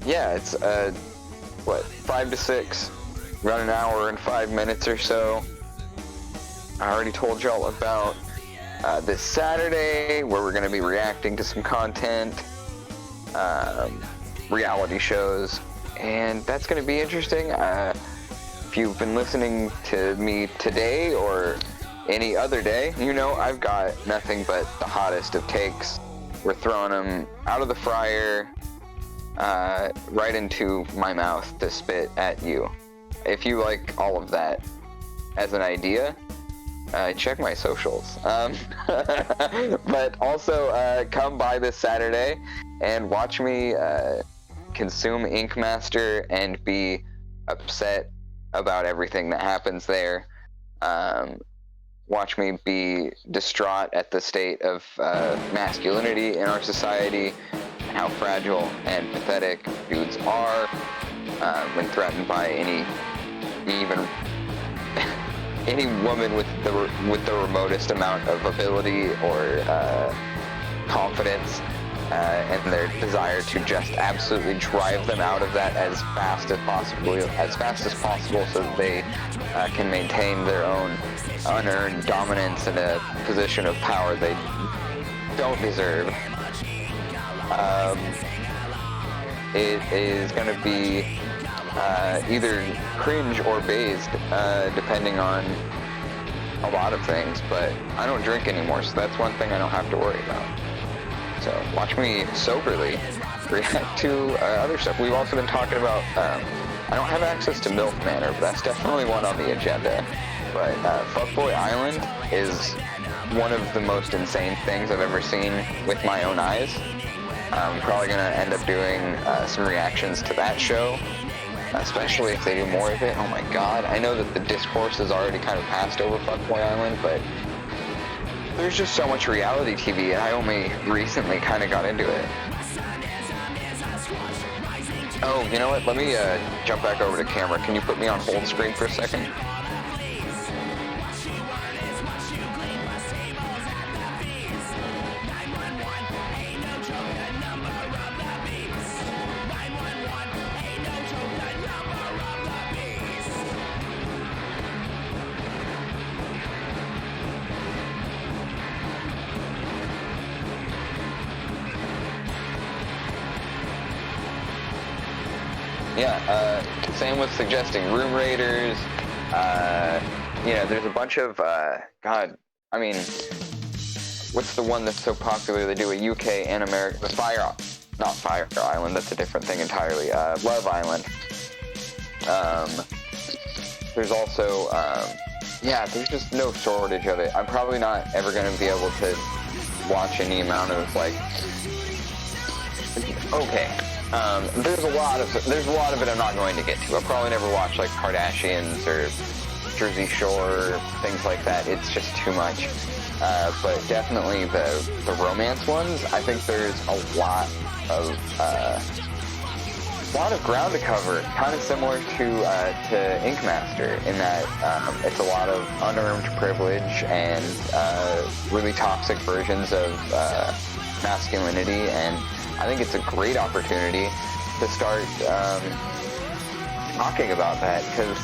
Yeah, it's what, 5 to 6, run an hour and 5 minutes or so. I already told y'all about this Saturday where we're going to be reacting to some content, reality shows, and that's going to be interesting. if you've been listening to me today or any other day, you know I've got nothing but the hottest of takes. We're throwing them out of the fryer right into my mouth to spit at you. If you like all of that as an idea, check my socials. But also come by this Saturday and watch me consume Ink Master and be upset about everything that happens there. Watch me be distraught at the state of masculinity in our society, and how fragile and pathetic dudes are when threatened by even any woman with the remotest amount of ability or confidence, and their desire to just absolutely drive them out of that as fast as possible, so that they can maintain their own unearned dominance in a position of power they don't deserve. It is going to be either cringe or based, depending on a lot of things, but I don't drink anymore, so that's one thing I don't have to worry about. So watch me soberly react to other stuff. We've also been talking about, I don't have access to Milk Manor, but that's definitely one on the agenda. But Fuckboy Island is one of the most insane things I've ever seen with my own eyes. I'm probably going to end up doing some reactions to that show, especially if they do more of it. Oh my god, I know that the discourse has already kind of passed over Fuckboy Island, but there's just so much reality TV, and I only recently kind of got into it. Oh, you know what? Let me jump back over to camera. Can you put me on hold screen for a second? Yeah, Sam was suggesting Room Raiders. There's a bunch of, I mean, what's the one that's so popular? They do a UK and America, not Fire Island, that's a different thing entirely. Love Island. There's also, there's just no shortage of it. I'm probably not ever going to be able to watch any amount of, there's a lot of it I'm not going to get to. I'll probably never watch like Kardashians or Jersey Shore, things like that. It's just too much. But definitely the romance ones, I think there's a lot of ground to cover. Kind of similar to Ink Master in that it's a lot of unearned privilege and really toxic versions of masculinity, and I think it's a great opportunity to start talking about that, because,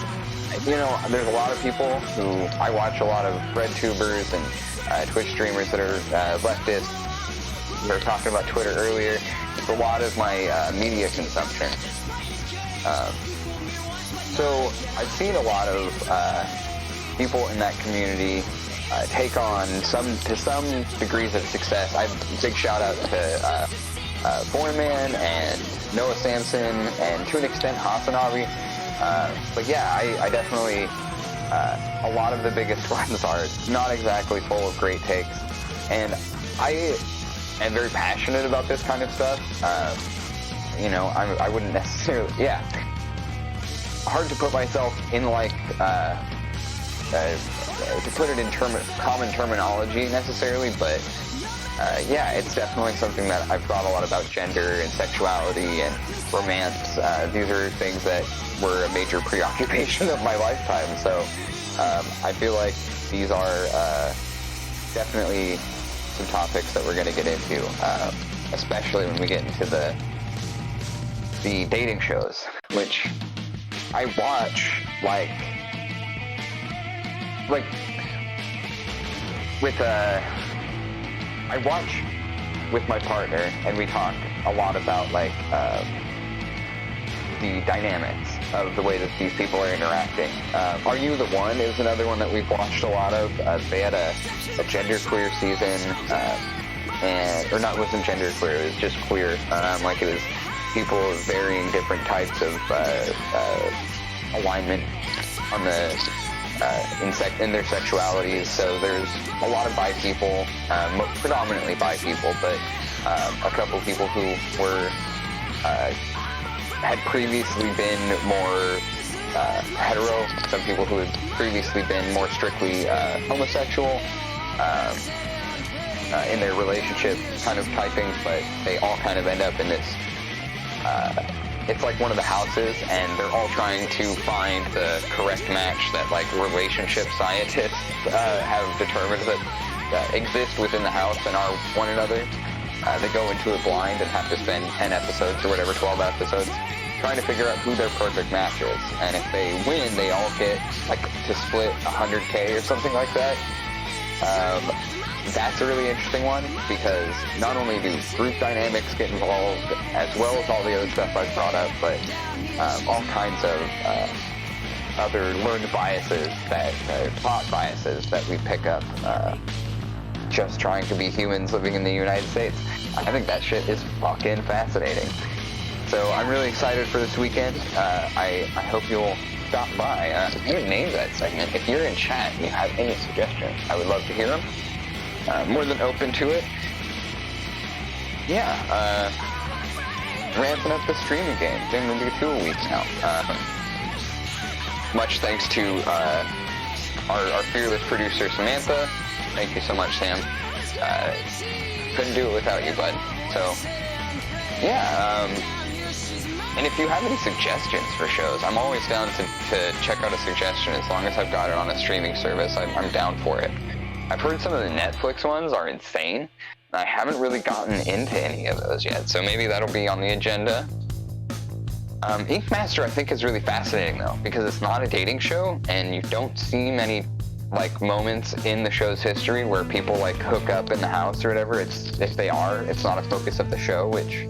there's a lot of people who, I watch a lot of RedTubers and Twitch streamers that are leftist. We were talking about Twitter earlier. It's a lot of my media consumption. So I've seen a lot of people in that community take on some degrees of success. Big shout out to Born Man and Noah Samson, and to an extent Hasanavi. But yeah, I definitely, a lot of the biggest ones are not exactly full of great takes, and I am very passionate about this kind of stuff. I wouldn't necessarily, hard to put myself in to put it in common terminology necessarily, but it's definitely something that I've thought a lot about, gender and sexuality and romance. These are things that were a major preoccupation of my lifetime, so I feel like these are definitely some topics that we're going to get into, especially when we get into the dating shows, which I watch I watch with my partner, and we talk a lot about the dynamics of the way that these people are interacting. Are You the One is another one that we've watched a lot of. They had a genderqueer season, or not, it wasn't genderqueer, it was just queer. Like, it was people of varying different types of alignment on the in their sexualities. So there's a lot of bi people, predominantly bi people, but a couple of people who were had previously been more hetero, some people who had previously been more strictly homosexual in their relationship kind of typing, but they all kind of end up in this, it's like one of the houses, and they're all trying to find the correct match that, like, relationship scientists have determined that exist within the house and are one another. They go into it blind and have to spend 10 episodes or whatever, 12 episodes, trying to figure out who their perfect match is. And if they win, they all get, like, to split $100K or something like that. That's a really interesting one, because not only do group dynamics get involved, as well as all the other stuff I've brought up, but all kinds of other learned biases, taught biases that we pick up just trying to be humans living in the United States. I think that shit is fucking fascinating. So I'm really excited for this weekend. I hope you'll stop by. I didn't name that segment. If you're in chat and you have any suggestions, I would love to hear them. More than open to it. Yeah, ramping up the streaming game. Doing maybe 2 a week now. Much thanks to our fearless producer, Samantha. Thank you so much, Sam. Couldn't do it without you, bud. So, yeah, and if you have any suggestions for shows, I'm always down to check out a suggestion. As long as I've got it on a streaming service, I'm down for it. I've heard some of the Netflix ones are insane. I haven't really gotten into any of those yet, so maybe that'll be on the agenda. Ink Master, I think, is really fascinating, though, because it's not a dating show, and you don't see many, like, moments in the show's history where people, like, hook up in the house or whatever. If they are, it's not a focus of the show, which,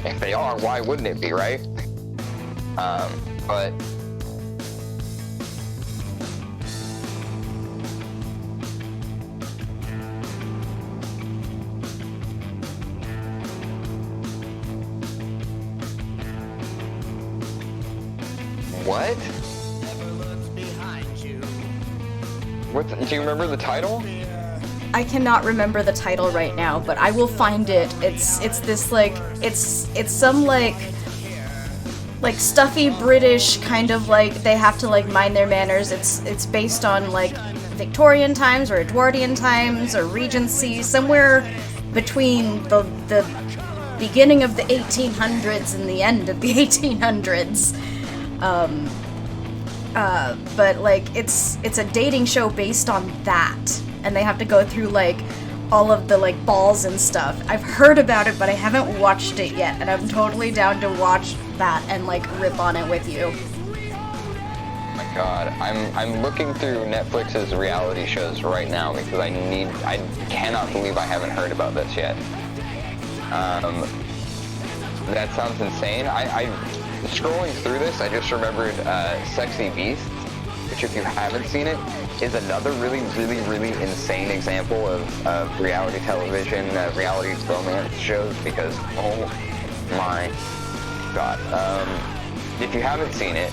if they are, why wouldn't it be, right? But what? Do you remember the title? I cannot remember the title right now, but I will find it. It's this, like, it's some like stuffy British kind of, like, they have to, like, mind their manners. It's based on, like, Victorian times or Edwardian times or Regency, somewhere between the beginning of the 1800s and the end of the 1800s. But, like, it's a dating show based on that, and they have to go through, like, all of the, like, balls and stuff. I've heard about it, but I haven't watched it yet, and I'm totally down to watch that and, like, rip on it with you. Oh my god, I'm looking through Netflix's reality shows right now because I cannot believe I haven't heard about this yet. That sounds insane. Scrolling through this, I just remembered Sexy Beasts, which, if you haven't seen it, is another really, really, really insane example of reality television, reality romance shows, because, oh my god. If you haven't seen it,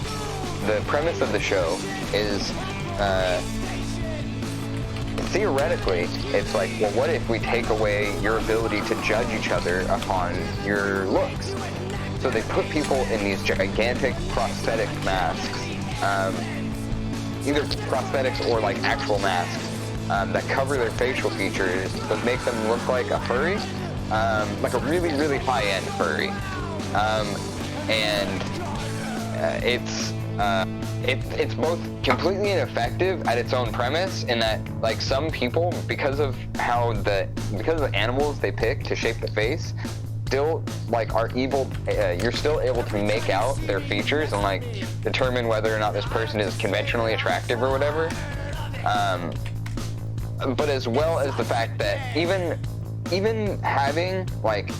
the premise of the show is, theoretically, it's like, well, what if we take away your ability to judge each other upon your looks? So they put people in these gigantic prosthetic masks, either prosthetics or, like, actual masks, that cover their facial features but make them look like a furry, like a really, really high-end furry. It's both completely ineffective at its own premise in that, like, some people, because of the animals they pick to shape the face, still, like, are able, you're still able to make out their features and, like, determine whether or not this person is conventionally attractive or whatever. But as well as the fact that even having, like,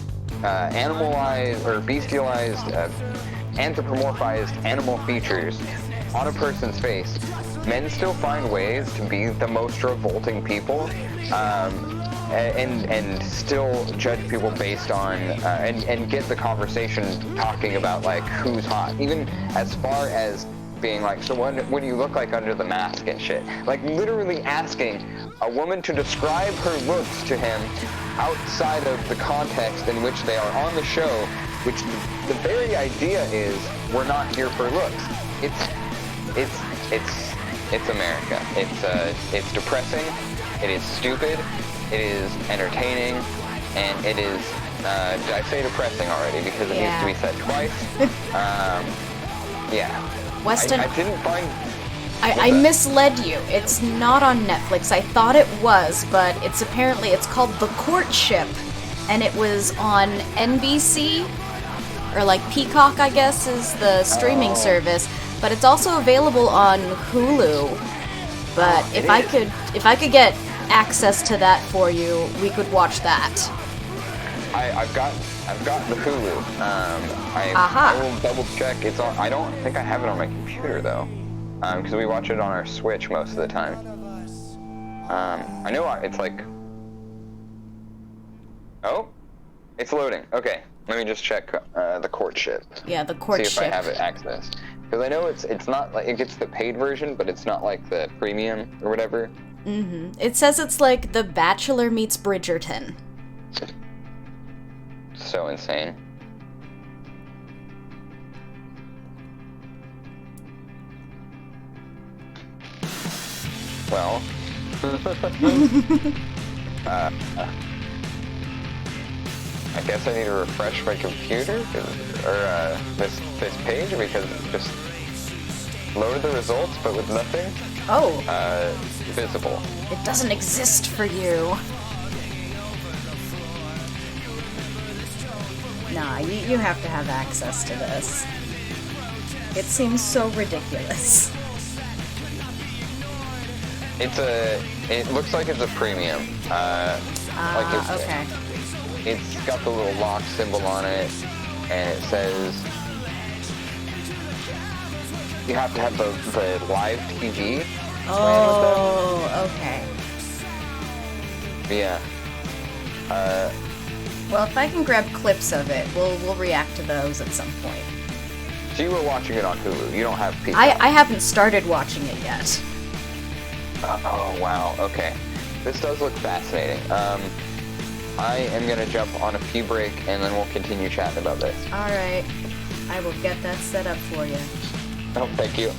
animalized or bestialized anthropomorphized animal features on a person's face, men still find ways to be the most revolting people, and still judge people based on and get the conversation talking about like who's hot, even as far as being like, so what do you look like under the mask and shit, like literally asking a woman to describe her looks to him outside of the context in which they are on the show, which the very idea is we're not here for looks. It's America. It's depressing. It is stupid. It is entertaining, and it is. Did I say depressing already? Because it needs to be said twice. Yeah. Weston, I didn't find. I misled you. It's not on Netflix. I thought it was, but it's called The Courtship, and it was on NBC, or like Peacock, I guess, is the streaming service. But it's also available on Hulu. But if I could get access to that for you, we could watch that. I've got the Hulu. I will double check. It's on. I don't think I have it on my computer though, because we watch it on our Switch most of the time. I know it's like. Oh, it's loading. Okay, let me just check the Courtship. Yeah, The Courtship. See if I have it access. Because I know it's not like it gets the paid version, but it's not like the premium or whatever. Mm-hmm. It says it's like The Bachelor meets Bridgerton. So insane. Well. I guess I need to refresh my computer, or this page, because it just loaded the results, but with nothing. Oh. Visible. It doesn't exist for you. Nah, you have to have access to this. It seems so ridiculous. It looks like it's a premium. Okay. It's got the little lock symbol on it, and it says you have to have the live TV. Oh, okay. Yeah. Well, if I can grab clips of it, we'll react to those at some point. So you were watching it on Hulu. You don't have Peacock. I haven't started watching it yet. Oh, wow. Okay. This does look fascinating. I am going to jump on a pee break, and then we'll continue chatting about this. Alright. I will get that set up for you. Oh, thank you.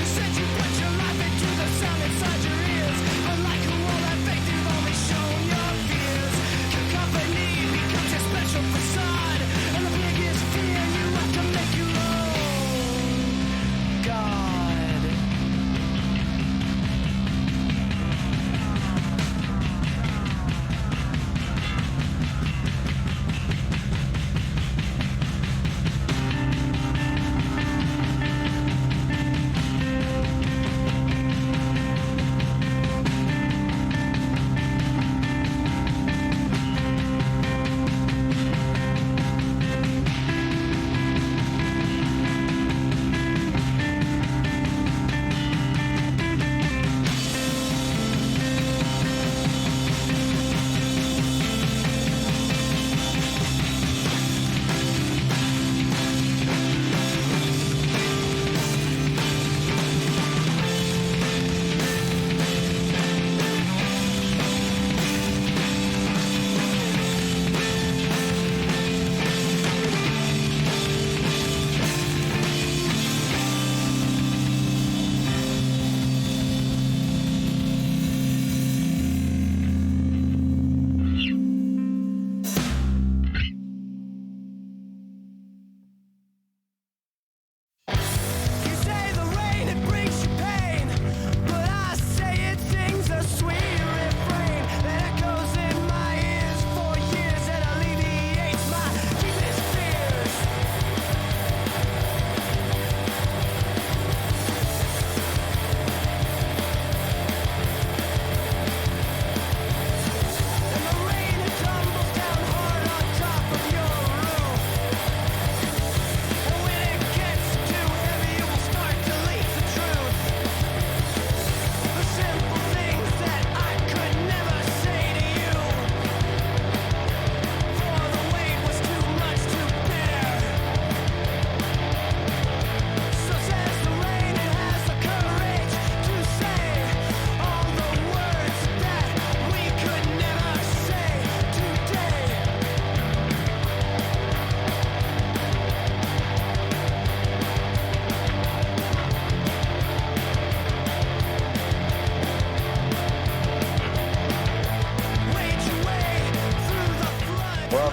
Said you put your life into the sound inside your ears.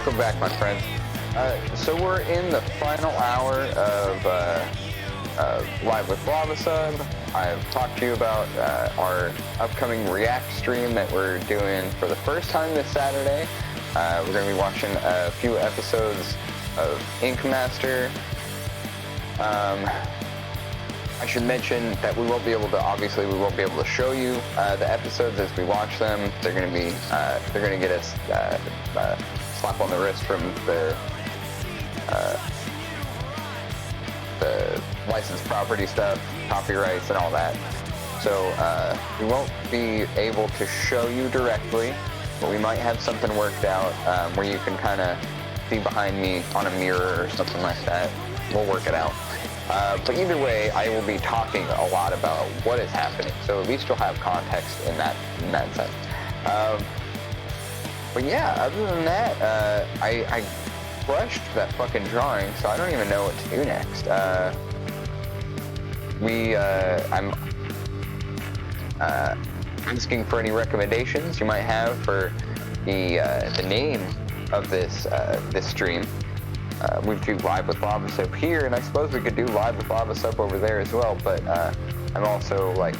Welcome back, my friends. So we're in the final hour of Live with Lava Sub. I've talked to you about our upcoming React stream that we're doing for the first time this Saturday. We're going to be watching a few episodes of Ink Master. I should mention that we won't be able to show you the episodes as we watch them. They're going to get us slap on the wrist from the licensed property stuff, copyrights, and all that. So we won't be able to show you directly, but we might have something worked out where you can kind of see behind me on a mirror or something like that. We'll work it out. But either way, I will be talking a lot about what is happening, so at least you'll have context in that sense. But yeah, other than that, I crushed that fucking drawing, so I don't even know what to do next. I'm asking for any recommendations you might have for the name of this stream. We do Live with Lava Sub here, and I suppose we could do Live with Lava Sub over there as well, but I'm also like,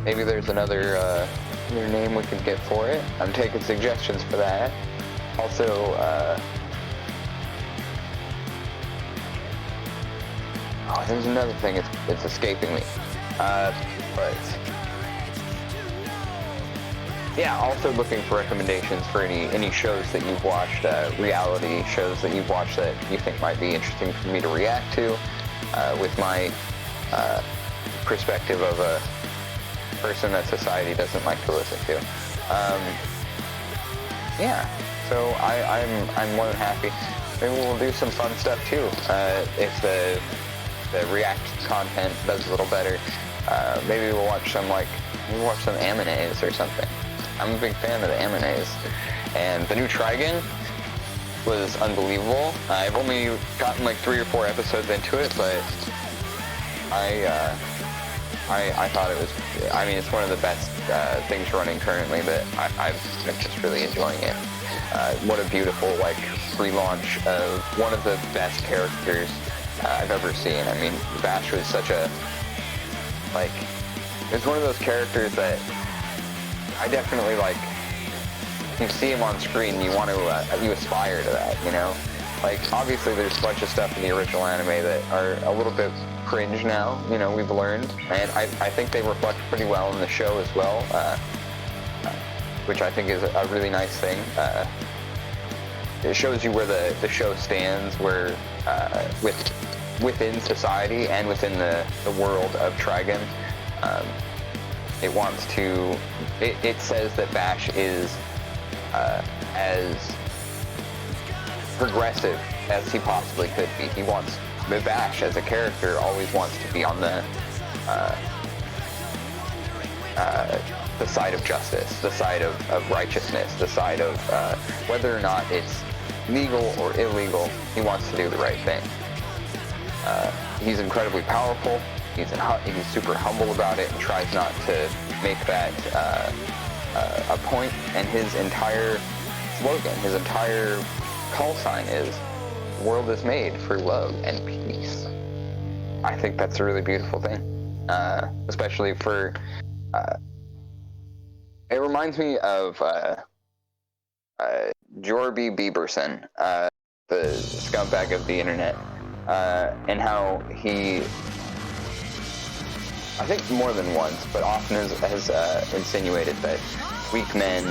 maybe there's another name we could get for it. I'm taking suggestions for that. Also, there's another thing, it's escaping me. But yeah, also looking for recommendations for any shows that you've watched, reality shows that you've watched that you think might be interesting for me to react to, with my perspective of a person that society doesn't like to listen to. Yeah, so I'm more than happy. Maybe we'll do some fun stuff too, if the React content does a little better. Maybe we'll watch some animes or something. I'm a big fan of the animes, and the new Trigun was unbelievable. I've only gotten like 3 or 4 episodes into it, but I thought it was, I mean, it's one of the best things running currently, but I'm just really enjoying it. What a beautiful like relaunch of one of the best characters I've ever seen. I mean, Bash was such a, like, it's one of those characters that I definitely, like, you see him on screen, you want to, you aspire to that, you know? Like, obviously there's a bunch of stuff in the original anime that are a little bit cringe now, you know, we've learned, and I think they reflect pretty well in the show as well, which I think is a really nice thing. It shows you where the show stands, where, within society and within the world of Trigun. It wants to, it says that Bash is as progressive as he possibly could be. He wants, Bash as a character always wants to be on the side of justice, the side of righteousness, the side of whether or not it's legal or illegal, he wants to do the right thing. He's incredibly powerful. He's super humble about it and tries not to make that a point. And his entire slogan, his entire call sign is, "The world is made for love and peace." I think that's a really beautiful thing, especially for. It reminds me of Jorby Bieberson, the scumbag of the internet, and how he, I think more than once, but often has insinuated that weak men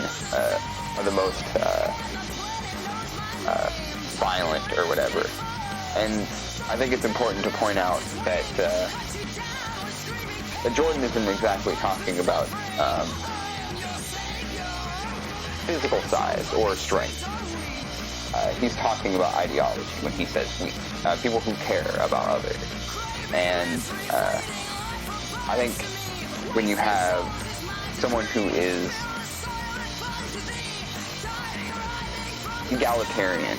are the most violent or whatever. And I think it's important to point out that Jordan isn't exactly talking about physical size or strength. He's talking about ideology when he says weak. People who care about others. And I think when you have someone who is egalitarian,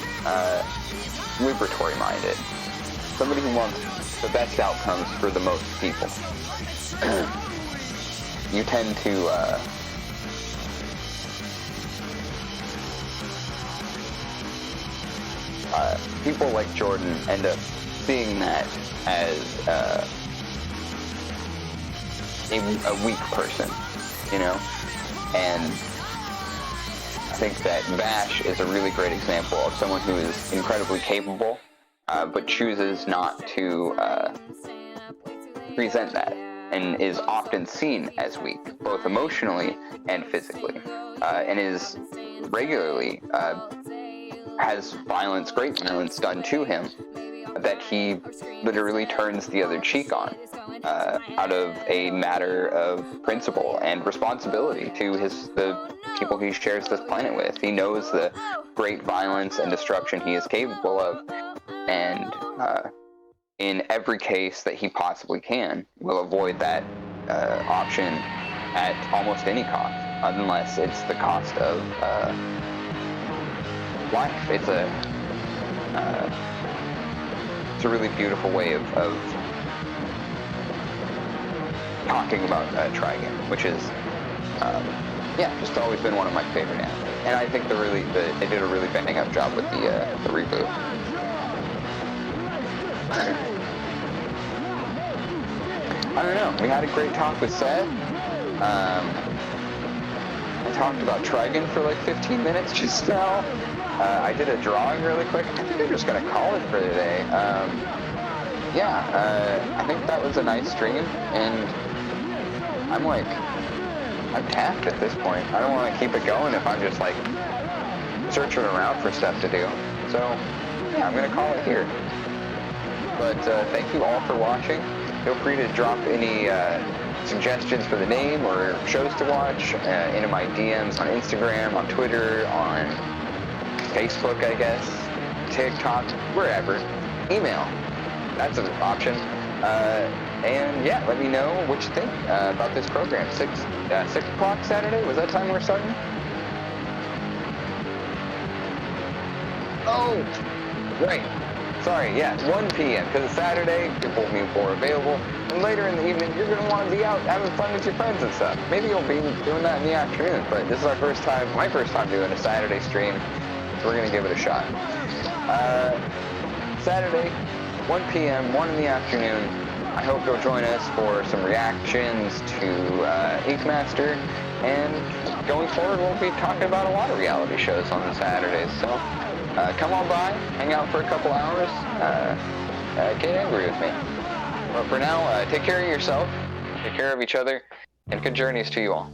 liberatory-minded, somebody who wants the best outcomes for the most people, you tend to people like Jordan end up seeing that as a weak person, you know? And I think that Vash is a really great example of someone who is incredibly capable, but chooses not to present that, and is often seen as weak, both emotionally and physically, and is regularly has violence, great violence done to him, that he literally turns the other cheek on, out of a matter of principle and responsibility to the people he shares this planet with. He knows the great violence and destruction he is capable of, and in every case that he possibly can, will avoid that option at almost any cost, unless it's the cost of life. It's a really beautiful way of talking about Trigun, which is just always been one of my favorite animes. And I think they did a really bang up job with the reboot. I don't know. We had a great talk with Seth. I talked about Trigun for like 15 minutes just now. I did a drawing really quick. I think I'm just gonna call it for today. I think that was a nice stream, and I'm tapped at this point. I don't want to keep it going if I'm just like searching around for stuff to do. So yeah, I'm gonna call it here. But thank you all for watching. Feel free to drop any suggestions for the name or shows to watch into my DMs on Instagram, on Twitter, on Facebook, I guess, TikTok, wherever. Email. That's an option. And yeah, let me know what you think about this program. 6 o'clock Saturday? Was that time we're starting? Oh, right. Sorry, yeah, 1 p.m. because it's Saturday, people will be more available. And later in the evening, you're going to want to be out having fun with your friends and stuff. Maybe you'll be doing that in the afternoon, but this is my first time doing a Saturday stream, so we're going to give it a shot. Saturday, 1 p.m., 1 in the afternoon. I hope you'll join us for some reactions to Ink Master, and going forward, we'll be talking about a lot of reality shows on the Saturdays, so come on by, hang out for a couple hours, get angry with me. But for now, take care of yourself, take care of each other, and good journeys to you all.